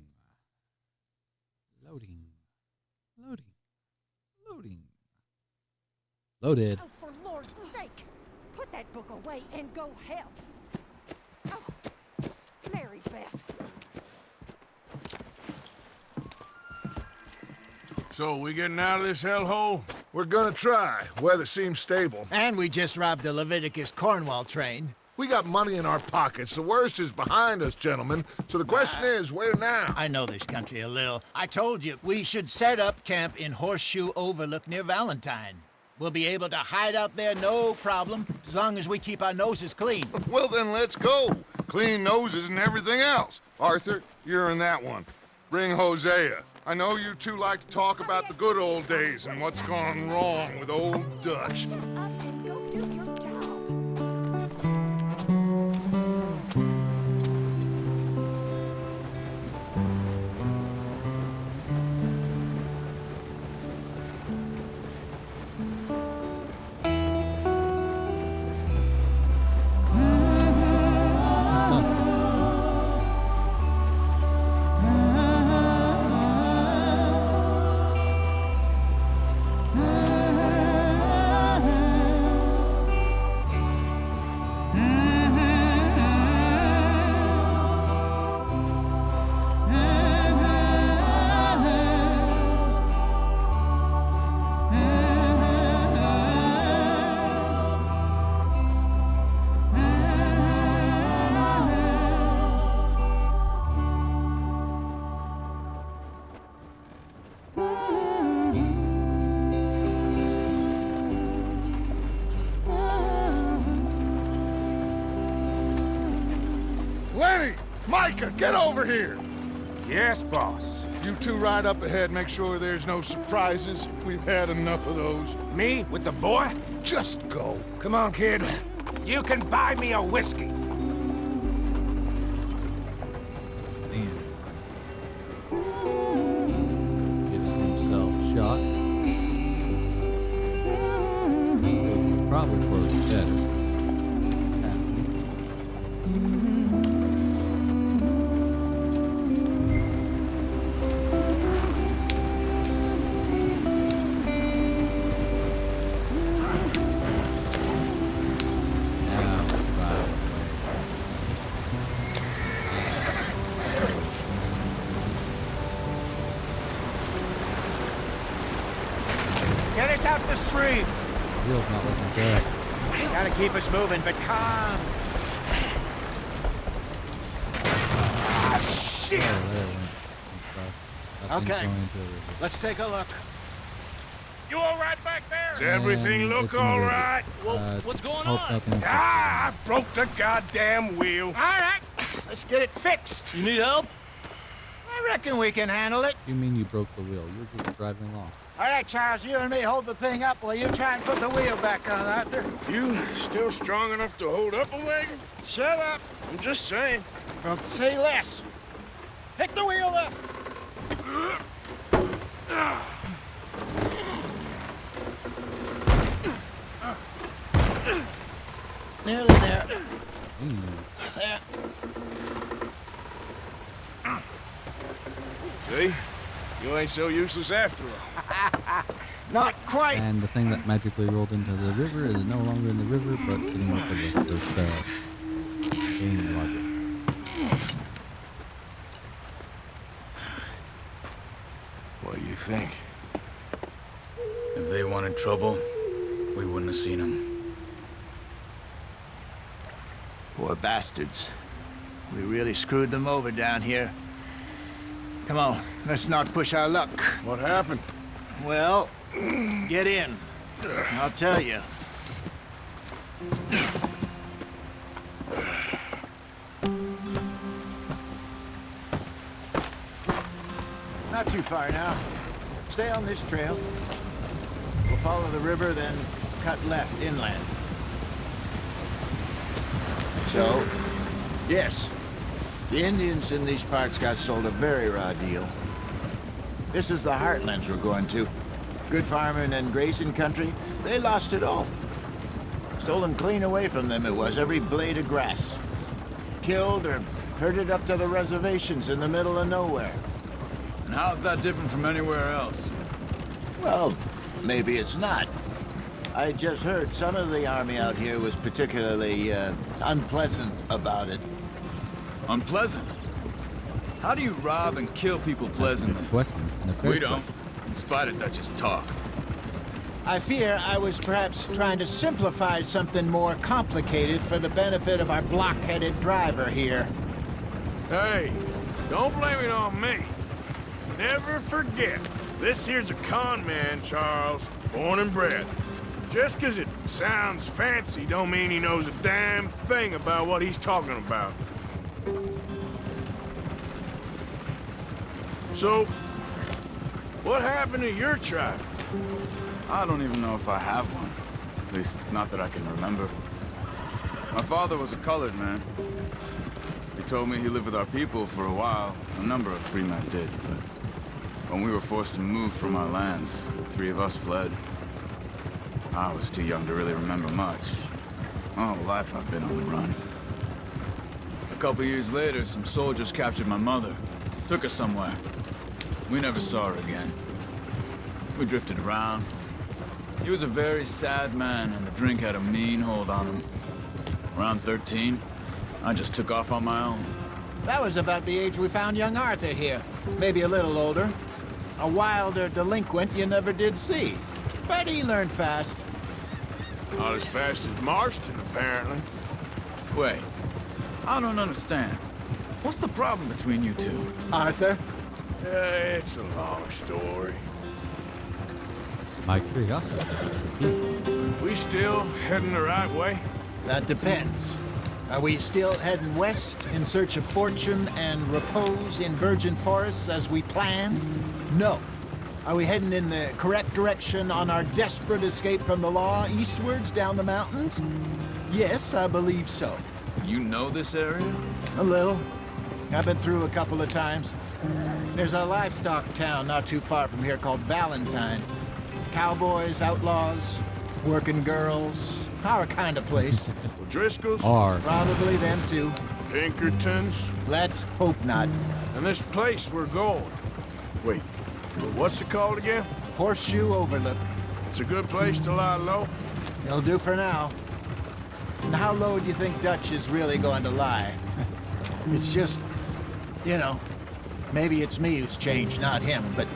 Loaded. Oh, for Lord's sake, put that book away and go help. Oh, Mary Beth. So, we getting out of this hellhole? We're gonna try. Weather seems stable. And we just robbed a Leviticus Cornwall train. We got money in our pockets. The worst is behind us, gentlemen. So the question is, where now? I know this country a little. I told you, we should set up camp in Horseshoe Overlook near Valentine. We'll be able to hide out there, no problem, as long as we keep our noses clean. Well, then let's go. Clean noses and everything else. Arthur, you're in that one. Bring Hosea. I know you two like to talk about the good old days and what's gone wrong with old Dutch. Micah, get over here! Yes, boss. You two ride up ahead, make sure there's no surprises. We've had enough of those. Me with the boy? Just go. Come on, kid. You can buy me a whiskey. Getting himself shot. Would probably close better. Get us out the street. Wheel's not looking good. Gotta keep us moving, but calm. Ah, shit! Okay, let's take a look. You all right back there? Does And everything look it's all moving. right? What's going hope on? nothing- I broke the goddamn wheel. All right, let's get it fixed. You need help? I reckon we can handle it. You mean you broke the wheel? You're just driving along. All right, Charles, you and me hold the thing up while you try and put the wheel back on, Arthur. You still strong enough to hold up a wagon? Shut up. I'm just saying. Don't say less. Pick the wheel up! Nearly there. There. See? You ain't so useless after all. Not quite. And the thing that magically rolled into the river is no longer in the river, but sitting with the rest of the game logic. What do you think? If they wanted trouble, we wouldn't have seen them. Poor bastards. We really screwed them over down here. Come on, let's not push our luck. What happened? Well, get in. I'll tell you. Not too far now. Stay on this trail. We'll follow the river, then cut left inland. So, yes, the Indians in these parts got sold a very raw deal. This is the heartlands we're going to. Good farming and grazing country, they lost it all. Stolen clean away from them it was, every blade of grass. Killed or herded up to the reservations in the middle of nowhere. And how's that different from anywhere else? Well, maybe it's not. I just heard some of the army out here was particularly unpleasant about it. Unpleasant? How do you rob and kill people pleasantly? We don't, in spite of Dutch's talk. I fear I was perhaps trying to simplify something more complicated for the benefit of our block-headed driver here. Hey, don't blame it on me. Never forget, this here's a con man, Charles, born and bred. Just 'cause it sounds fancy don't mean he knows a damn thing about what he's talking about. So, what happened to your tribe? I don't even know if I have one. At least, not that I can remember. My father was a colored man. He told me he lived with our people for a while. A number of free men did, but when we were forced to move from our lands, the three of us fled. I was too young to really remember much. My whole life I've been on the run. A couple years later, some soldiers captured my mother. Took her somewhere. We never saw her again. We drifted around. He was a very sad man, and the drink had a mean hold on him. Around 13, I just took off on my own. That was about the age we found young Arthur here. Maybe a little older. A wilder delinquent you never did see. But he learned fast. Not as fast as Marston, apparently. Wait, I don't understand. What's the problem between you two? Arthur? It's a long story. My curiosity. We still heading the right way? That depends. Are we still heading west in search of fortune and repose in virgin forests as we planned? No. Are we heading in the correct direction on our desperate escape from the law eastwards down the mountains? Yes, I believe so. You know this area? A little. I've been through a couple of times. There's a livestock town not too far from here called Valentine. Cowboys, outlaws, working girls, our kind of place. Driscoll's? Probably them too. Pinkertons? Let's hope not. And this place we're going. Wait, what's it called again? Horseshoe Overlook. It's a good place to lie low? It'll do for now. And how low do you think Dutch is really going to lie? It's just, you know, maybe it's me who's changed, not him, but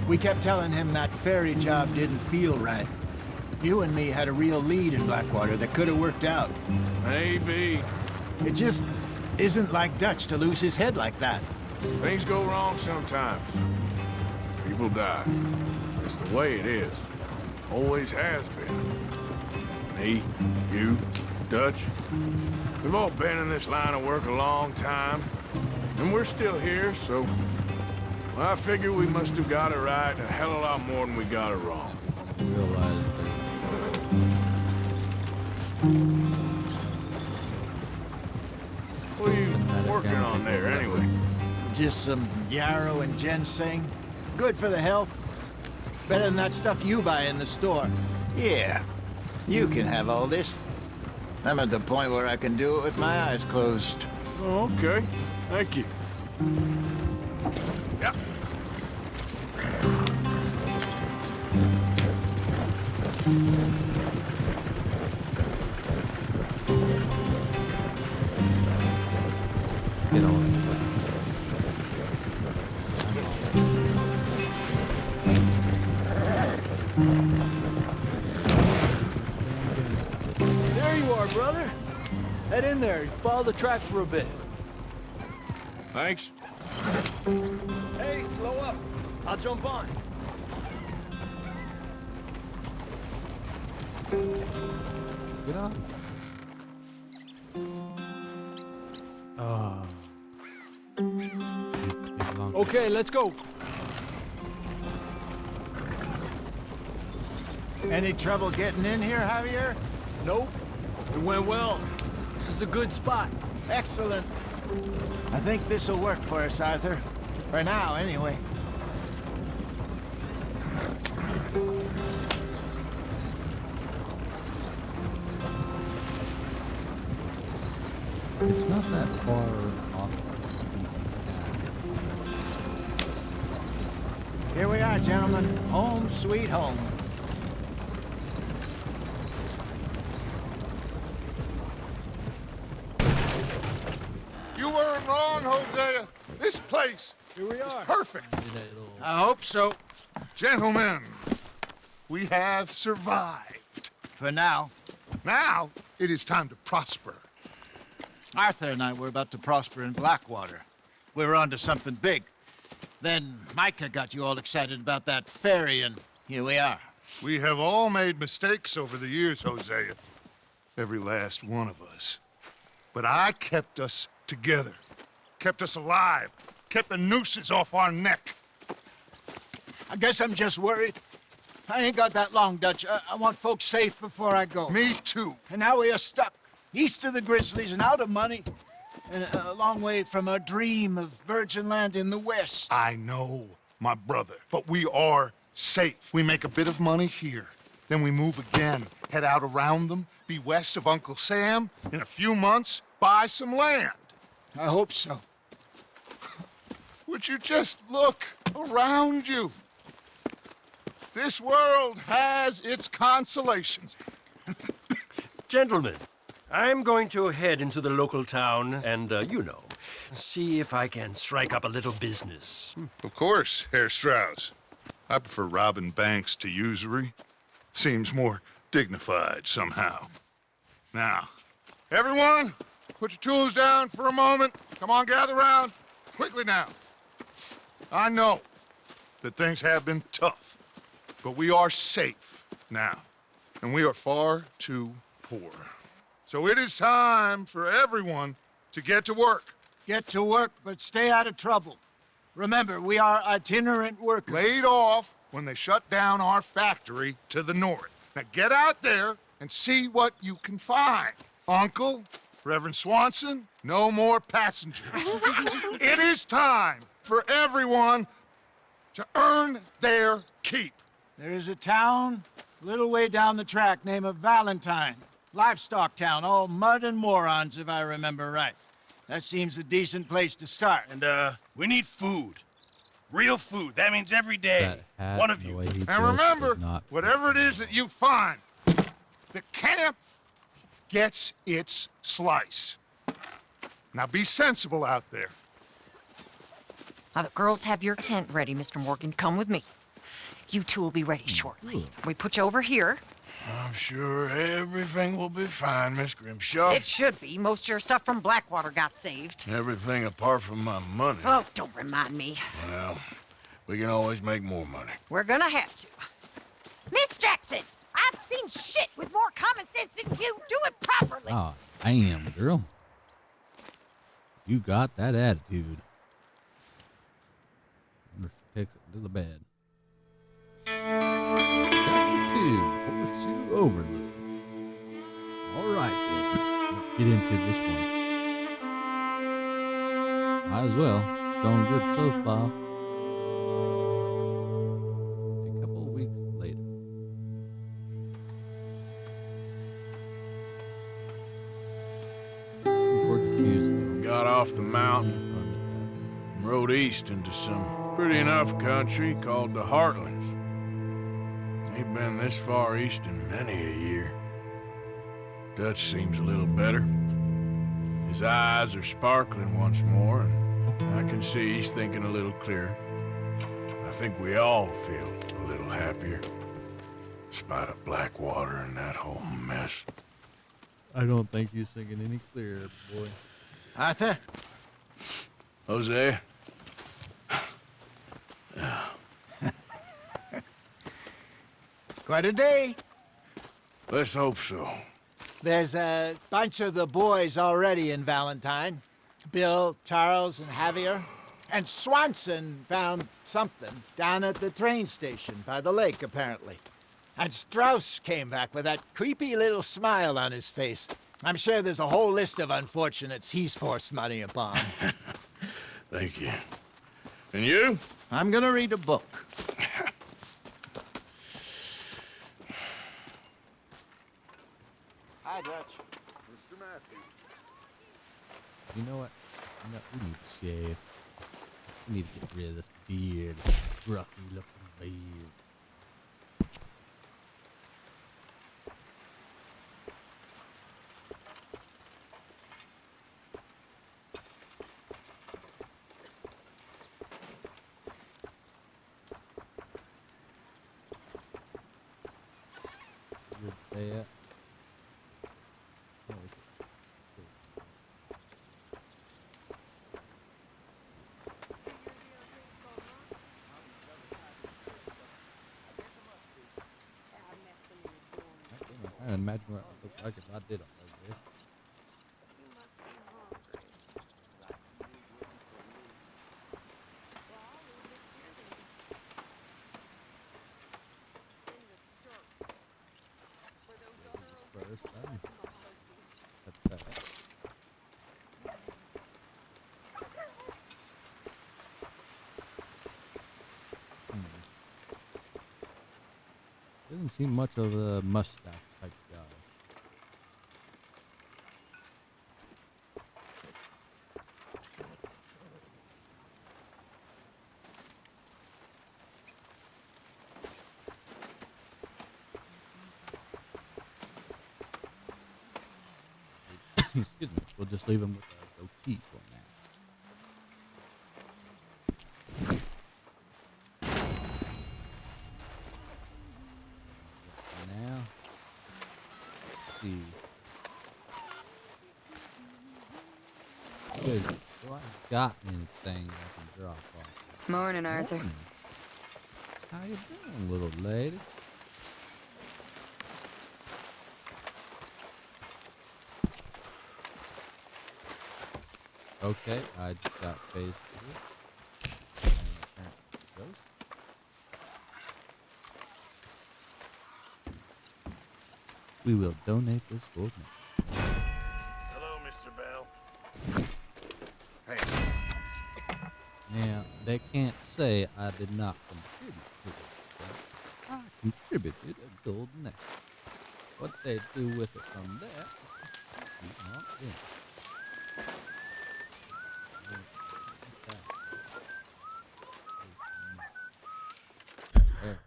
we kept telling him that ferry job didn't feel right. You and me had a real lead in Blackwater that could have worked out. Maybe. It just isn't like Dutch to lose his head like that. Things go wrong sometimes. People die. It's the way it is. Always has been. Me, you, Dutch. We've all been in this line of work a long time. And we're still here, so... well, I figure we must have got it right a hell of a lot more than we got it wrong. Realize What are you working on there, anyway? Just some yarrow and ginseng. Good for the health. Better than that stuff you buy in the store. Yeah, you can have all this. I'm at the point where I can do it with my eyes closed. Oh, okay. Thank you. Yeah. Get on. There you are, brother. Head in there. Follow the track for a bit. Thanks. Hey, slow up. I'll jump on. Get on. Okay, let's go. Any trouble getting in here, Javier? Nope. It went well. This is a good spot. Excellent. I think this'll work for us, Arthur. For now, anyway. It's not that far off. Here we are, gentlemen. Home sweet home. You weren't wrong, Hosea. This place is perfect. I hope so. Gentlemen, we have survived. For now. Now, it is time to prosper. Arthur and I were about to prosper in Blackwater. We were onto something big. Then Micah got you all excited about that ferry, and here we are. We have all made mistakes over the years, Hosea. Every last one of us. But I kept us together. Kept us alive. Kept the nooses off our neck. I guess I'm just worried. I ain't got that long, Dutch. I want folks safe before I go. Me too. And now we are stuck. East of the Grizzlies and out of money. And a long way from our dream of virgin land in the west. I know, my brother. But we are safe. We make a bit of money here. Then we move again. Head out around them. Be west of Uncle Sam. In a few months, buy some land. I hope so. Would you just look around you? This world has its consolations. Gentlemen, I'm going to head into the local town and, see if I can strike up a little business. Of course, Herr Strauss. I prefer robbing banks to usury. Seems more dignified somehow. Now, everyone, put your tools down for a moment. Come on, gather round. Quickly now. I know that things have been tough, but we are safe now, and we are far too poor. So it is time for everyone to get to work. Get to work, but stay out of trouble. Remember, we are itinerant workers. Laid off when they shut down our factory to the north. Now get out there and see what you can find. Uncle, Reverend Swanson, no more passengers. It is time for everyone to earn their keep. There is a town a little way down the track named Valentine. Livestock town, all mud and morons, if I remember right. That seems a decent place to start. And, we need food. Real food. That means every day. One of you. And remember, whatever it is that you find, the camp gets its slice. Now be sensible out there. Now, the girls have your tent ready, Mr. Morgan. Come with me. You two will be ready shortly. We put you over here. I'm sure everything will be fine, Miss Grimshaw. It should be. Most of your stuff from Blackwater got saved. Everything apart from my money. Oh, don't remind me. Well, we can always make more money. We're gonna have to. Miss Jackson, I've seen shit with more common sense than you. Do it properly. Oh, I am, girl. You got that attitude. Takes it to the bed. Chapter 2, Horseshoe Overlook. Alright then, let's get into this one. Might as well. going good so far. A couple of weeks later. Gorgeous views. Got off the mountain and rode east into some pretty enough country called the Heartlands. Ain't been this far east in many a year. Dutch seems a little better. His eyes are sparkling once more, and I can see he's thinking a little clearer. I think we all feel a little happier, despite of Blackwater and that whole mess. I don't think he's thinking any clearer, boy. Arthur? Jose? Quite a day. Let's hope so. There's a bunch of the boys already in Valentine. Bill, Charles, and Javier. And Swanson found something down at the train station by the lake, apparently. And Strauss came back with that creepy little smile on his face. I'm sure there's a whole list of unfortunates he's forced money upon. Thank you. And you? I'm gonna read a book. Hi, Dutch. Mr. Matthews. You know what? No, we need to shave. We need to get rid of this beard. Scruffy looking beard. Good there. I can't imagine what it would look like if I did all of this. First, cut that. Doesn't seem much of a mustache type guy. Excuse me. We'll just leave him with a goatee for now. Now, let's see. Good. Do I got anything I can drop off? Morning, Arthur. Morning. How you doing, little lady? Okay, I just got phased through. We will donate this gold medal. Hello, Mr. Bell. Hey. Now, they can't say I did not contribute to this. I contributed a gold necklace. What they do with it from there, keep on in. There.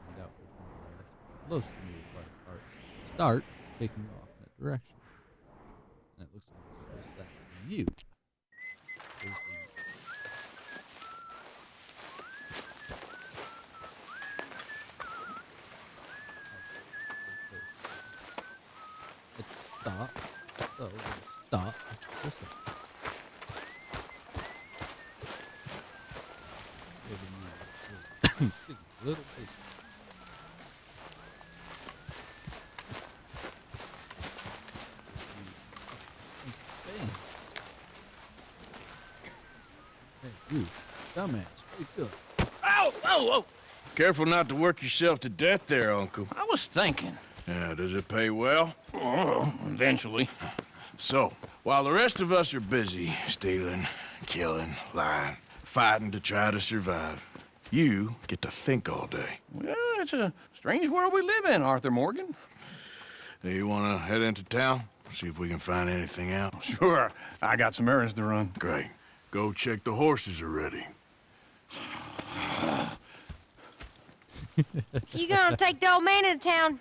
Find out which one is close to me before I start taking off in that direction. And it looks like it's just that you. Let's stop. So we'll stop. Just a little bit. Hey, you, dumbass, wake up. Ow! Oh, oh! Careful not to work yourself to death there, Uncle. I was thinking. Yeah, does it pay well? Oh, eventually. So, While the rest of us are busy stealing, killing, lying, fighting to try to survive, you get to think all day. Well, it's a strange world we live in, Arthur Morgan. Hey, you want to head into town? See if we can find anything out? Sure. I got some errands to run. Great. Go check the horses are ready. You gonna take the old man into town?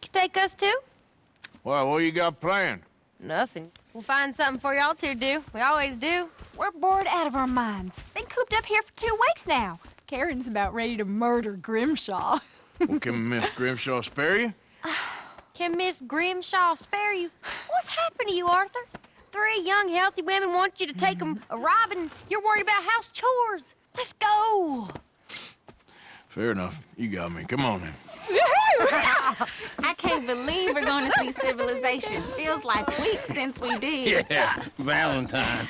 You take us too? Well, what you got planned? Nothing. We'll find something for y'all to do. We always do. We're bored out of our minds. Been cooped up here for 2 weeks now. Karen's about ready to murder Grimshaw. Well, can Miss Grimshaw spare you? Can Miss Grimshaw spare you? What's happened to you, Arthur? 3 young, healthy women want you to take them a robbing. You're worried about house chores. Let's go. Fair enough. You got me. Come on, then. I can't believe we're going to see civilization. Feels like weeks since we did. Yeah, Valentine.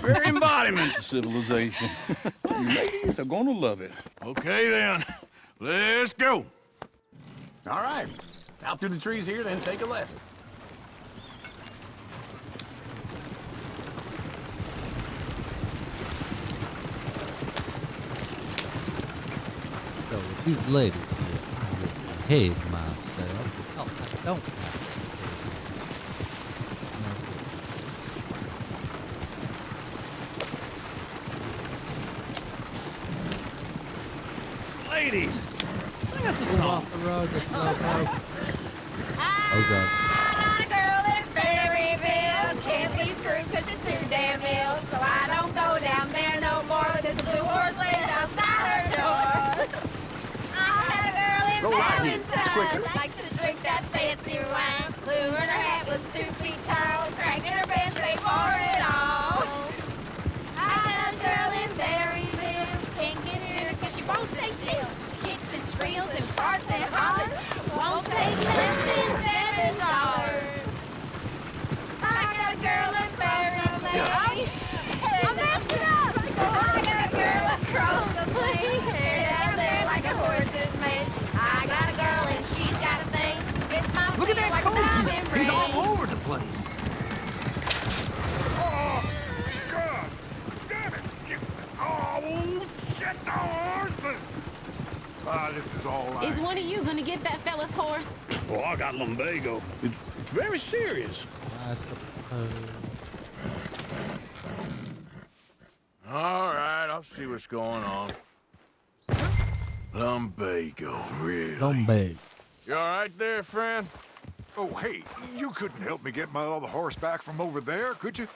Very embodiment of civilization. You ladies are gonna love it. Okay, then. Let's go. All right. Out through the trees here, then take a left. So with these ladies here, I will behave myself. Oh, I don't have Ladies, sing us a Move song. off the road, get slow mo. Oh god. A girl in Berryville can't be screwed 'cause she's too damn ill. So I don't go down there no more. There's a blue horse laying outside her door. I had a girl in Go right here. It's quicker. Valentine. Likes to drink that fancy wine. Blue and her hat was 2 feet tall. Cracking her pants straight for it all. I had a girl in Berryville. Can't get her 'cause she won't stay still. She kicks and squeals and farts and hollers. Won't take less than $7. I got a girl in Berryville. I messed it up. I got a girl across the plain. Hair down there like a horse is made. I got a girl and she's got a thing. It's my Look at that like coat. diamond He's ring. all over the place. Oh, God! Damn it! Oh, shit, the horses! This is all right. Is one of you gonna get that fella's horse? Oh, I got lumbago. It's very serious. I suppose. All right, I'll see what's going on. Lumbago, really? Lumbago. You all right there, friend? Oh, hey, you couldn't help me get my other horse back from over there, could you?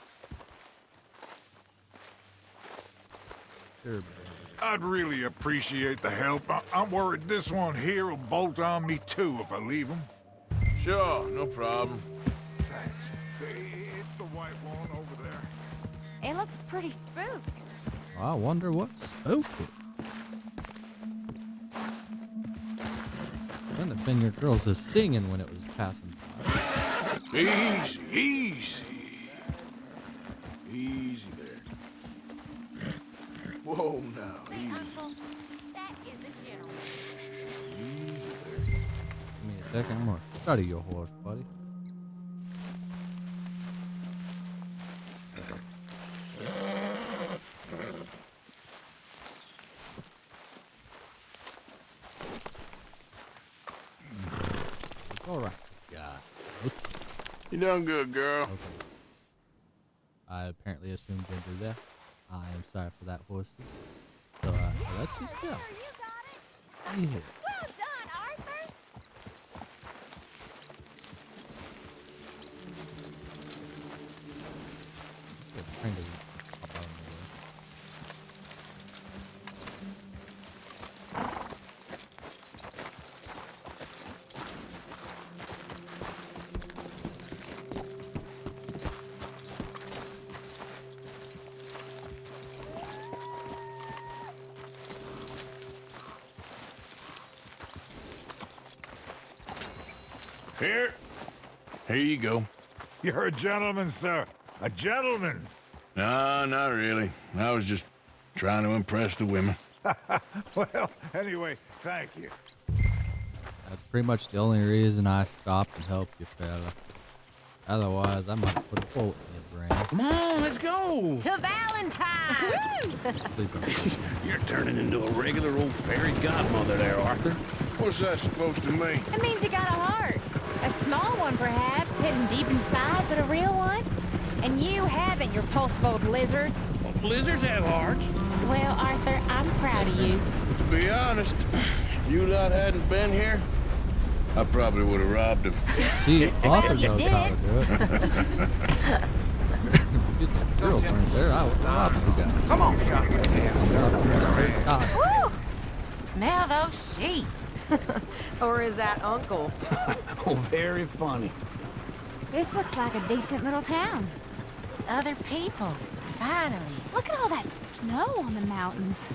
Sure, I'd really appreciate the help. I'm worried this one here will bolt on me too if I leave him. Sure, no problem. Thanks. It's the white one over there. It looks pretty spooked. I wonder what spooked it. Couldn't have been your girls just singing when it was passing by. Easy, easy. Easy there. Whoa, now, See, easy. Uncle, that is a gentleman. Easy there. Give me a second, I'm gonna study your horse, buddy. All right, God. You done good, girl. Okay. I apparently assumed gender there. I am sorry for that, horse. So, let's just go. Yeah. Well done, Arthur. Trying to pop out of the way. Here you go. You're a gentleman, sir. A gentleman. No, not really. I was just trying to impress the women. Well, anyway, thank you. That's pretty much the only reason I stopped and helped you, fella. Otherwise, I might put a bullet in your brain. Come on, let's go. To Valentine! Please don't. You're turning into a regular old fairy godmother there, Arthur. What's that supposed to mean? It means you got a heart. A small one, perhaps, hidden deep inside, but a real one. And you haven't, you repulsive old lizard. Lizards have hearts. Well, Arthur, I'm proud of you. To be honest, if you lot hadn't been here, I probably would have robbed him. See, Arthur you knows did. how to do it. Get that girlfriend there, I was robbing the guy. Come on, Woo! Smell those sheep. Or is that Uncle? Oh, very funny. This looks like a decent little town. Other people. Finally. Look at all that snow on the mountains.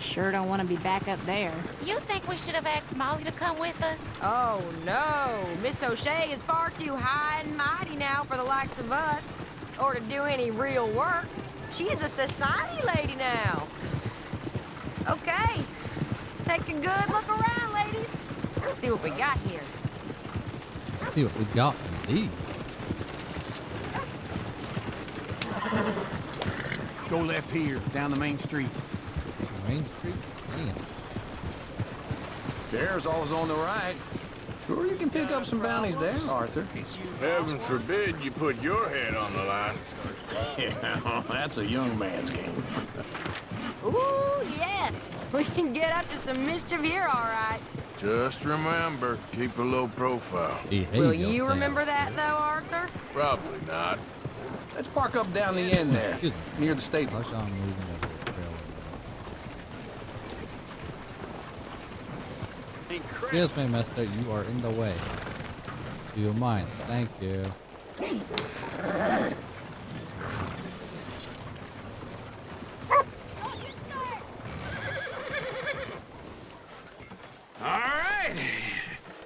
Sure don't want to be back up there. You think we should have asked Molly to come with us? Oh, no. Miss O'Shea is far too high and mighty now for the likes of us. Or to do any real work. She's a society lady now. Okay. Take a good look around, ladies. Let's see what we got here. See what we got indeed. Go left here, down the main street. Main Street? Damn. There's always on the right. Sure, you can pick up some bounties there, Arthur. Heaven forbid you put your head on the line. Yeah, that's a young man's game. Ooh, yes. We can get up to some mischief here, all right. Just remember, keep a low profile. Will you remember that, though, Arthur? Probably not. Let's park up down the end there, near the stable. I saw him moving over the trailer. Excuse me, mister, you are in the way. Do you mind? Thank you. All right.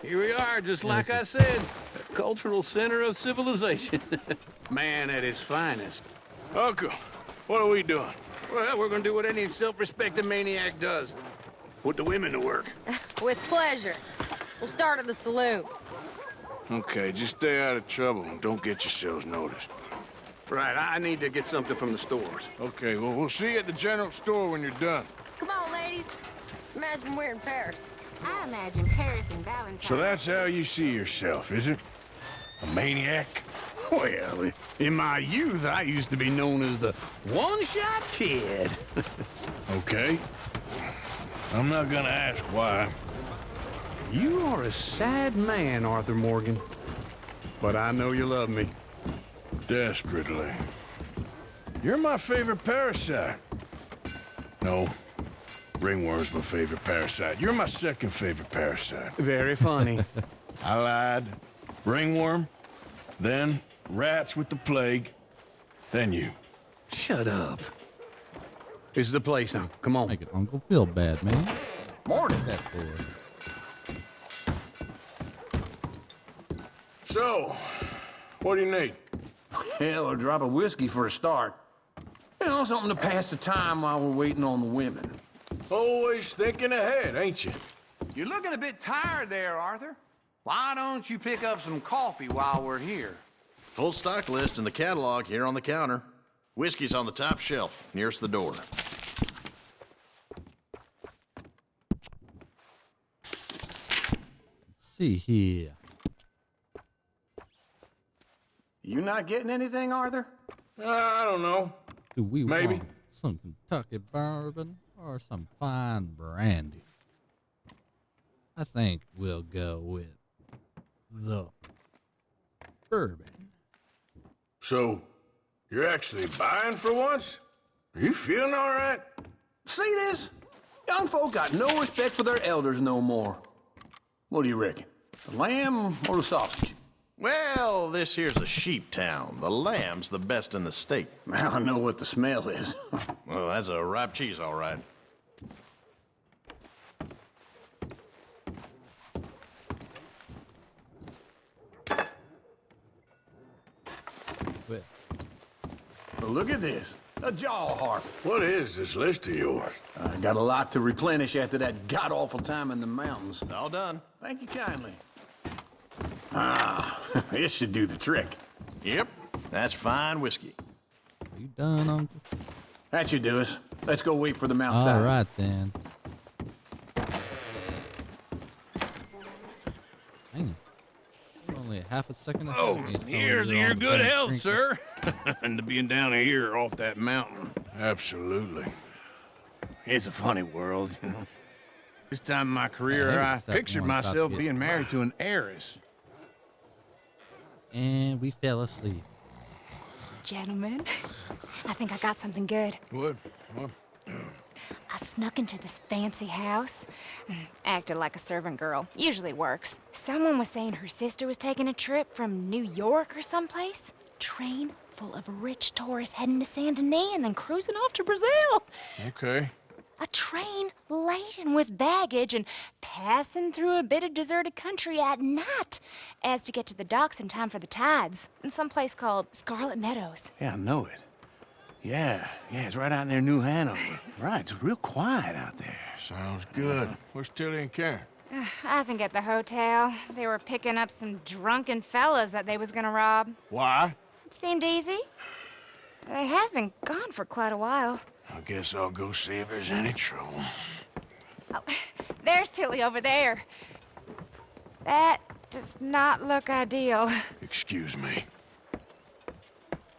Here we are, just like I said. A cultural center of civilization. Man at his finest. Uncle, what are we doing? Well, we're gonna do what any self-respecting maniac does. Put the women to work. With pleasure. We'll start at the saloon. Okay, just stay out of trouble and don't get yourselves noticed. Right, I need to get something from the stores. Okay, well, we'll see you at the general store when you're done. Come on, ladies. Imagine we're in Paris. I imagine Paris and Valentine. So that's how you see yourself, is it? A maniac? Well, in my youth, I used to be known as the one-shot kid. Okay. I'm not gonna ask why. You are a sad man, Arthur Morgan. But I know you love me. Desperately. You're my favorite parasite. No. Ringworm's my favorite parasite. You're my second favorite parasite. Very funny. I lied. Ringworm, then rats with the plague, then you. Shut up. This is the place now. Come on. Making Uncle feel bad, man. Morning. That boy. So, what do you need? Hell, a drop of whiskey for a start. You know, something to pass the time while we're waiting on the women. Always thinking ahead, ain't you? You're looking a bit tired there, Arthur. Why don't you pick up some coffee while we're here? Full stock list in the catalog here on the counter. Whiskey's on the top shelf, nearest the door. Let's see here. You not getting anything, Arthur? I don't know. Do we Maybe. want some Kentucky bourbon or some fine brandy? I think we'll go with the bourbon. So, you're actually buying for once? Are you feeling all right? See this? Young folk got no respect for their elders no more. What do you reckon? The lamb or the sausage? Well, this here's a sheep town. The lamb's the best in the state. I know what the smell is. Well, that's a ripe cheese, all right. Well, look at this. A jaw harp. What is this list of yours? I got a lot to replenish after that god-awful time in the mountains. All done. Thank you kindly. Ah, this should do the trick. Yep, that's fine whiskey. Are you done, Uncle? That should do us. Let's go wait for them outside. All right, then. Dang it. Only a half a second. Oh, here's to your good health, sir. And to being down here off that mountain. Absolutely. It's a funny world, you know. This time in my career, I pictured myself being married to an heiress. And we fell asleep. Gentlemen, I think I got something good. What? I snuck into this fancy house, acted like a servant girl. Usually works. Someone was saying her sister was taking a trip from New York or someplace. Train full of rich tourists heading to Saint Denis and then cruising off to Brazil. Okay. A train laden with baggage and passing through a bit of deserted country at night as to get to the docks in time for the tides in some place called Scarlet Meadows. Yeah, I know it. Yeah, it's right out near New Hanover. Right, it's real quiet out there. Sounds good. Where's Tilly and Karen? I think at the hotel. They were picking up some drunken fellas that they was gonna rob. Why? It seemed easy. They have been gone for quite a while. I guess I'll go see if there's any trouble. Oh, there's Tilly over there. That does not look ideal. Excuse me.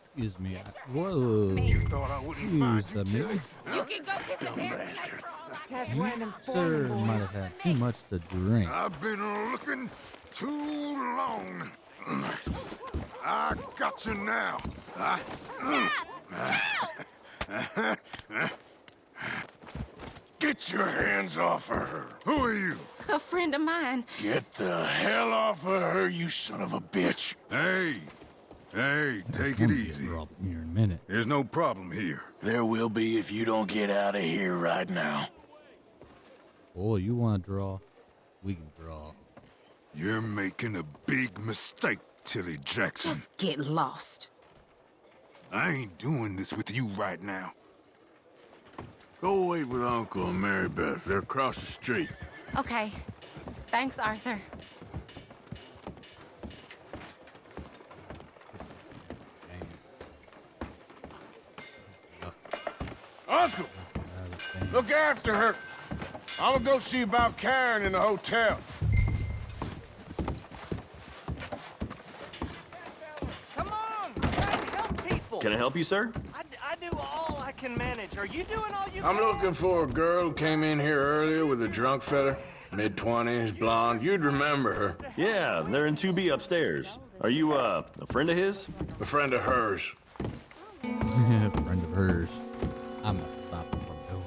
Excuse me. Whoa. You thought I wouldn't find you, me. You can go kiss a dance. That's You, one of them sir, foreign boys. might have had too much to drink. I've been looking too long. I got you now. Get your hands off of her. Who are you? A friend of mine. Get the hell off of her, you son of a bitch. Hey, take it easy. Here in a minute. There's no problem here. There will be if you don't get out of here right now. Oh, you want to draw? We can draw. You're making a big mistake, Tilly Jackson. Just get lost. I ain't doing this with you right now. Go wait with Uncle and Mary Beth. They're across the street. Okay. Thanks, Arthur. Uncle, look after her. I'm gonna go see about Karen in the hotel. Come on, we're trying to help people. Can I help you, sir? I do all I can manage. Are you doing all you I'm can? looking for a girl who came in here earlier with a drunk fella. Mid-20s, blonde. You'd remember her. Yeah, they're in 2B upstairs. Are you, a friend of his? A friend of hers. Friend of hers. I'm not stopping from doing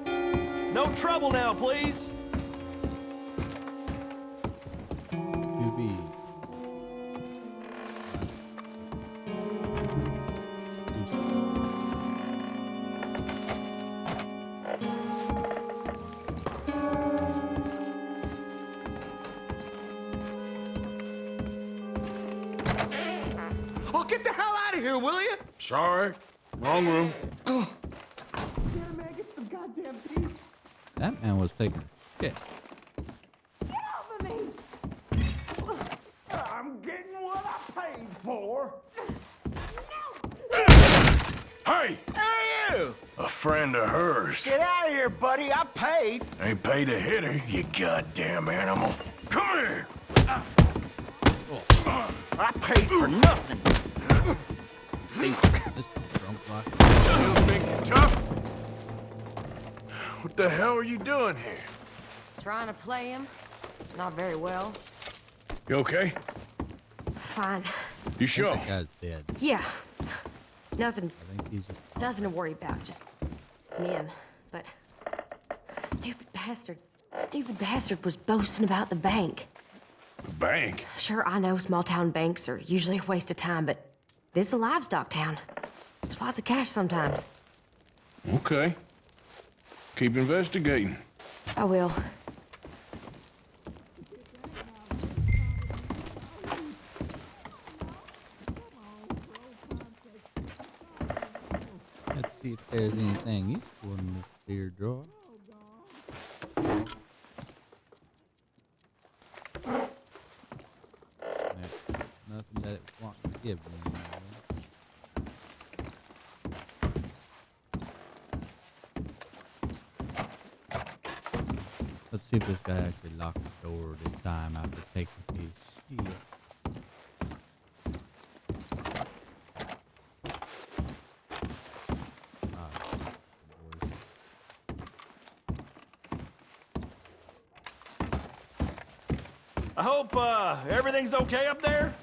it. No trouble now, please. To be. Oh, get the hell out of here, will you? Sorry. Wrong room. That man was taking a shit. I'm getting what I paid for. Hey! Hey, you! A friend of hers. Get out of here, buddy. I paid. Ain't paid to hit her, you goddamn animal. Come here! I paid for nothing. This drunk block. You think you're tough? What the hell are you doing here? Trying to play him. Not very well. You okay? Fine. You sure? That guy's dead. Yeah. Nothing. I think he's just. Nothing to worry about. Just men. But stupid bastard was boasting about the bank. The bank? Sure, I know small town banks are usually a waste of time, but this is a livestock town. There's lots of cash sometimes. Okay. Keep investigating. I will. Let's see if there's anything useful in this beer drawer. that it wants to give me. Let's see if this guy actually locked the door this time after taking his shit. I hope, everything's okay up there?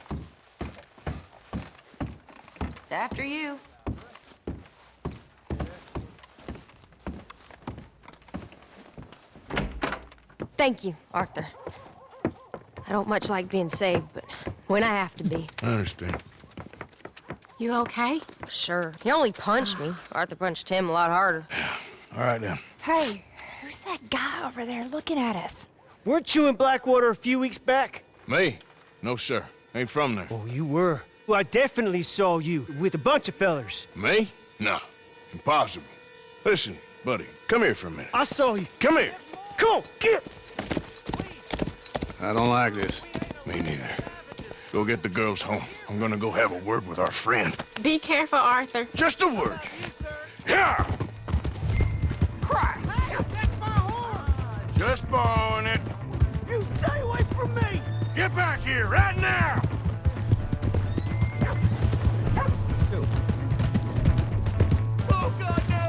After you. Thank you, Arthur. I don't much like being saved, but when I have to be. I understand. You okay? Sure. He only punched me. Arthur punched him a lot harder. All right, then. Hey, who's that guy over there looking at us? Weren't you in Blackwater a few weeks back? Me? No, sir. Ain't from there. Oh, you were. Well, I definitely saw you with a bunch of fellers. Me? No. Impossible. Listen, buddy, come here for a minute. I saw you. Come here. Come on, get! I don't like this. Me neither. Go get the girls home. I'm gonna go have a word with our friend. Be careful, Arthur. Just a word. Yeah! Christ! That's my horse! Just borrowing it. You stay away from me! Get back here right now! Oh, God, no!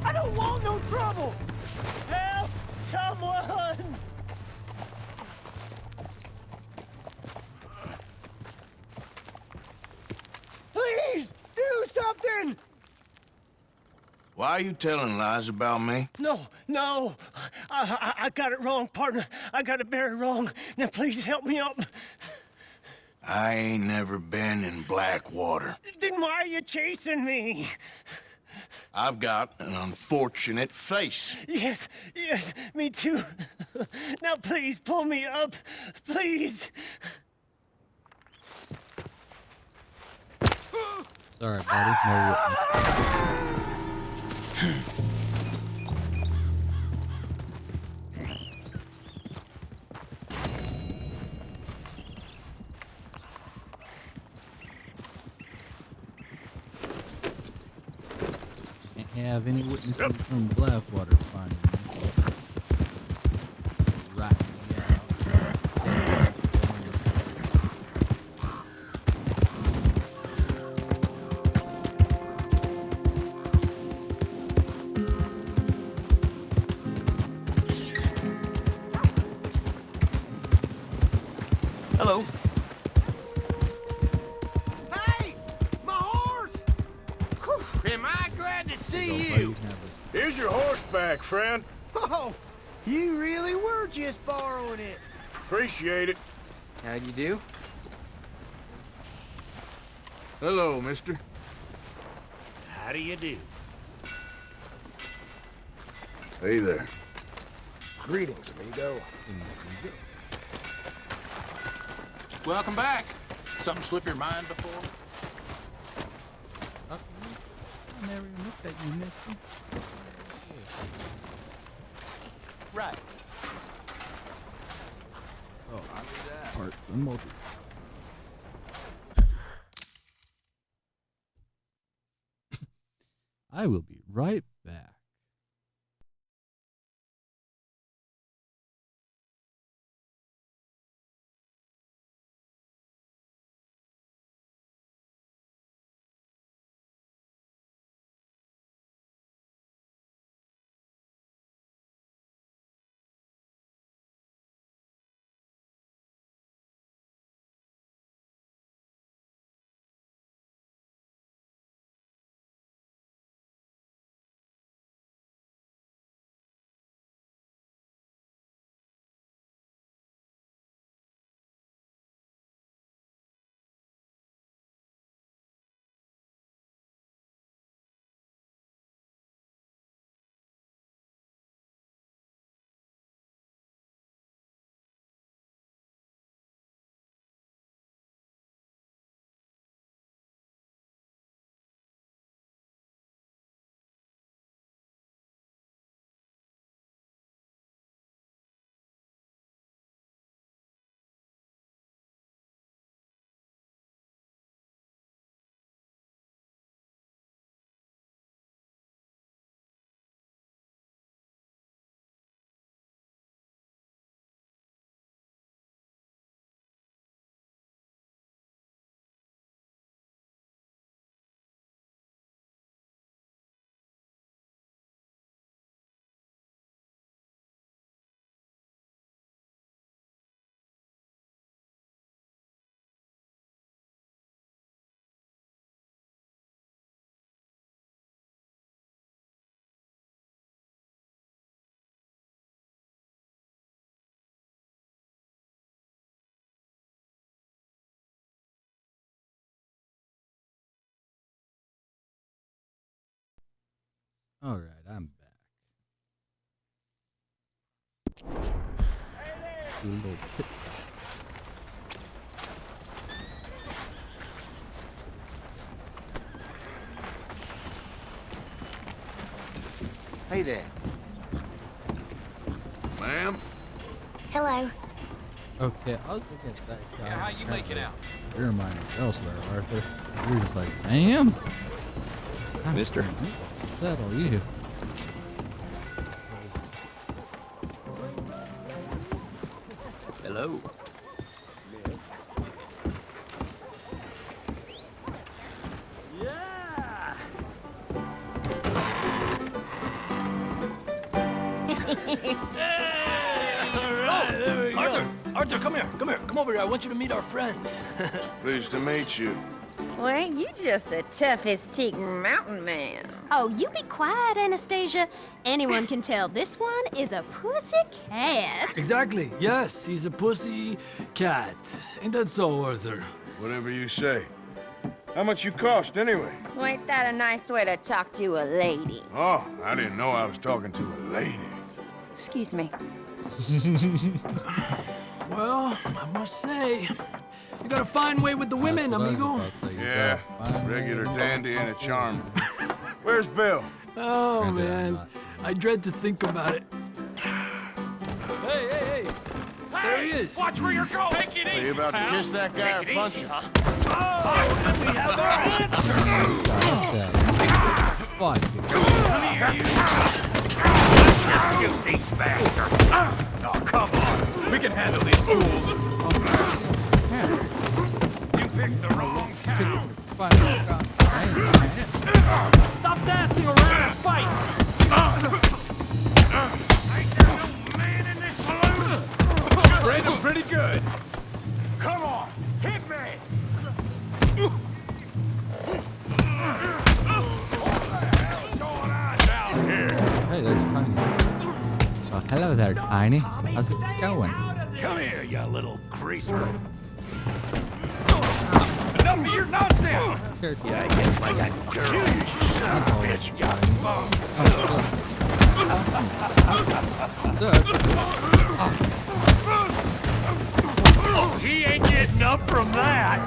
I don't want no trouble! Help someone! Please, do something! Why are you telling lies about me? No. I got it wrong, partner. I got it very wrong. Now, please help me up. I ain't never been in Blackwater. Then why are you chasing me? I've got an unfortunate face. Yes, me too. Now, please, pull me up. Please. Sorry, buddy. No witness. Can't have any witnesses from Blackwater finding me. Right me out. Hello. Hey! My horse! Am I glad to see you? Here's your horseback, friend. Oh, you really were just borrowing it. Appreciate it. How'd you do? Hello, mister. How do you do? Hey there. Greetings, amigo. Welcome back. Something slip your mind before? I never even looked at you, mister. Right. Oh, part remote. I will be right back. All right, I'm back. Do a little pit stop. Hey there. Ma'am? Hello. Okay, I'll look at that guy. Yeah, how you making out? Your mind is elsewhere, Arthur. You're just like, ma'am? Mister. Settle you. Hello. Yeah. Arthur, come here. Come over here. I want you to meet our friends. Pleased to meet you. Well, ain't you just the toughest teak mountain man? Oh, you be quiet, Anastasia. Anyone can tell this one is a pussy cat. Exactly. Yes, he's a pussy cat. Ain't that so, Arthur? Whatever you say. How much you cost, anyway? Well, ain't that a nice way to talk to a lady? Oh, I didn't know I was talking to a lady. Excuse me. Well, I must say, you got a fine way with the women, amigo. Yeah, regular dandy and a charmer. Where's Bill? Oh, man. I dread to think about it. Hey! There he is. Watch where you're going. Take it easy, Are you about to pal. kiss that guy or Take it punch easy, him? huh? Oh, and we have our answer. Fuck. Come here, you. Let's shoot these bastards. Oh, come on. We can handle these fools. You picked the wrong town. Stop dancing around and fight. Ain't there no man in this saloon? Brand him pretty good. Come on, hit me. Hey, there's Tiny. Oh, hello there, Tiny. How's it going? Come here, you little greaser. Enough of your nonsense! Yeah, I hit like a girl. You son of a bitch. Oh, he ain't getting up from that.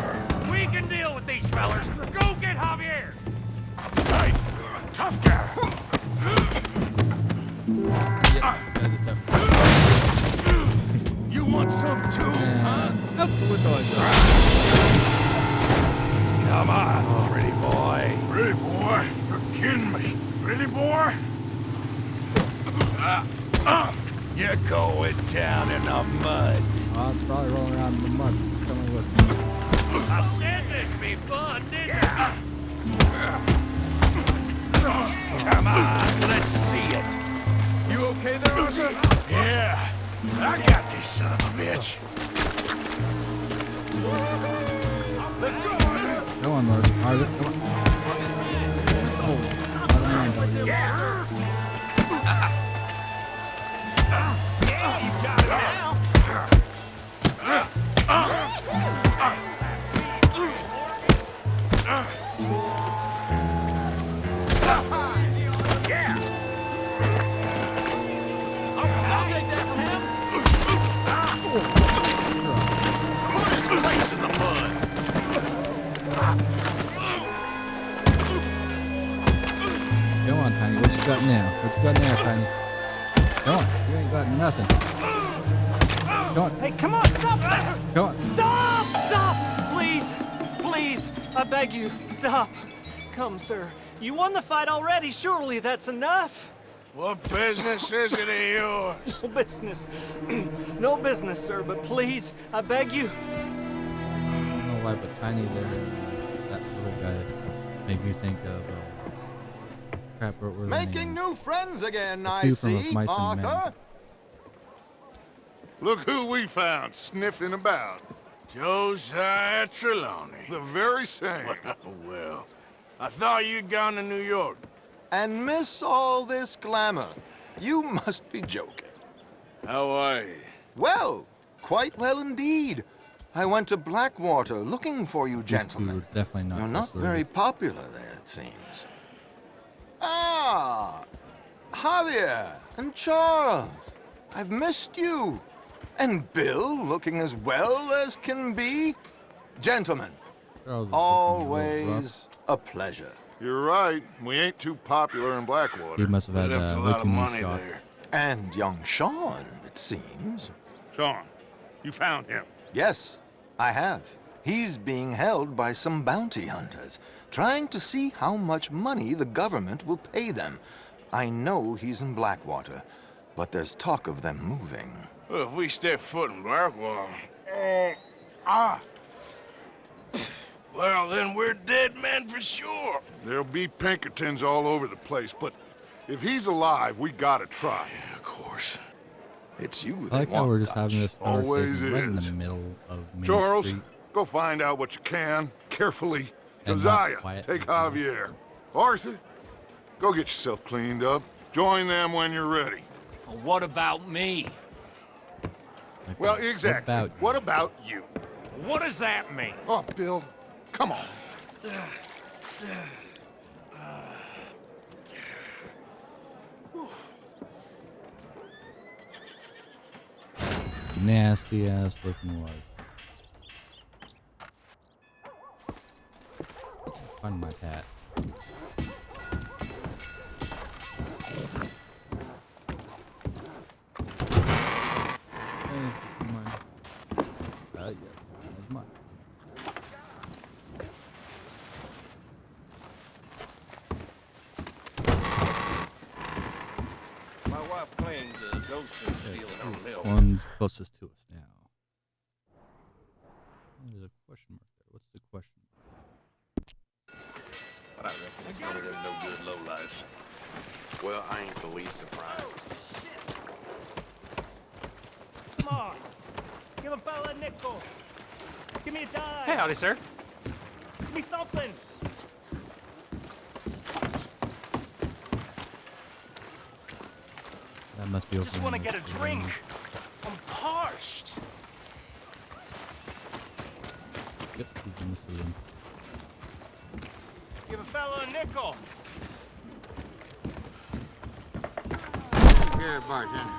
We can deal with these fellers. Go get Javier. Hey, tough guy. You want some too, huh? Out the window I go. Come on, pretty boy. Pretty boy? You're kidding me. Pretty boy? You're going down in the mud. I'll probably roll around in the mud. Come on with me. I said this be fun, didn't I? Come on, let's see it. You okay there, Arthur? Yeah. I got this son of a bitch. Let's go. Go on, Lord. Arthur, come on. Oh, Yeah. You got it now. I'll take that from him. Put his face in the mud. Come on, Tiny. What you got now? What you got now, Tiny? Come on. You ain't got nothing. Come on. Hey, come on, stop that! Come on. Stop! Please, I beg you, stop. Come, sir. You won the fight already. Surely that's enough. What business is it of yours? No business. No business, sir, but please, I beg you. I don't know why, but Tiny there, that little guy, made me think of crap. What were the Making names? new friends again, I Two from see, Mice and Arthur. Men. Look who we found sniffing about. Josiah Trelawney. The very same. Well, I thought you'd gone to New York. And miss all this glamour. You must be joking. How are you? Well, quite well indeed. I went to Blackwater looking for you, These two gentlemen. were definitely not You're not trustworthy. very popular there, it seems. Ah, Ah, Javier and Charles. I've missed you. And Bill looking as well as can be. Gentlemen, always a pleasure. You're right. We ain't too popular in Blackwater. He must have had leukemia shots. And young Sean, it seems. Sean, you found him? Yes, I have. He's being held by some bounty hunters, trying to see how much money the government will pay them. I know he's in Blackwater, but there's talk of them moving. Well, if we step foot in Blackwater... Well, then we're dead men for sure. There'll be Pinkertons all over the place, but if he's alive, we gotta try. Yeah, of course. It's you I like how we're just having this Always conversation right in is. the middle of Main Charles, Street. go find out what you can, carefully. And not Josiah, quietly. take Javier. Arthur, go get yourself cleaned up. Join them when you're ready. Well, what about me? Well, exactly. What about you? What does that mean? Oh, Bill, come on. Nasty ass looking wife. Find my hat. Yes, that's mine. My wife claims a ghost been stealing her milk. One's closest to us now. There's a question mark there. What's the question? But I reckon it's one of them no good lowlifes. Well, I ain't the least surprised. Come on. Give a fella a nickel. Give me a dime. Hey, howdy, sir. Give me something. That must be open. Just want to get a drink. I'm parched. Yep, he's in the saloon. Give a fella a nickel. Here, bartender.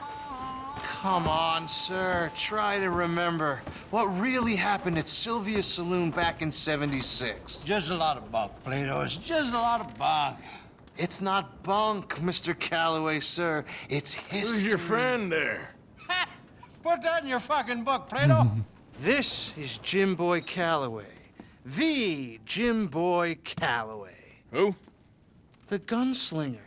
Come on, sir. Try to remember what really happened at Sylvia's Saloon back in '76. Just a lot of bunk, Plato. It's just a lot of bunk. It's not bunk, Mr. Calloway, sir. It's history. Who's your friend there? Put that in your fucking book, Plato. This is Jim Boy Calloway. The Jim Boy Calloway. Who? The gunslinger.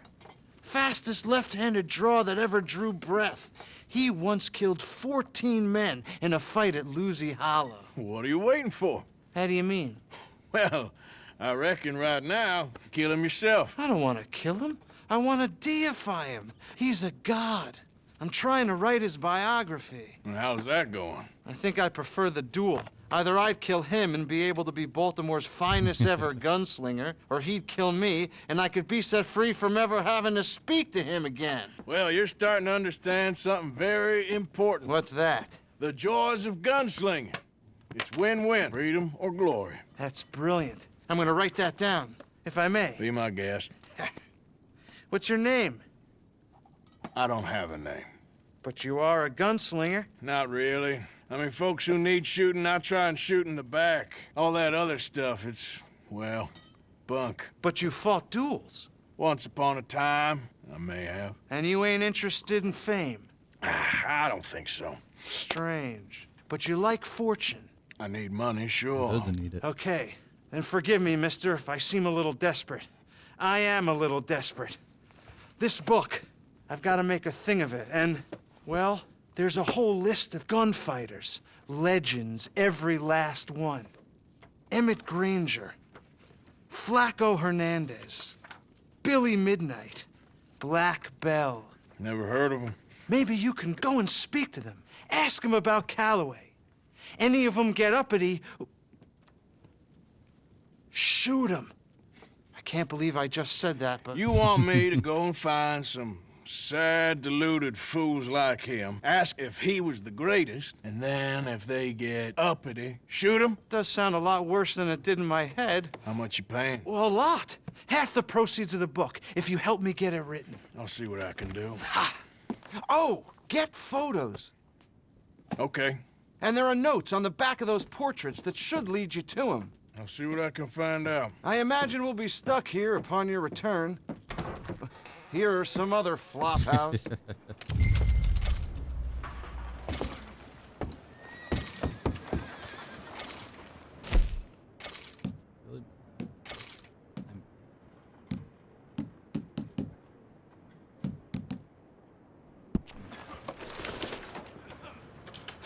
Fastest left-handed draw that ever drew breath. He once killed 14 men in a fight at Lucy Hollow. What are you waiting for? How do you mean? Well, I reckon right now, kill him yourself. I don't want to kill him. I want to deify him. He's a god. I'm trying to write his biography. And how's that going? I think I prefer the duel. Either I'd kill him and be able to be Baltimore's finest ever gunslinger, or he'd kill me and I could be set free from ever having to speak to him again. Well, you're starting to understand something very important. What's that? The joys of gunslinging. It's win-win, freedom or glory. That's brilliant. I'm gonna write that down, if I may. Be my guest. What's your name? I don't have a name. But you are a gunslinger. Not really. I mean, folks who need shooting, I try and shoot in the back. All that other stuff, it's, well, bunk. But you fought duels. Once upon a time, I may have. And you ain't interested in fame. I don't think so. Strange. But you like fortune. I need money, sure. Doesn't need it. Okay. Then forgive me, mister, if I seem a little desperate. I am a little desperate. This book, I've got to make a thing of it, and, well, there's a whole list of gunfighters. Legends, every last one. Emmett Granger, Flaco Hernandez, Billy Midnight, Black Bell. Never heard of him. Maybe you can go and speak to them. Ask them about Calloway. Any of them get uppity, shoot them. I can't believe I just said that, but... You want me to go and find some sad, deluded fools like him ask if he was the greatest, and then if they get uppity, shoot him? Does sound a lot worse than it did in my head. How much you paying? Well, a lot. Half the proceeds of the book, if you help me get it written. I'll see what I can do. Ha! Oh, get photos. Okay. And there are notes on the back of those portraits that should lead you to him. I'll see what I can find out. I imagine we'll be stuck here upon your return. Here or some other flop house.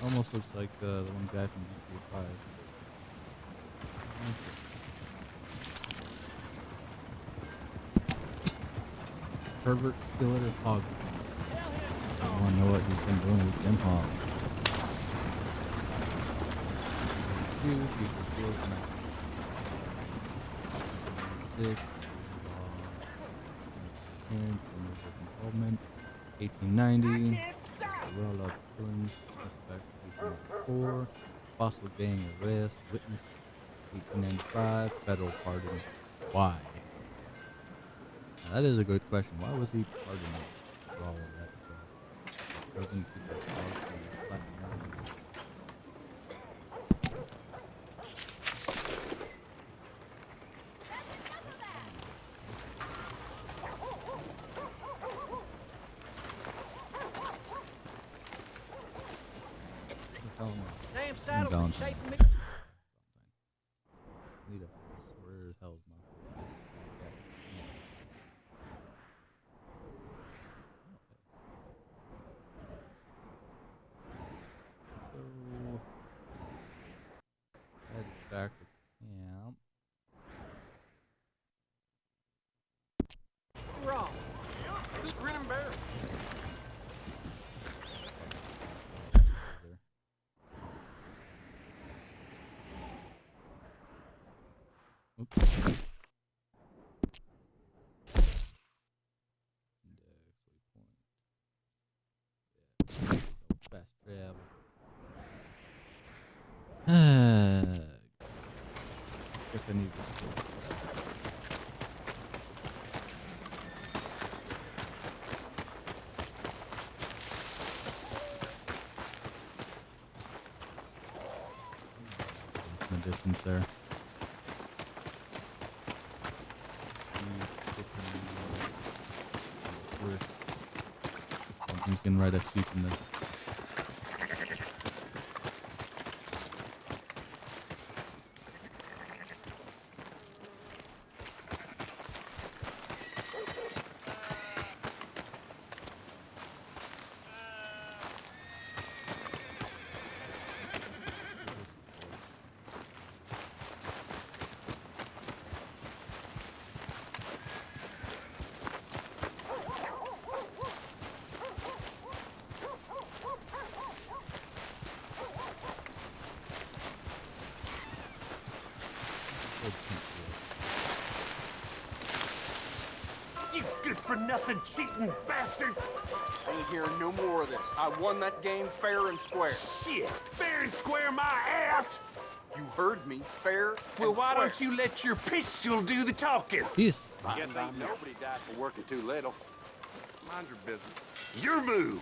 Almost looks like the one guy from GTA 5. Herbert Killer Hog. I want to know what he's been doing with them hogs. Six. Involvement. 1890. Roll up killings. Suspect. 4. Fossil gang arrest. Witness. 1895. Federal pardon. Why? Now, that is a good question. Why was he pardoned for all of that stuff? Doesn't keep the Damn saddle down. been chafing me. Need a horse. Where the hell's my horse? So head back to camp. Wrong. Just grin and bear it. Oops. Fast travel. Guess I need this. In the distance there. You can ride a sheep in this. You good-for-nothing cheating bastard! Ain't hearing no more of this. I won that game fair and square. Shit! Fair and square my ass! You heard me, fair Well, and why square. don't you let your pistol do the talking? Yes. Guess ain't nobody died for working too little. Mind your business. Your move!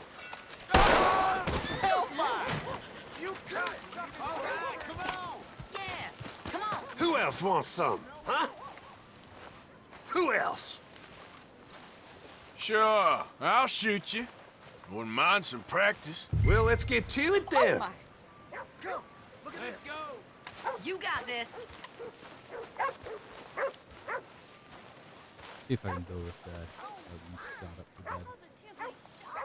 Hellfire! You cut something! All right, come on! Yeah, come on! Who else wants some, huh? Who else? Sure, I'll shoot you. Wouldn't mind some practice. Well, let's get to it then. Oh my. Go! Look at this. Go! You got this. See if I can go with that. Shot up to bed. I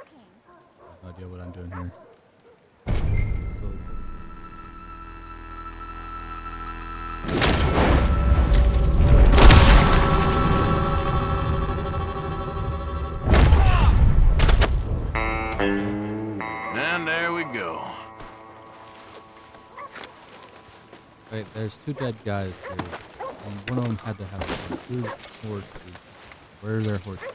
have no idea what I'm doing here. And there we go. Wait, there's two dead guys here. And one of them had to have a horse. Whose horse? Where are their horses?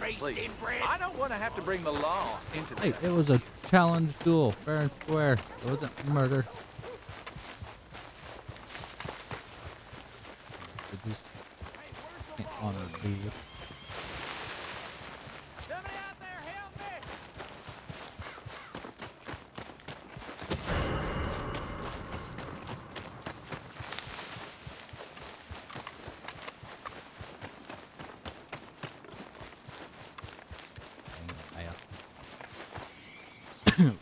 Grease please. inbred. I don't want to have to bring the law into Hey, this. it was a challenge duel, fair and square. It wasn't murder. It just can't honor the duel. Somebody out there, help me!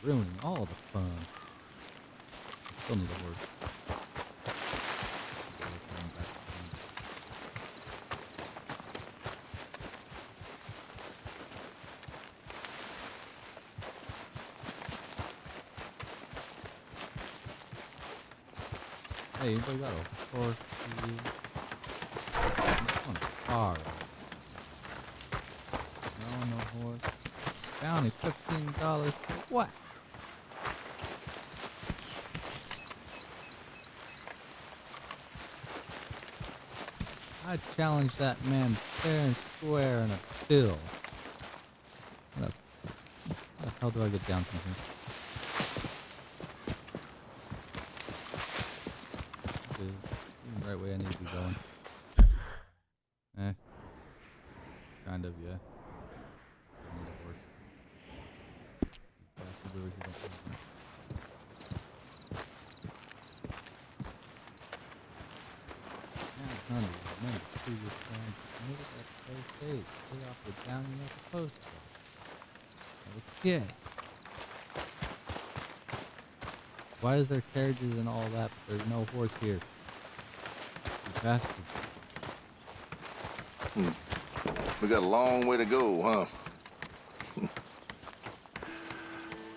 Ruining all the fun. Still need a word. Hey, anybody got a horse? On a car. No horse. Bounty $15 for what? I challenge that man fair and square in a bill. How the hell do I get down from here? The right way I need to be going. Kind of, yeah. Still need a horse. Bastards over here don't have one. Remember, previous plans made it at the state. Pay off the downing at the post office. Okay. Why is there carriages and all that, but there's no horse here? You bastard. We got a long way to go, huh?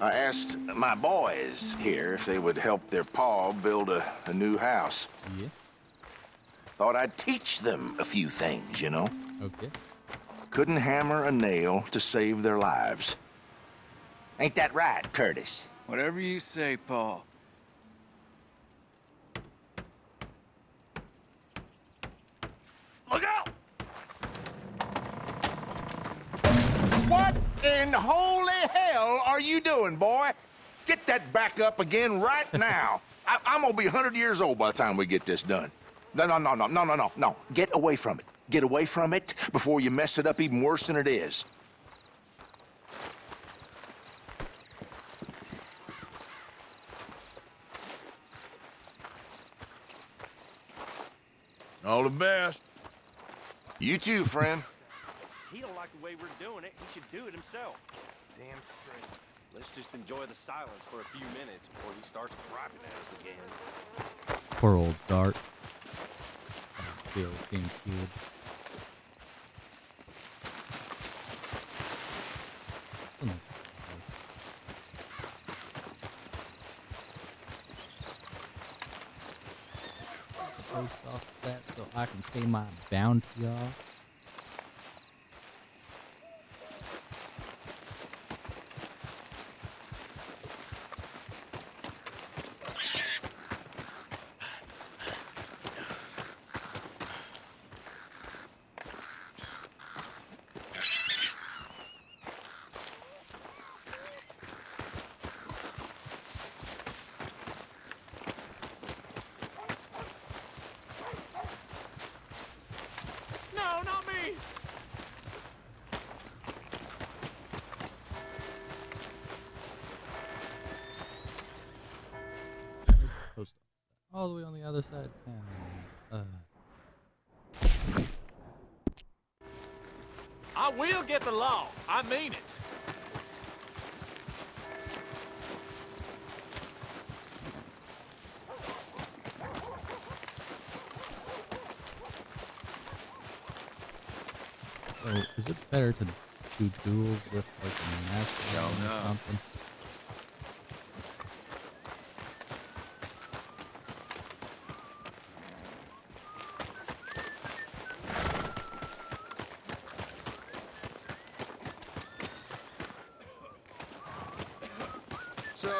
I asked my boys here if they would help their pa build a new house. Yeah. Thought I'd teach them a few things, you know? Okay. Couldn't hammer a nail to save their lives. Ain't that right, Curtis? Whatever you say, Paul. Look out! What in holy hell are you doing, boy? Get that back up again right now. I'm gonna be 100 years old by the time we get this done. No. Get away from it. Get away from it before you mess it up even worse than it is. All the best. You too, friend. He don't like the way we're doing it. He should do it himself. Damn straight. Let's just enjoy the silence for a few minutes before he starts griping at us again. Poor old Dart. Bill being killed. Post office that so I can pay my bounty off. No, not me! Post all the way on the other side of town. I will get the law. I mean it. So, is it better to do duels with like a mask or something? So,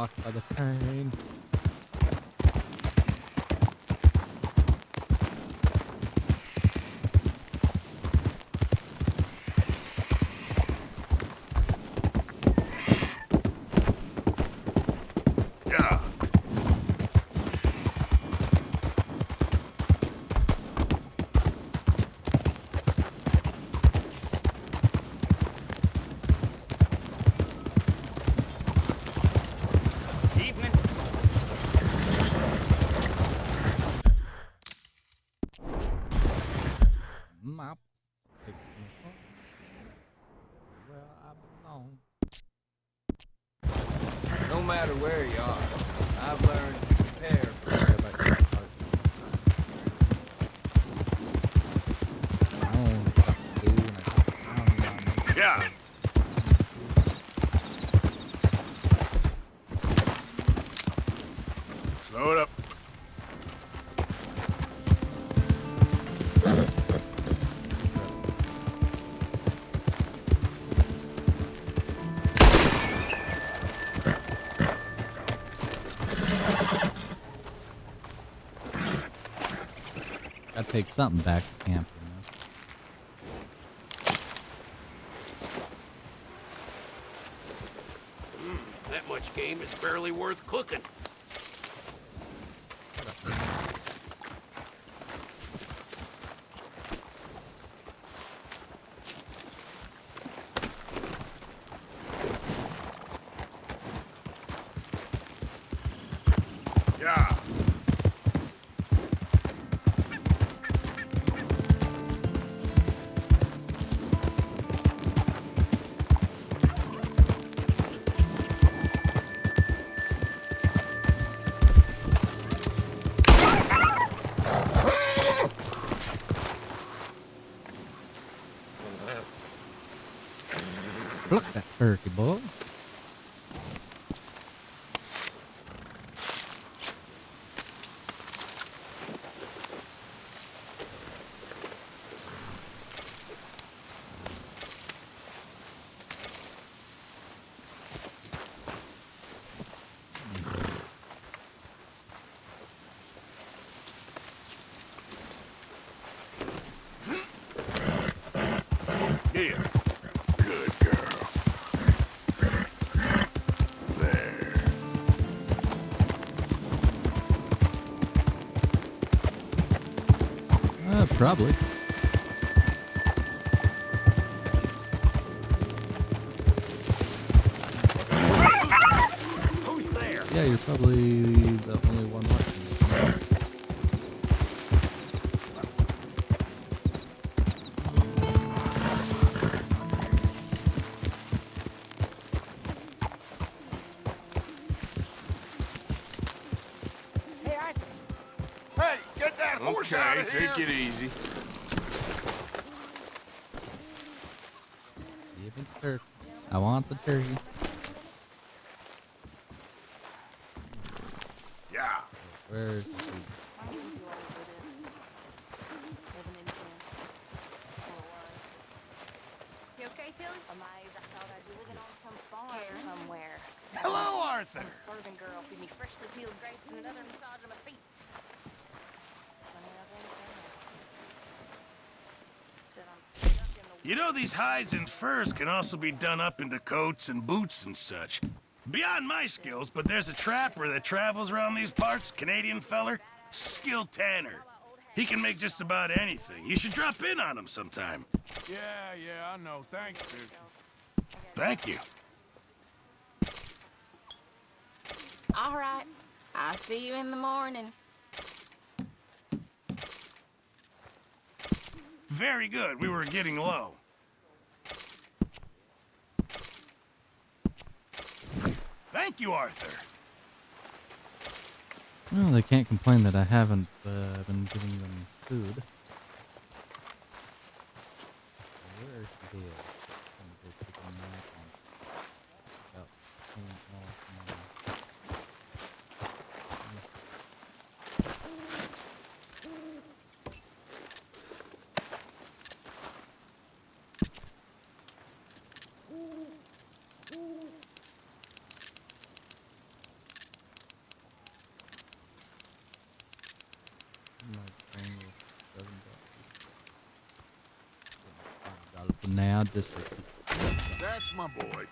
blocked by the train. Mop. Where I belong. No matter where you are, I've learned to prepare for Yeah. Slow it up. Gotta take something back to camp. That much game is barely worth cooking. Yeah. Look that turkey, boy. Here. Good girl. There. Probably. Who's there? Yeah, you're probably the only one left. Hey, get that horse out Okay, of here. take it easy. Give me the turkey. I want the turkey. Yeah. Where's the food? You okay, Tilly? Amazed. I thought I'd be living on some farm somewhere. Hello, Arthur. Some serving girl feed me freshly peeled grapes and another massage on my feet. You know, these hides and furs can also be done up into coats and boots and such. Beyond my skills, but there's a trapper that travels around these parts, Canadian feller, skilled tanner. He can make just about anything. You should drop in on him sometime. Yeah, I know. Thanks, dude. Thank you. All right. I'll see you in the morning. Very good. We were getting low. Thank you, Arthur. Well, they can't complain that I haven't been giving them food. Where is she here? I'm gonna go take a nap and clean off my... now, just That's my boy.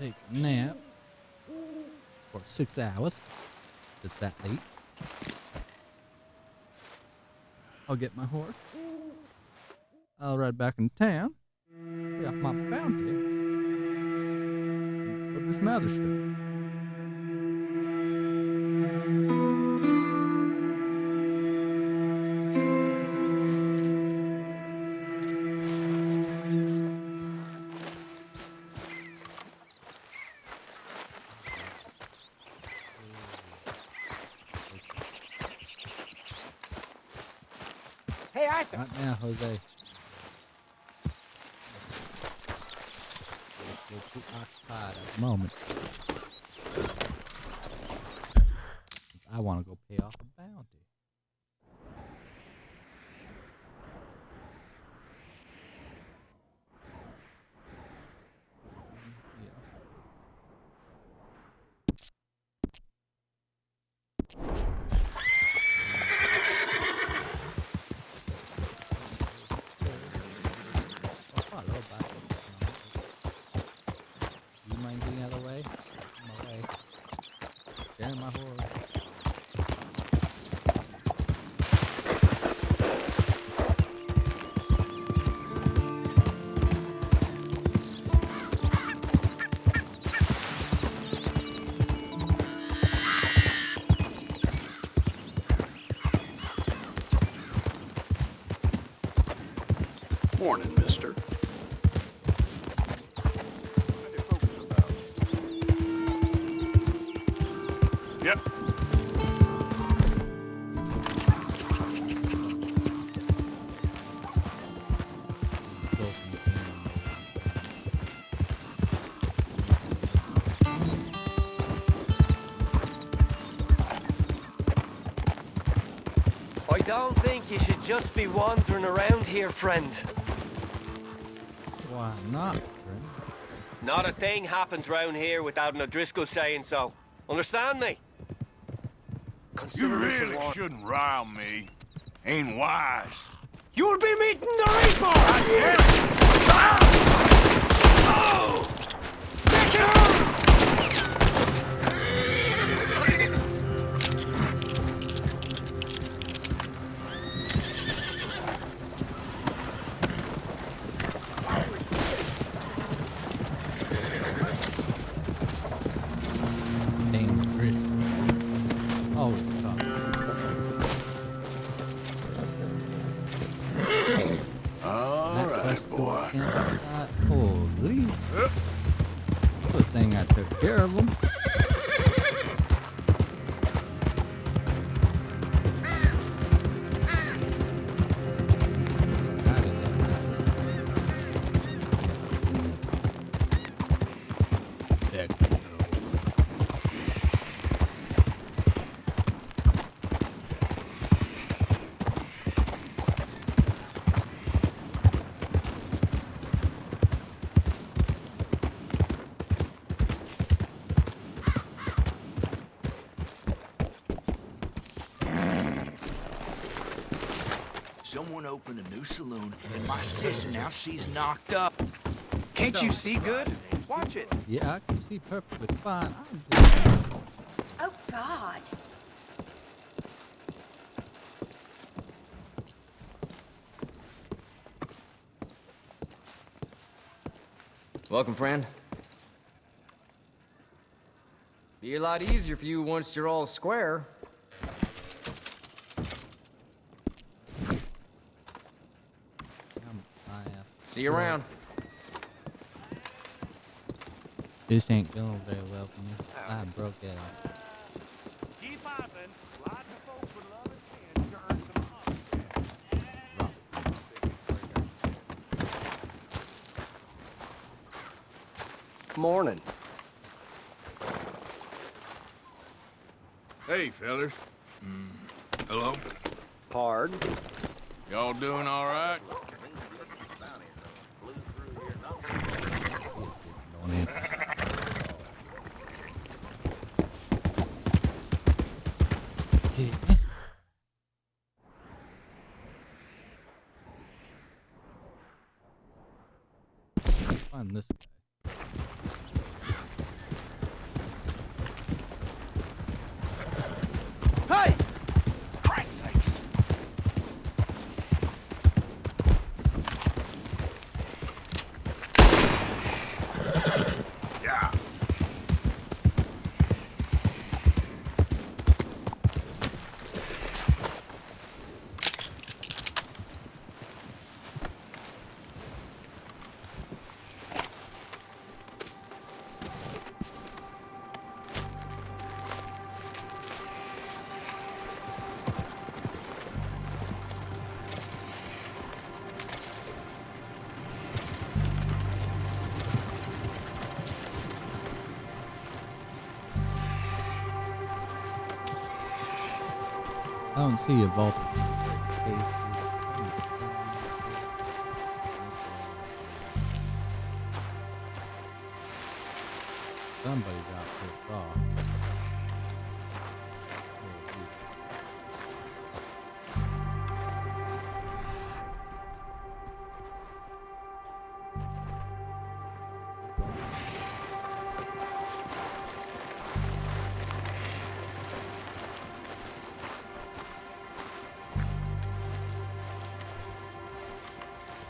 take a nap for 6 hours. It's that late. I'll get my horse. I'll ride back in town. Pay off my bounty. Go do some other stuff. Hey, Arthur. Right now, Jose. We're too occupied at the moment. I want to go pay off a bounty. You mind getting out of the way? I'm away. Carrying my horse. Morning, mister. Yep. I don't think you should just be wandering around here, friend. Why not, friend? Not a thing happens round here without an O'Driscoll saying so. Understand me? You Consider this a really warning. shouldn't rile me. Ain't wise. You'll be meeting the Reaper! Dangerous. Oh, God. All right, boy. Holy. Good thing I took care of them. Someone opened a new saloon, and my sis now she's knocked up. Can't you see good? Watch it. Yeah, I can see perfectly fine. Oh, God. Welcome, friend. Be a lot easier for you once you're all square. See you around. This ain't going very well for me. I broke that off. Keep hopping. Lots of folks would love a chance to earn some Morning. Hey, fellers. Hello. Pard. Y'all doing all right? Find this guy. Hey! Christ's sakes! Yeah. I don't see a vault. Somebody got pissed off.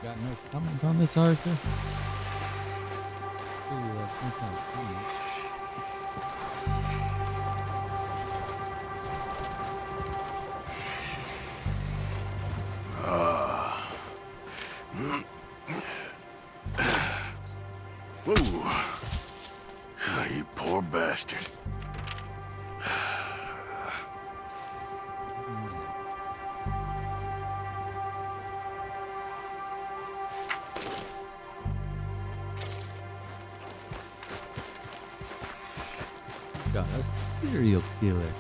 Got no comment on this, Arthur? Some kind of comment. Whoa. Oh, you poor bastard. Got a serial killer.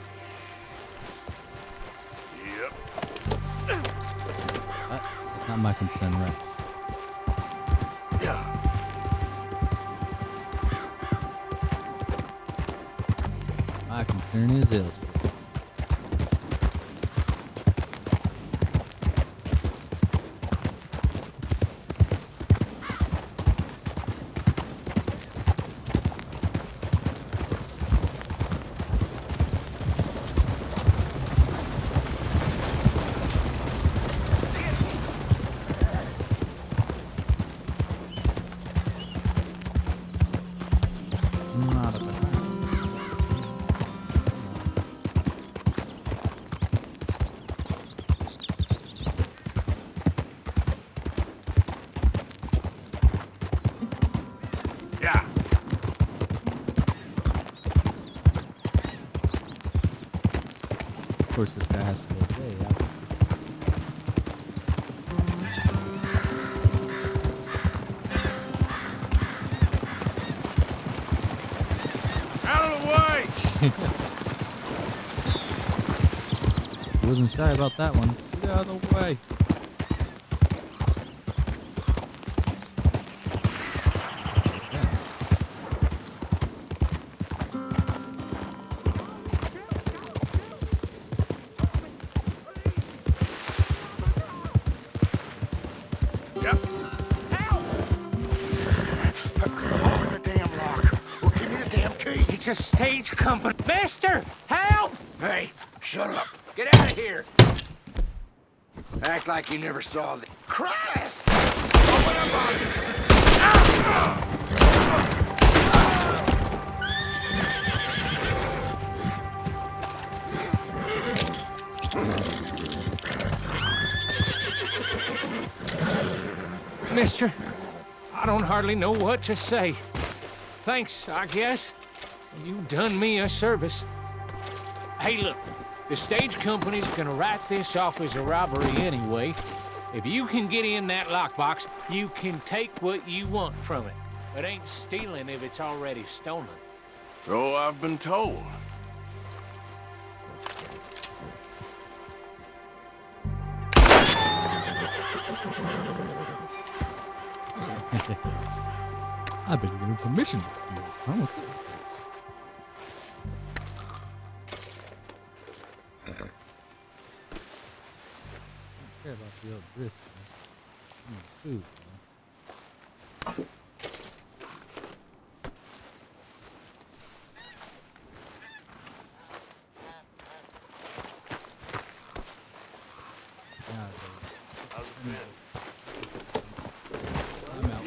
Yep. Not my concern, right? Yeah. My concern is elsewhere. Not a bad. Yeah. Of course, this guy has to go away. Out of the way! Wasn't shy about that one. Get out of the way. Yep. Open the damn lock. Well, give me the damn key. It's a stage company. Mister, help! Hey, shut up. Get out of here. Act like you never saw the... Christ! Open up on it. Mister, I don't hardly know what to say. Thanks, I guess. You done me a service. Hey, look, the stage company's gonna write this off as a robbery anyway. If you can get in that lockbox, you can take what you want from it. It ain't stealing if it's already stolen. So I've been told. I've been given permission to steal. I'm okay with this. I don't care about the old grist. Food, man.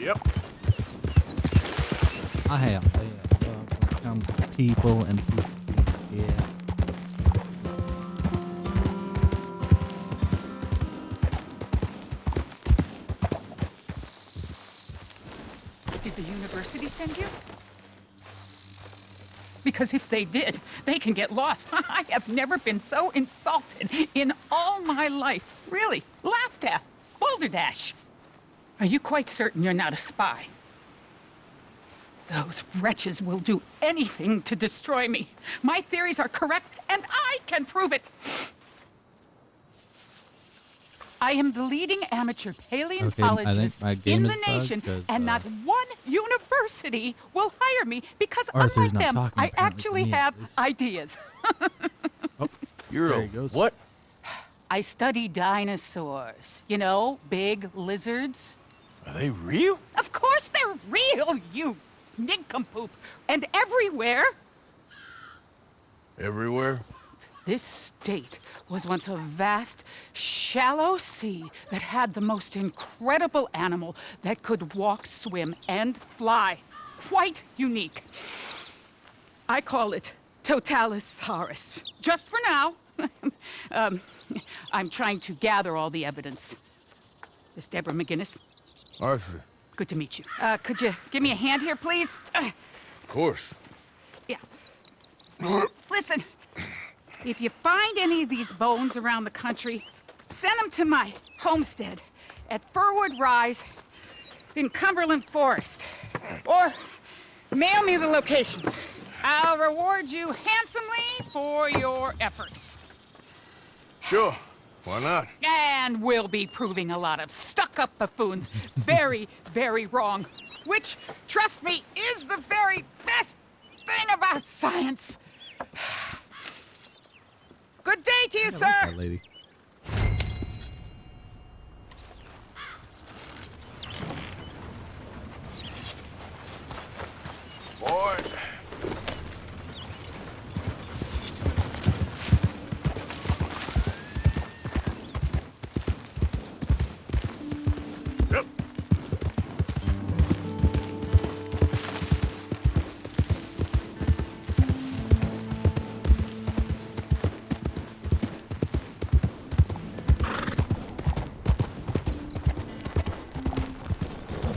Yep. I have. Come people and people. Yeah. Did the university send you? Because if they did, they can get lost. I have never been so insulted in all my life. Really, laughed at. Balderdash. Are you quite certain you're not a spy? Those wretches will do anything to destroy me. My theories are correct, and I can prove it. I am the leading amateur paleontologist in the nation, and not one university will hire me because, Arthur's unlike not them, talking, I apparently, actually to me, have ideas. You're a what? I study dinosaurs. You know, big lizards. Are they real? Of course they're real, you nincompoop. And everywhere. Everywhere? This state was once a vast, shallow sea that had the most incredible animal that could walk, swim, and fly. Quite unique. I call it Totalisaurus. Just for now. I'm trying to gather all the evidence. This Deborah McGinnis. Arthur. Good to meet you. Could you give me a hand here, please? Of course. Yeah. Listen, if you find any of these bones around the country, send them to my homestead at Furwood Rise in Cumberland Forest. Or mail me the locations. I'll reward you handsomely for your efforts. Sure. Why not? And we'll be proving a lot of stuck-up buffoons very, very wrong. Which, trust me, is the very best thing about science. Good day to you, sir. Like that lady. Boy.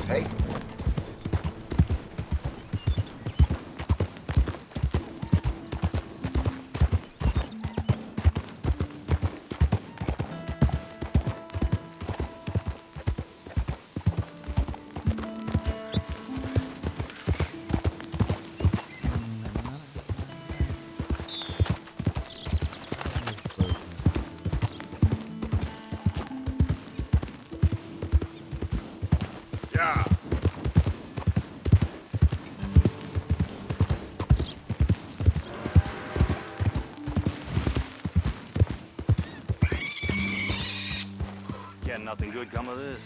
Hey. Yeah. Can't nothing good come of this.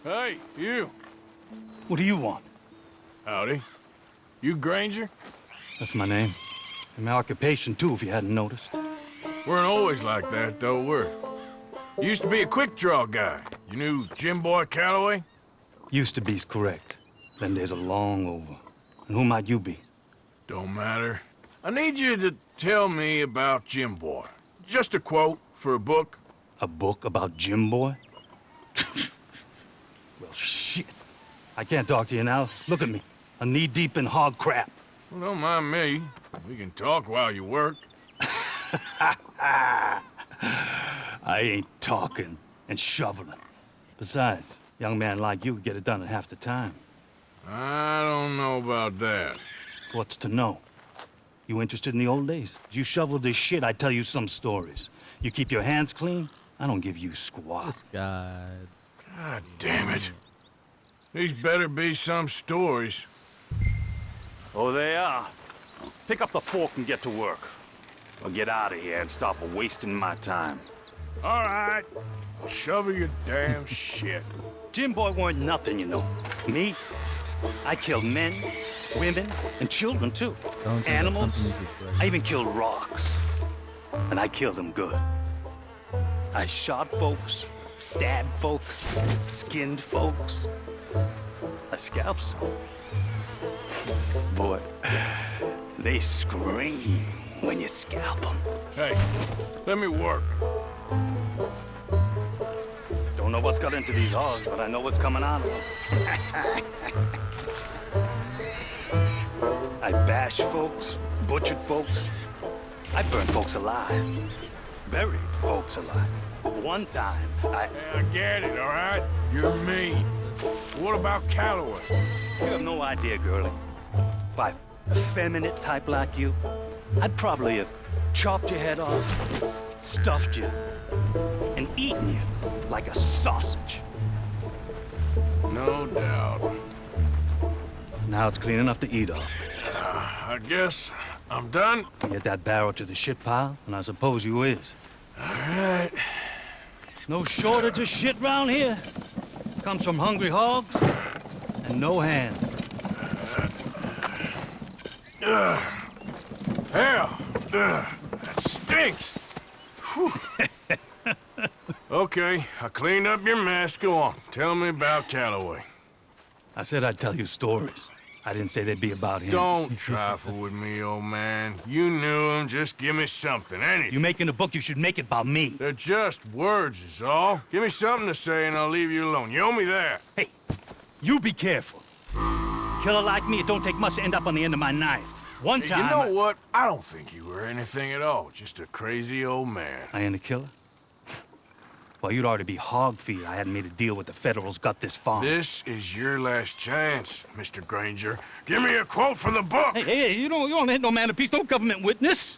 Hey, you. What do you want? Howdy. You Granger? That's my name. And my occupation, too, if you hadn't noticed. Weren't always like that, though, were you? Used to be a quick draw guy. You knew Jim Boy Calloway? Used to be's correct. Them days are long over. And who might you be? Don't matter. I need you to tell me about Jim Boy. Just a quote for a book. A book about Jim Boy? Well, shit. I can't talk to you now. Look at me. I'm knee-deep in hog crap. Well, don't mind me. We can talk while you work. I ain't talking and shoveling. Besides, a young man like you would get it done in half the time. I don't know about that. What's to know? You interested in the old days? You shoveled this shit, I tell you some stories. You keep your hands clean, I don't give you squat. This guy. God damn it. These better be some stories. Oh, they are. Pick up the fork and get to work. Or get out of here and stop wasting my time. All right. Shovel your damn shit. Jim Boy weren't nothing, you know. Me? I killed men, women, and children, too. Don't think that's animals. something you should break. I even killed rocks. And I killed them good. I shot folks, stabbed folks, skinned folks. I scalped some. Boy, they scream when you scalp them. Hey, let me work. Don't know what's got into these hogs, but I know what's coming out of them. I bashed folks, butchered folks. I burned folks alive. Buried folks alive. One time, I get it, all right? You're mean. What about Calloway? You have no idea, girlie. Why, a effeminate type like you, I'd probably have chopped your head off, stuffed you, and eaten you like a sausage. No doubt. Now it's clean enough to eat off. I guess I'm done. Get that barrel to the shit pile, and I suppose you is. All right. No shortage of shit round here. Comes from hungry hogs and no hands. Hell, that stinks. Okay, I cleaned up your mess. Go on, tell me about Calloway. I said I'd tell you stories. I didn't say they'd be about him. Don't trifle with me, old man. You knew him. Just give me something, anything. You making a book, you should make it about me. They're just words, is all. Give me something to say and I'll leave you alone. You owe me that. Hey, you be careful. Killer like me, it don't take much to end up on the end of my knife. One Hey, time... you know what? I don't think you were anything at all. Just a crazy old man. I ain't a killer? Well, you'd already be hog feed. I hadn't made a deal with the Federals, got this far. This is your last chance, Mr. Granger. Give me a quote for the book. Hey, you don't hit no man of peace, no government witness.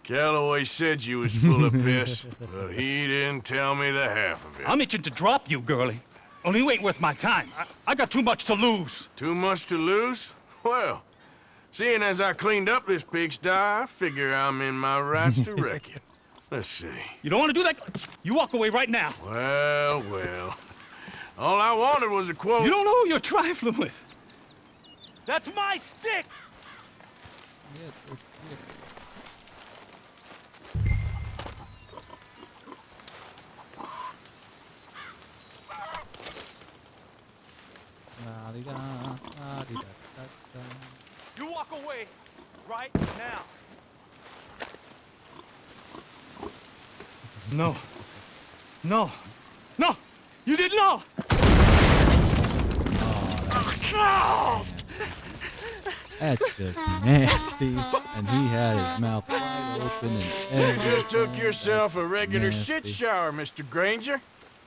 Calloway said you was full of piss, but he didn't tell me the half of it. I'm itching to drop you, girlie. Only you ain't worth my time. I got too much to lose. Too much to lose? Well, seeing as I cleaned up this pigsty, I figure I'm in my rights to wreck it. Let's see. You don't want to do that? You walk away right now. Well, well. All I wanted was a quote. You don't know who you're trifling with. That's my stick! You walk away right now. No. No. No! You didn't know! That's just nasty. And he had his mouth wide open and You everything. just took yourself a regular shit Nasty. shower, Mr. Granger.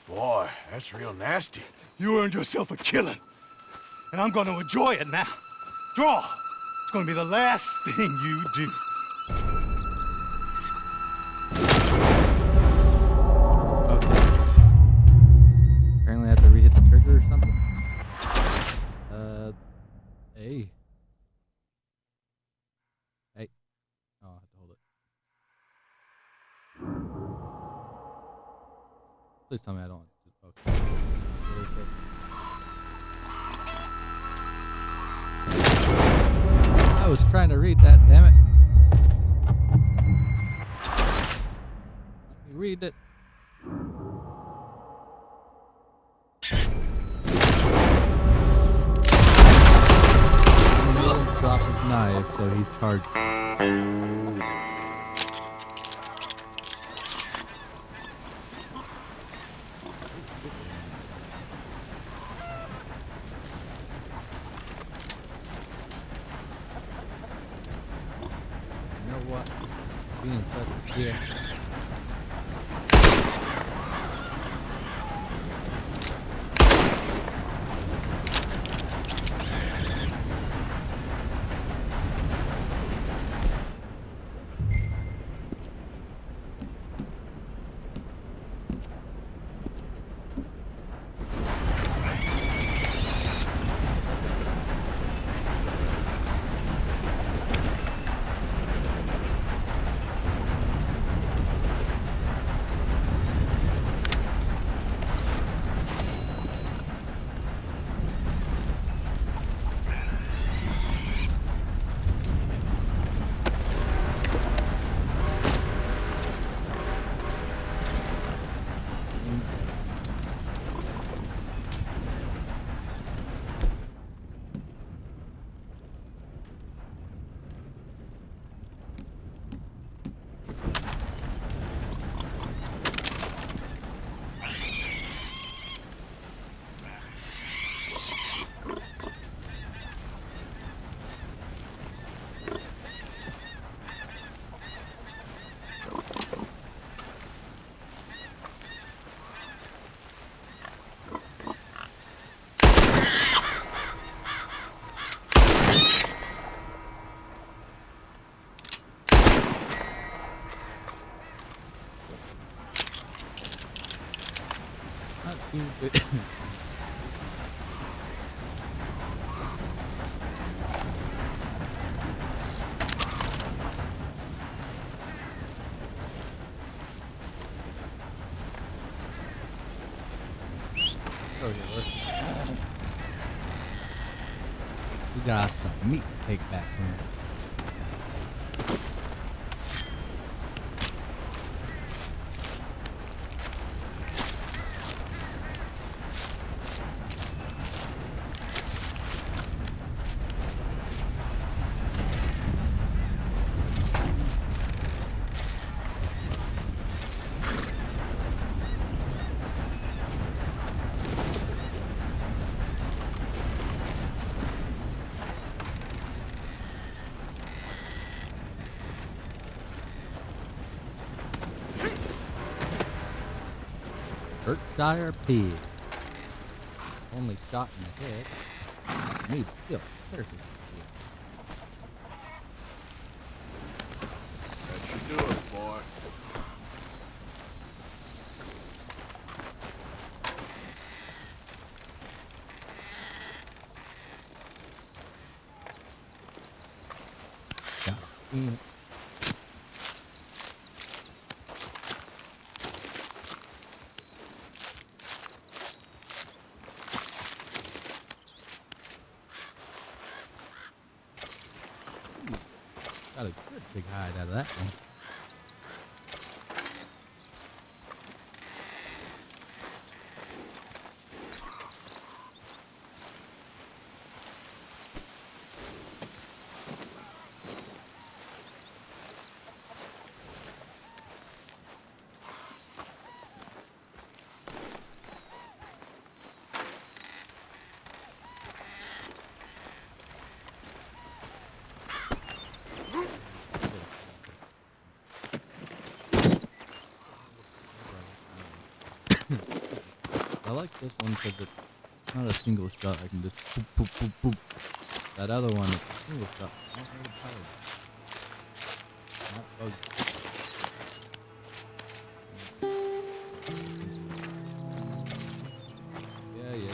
Boy, that's real nasty. You earned yourself a killing. And I'm gonna enjoy it now. Draw! It's gonna be the last thing you do. Apparently I have to re-hit the trigger or something. Hey. Hey. Oh, I have to hold it. Please tell me I don't. Okay. Really quick. I was trying to read that, damn it. Let me read it. Drop his knife, so he's charged. You know what? Being such a dick. We got some meat to take back home. Berkshire pig. Only shot in the head. Meat still perfect. That should do it, boy. Got a good big hide out of that one. I like this one because it's not a single shot. I can just boop, boop, boop, boop. That other one, it's a single shot. Not really tired. Not bugs. Yeah.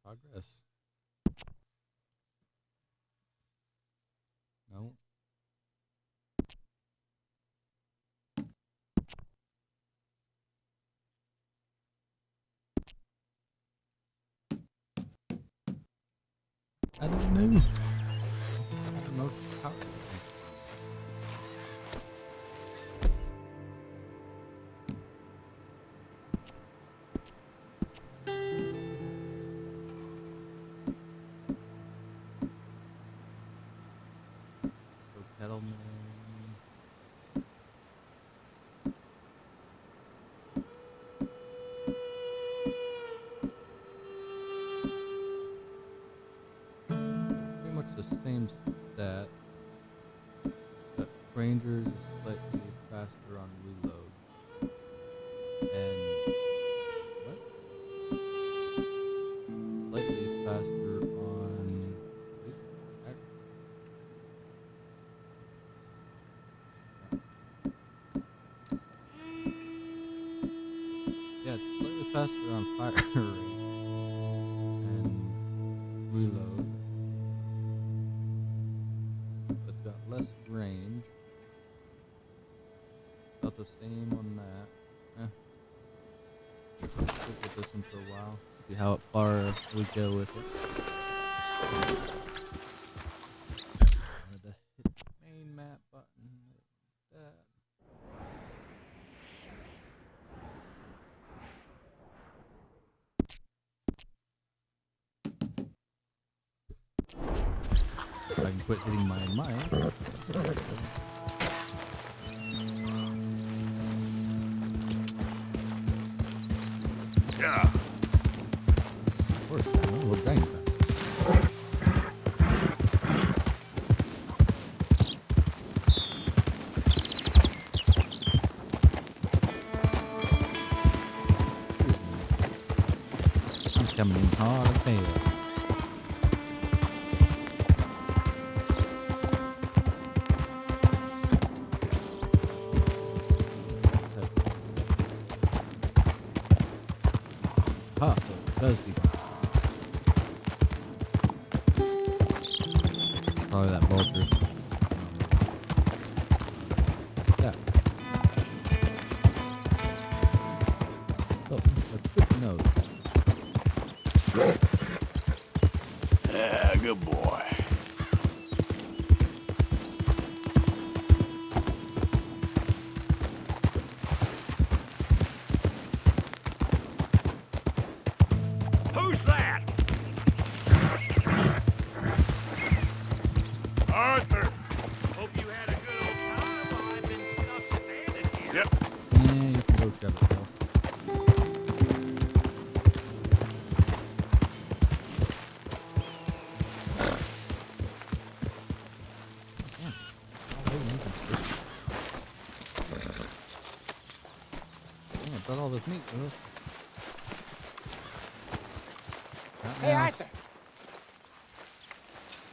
Progress. No. I don't know. I don't know how. Kettleman. Pretty much the same stat. But Rangers is slightly faster on reload. And what? Slightly faster on yeah, it's slightly faster on fire rate and reload. But it's got less range. About the same on that. Stick with this one for a while. See See how far we go with it. Wanted to hit the main map button. That. If I can quit hitting my mic. Yeah. Of course, I'm a little dragon fast. I'm coming in hard and fast. Ah, so it does be probably that vulture. Yeah. Oh, that's good to know. Yeah, good boy. Who's that? Arthur! Hope you had a good old time while I've been stuck abandoned here. Yep. Yeah, you can go shove it, though. I brought all this meat with us. Not Hey, now. Arthur.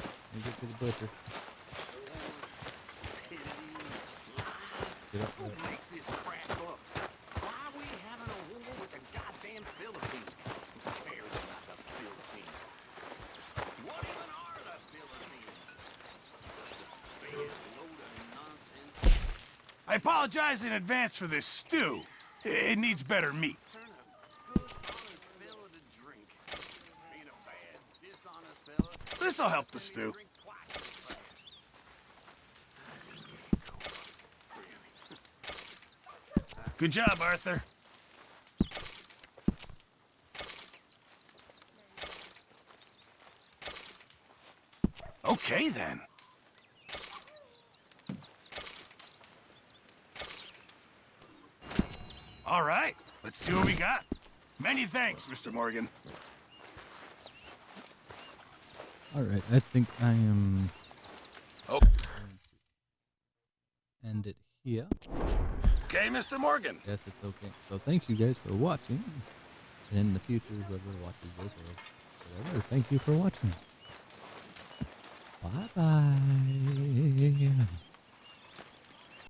Let me get to the butcher. Get up there. Makes this crap up. Why are we having a war with the goddamn Philippines? Who cares about the Philippines? What even are the Philippines? Big load of nonsense. I apologize in advance for this stew. It needs better meat. This'll help the stew. Good job, Arthur. Okay, then. All right, let's see what we got. Many thanks, Mr. Morgan. Alright, I think I am Oh, end it here. okay, Mr. Morgan. Yes, it's okay. So thank you guys for watching. And in the future, whoever watches this or whatever, thank you for watching. Bye-bye.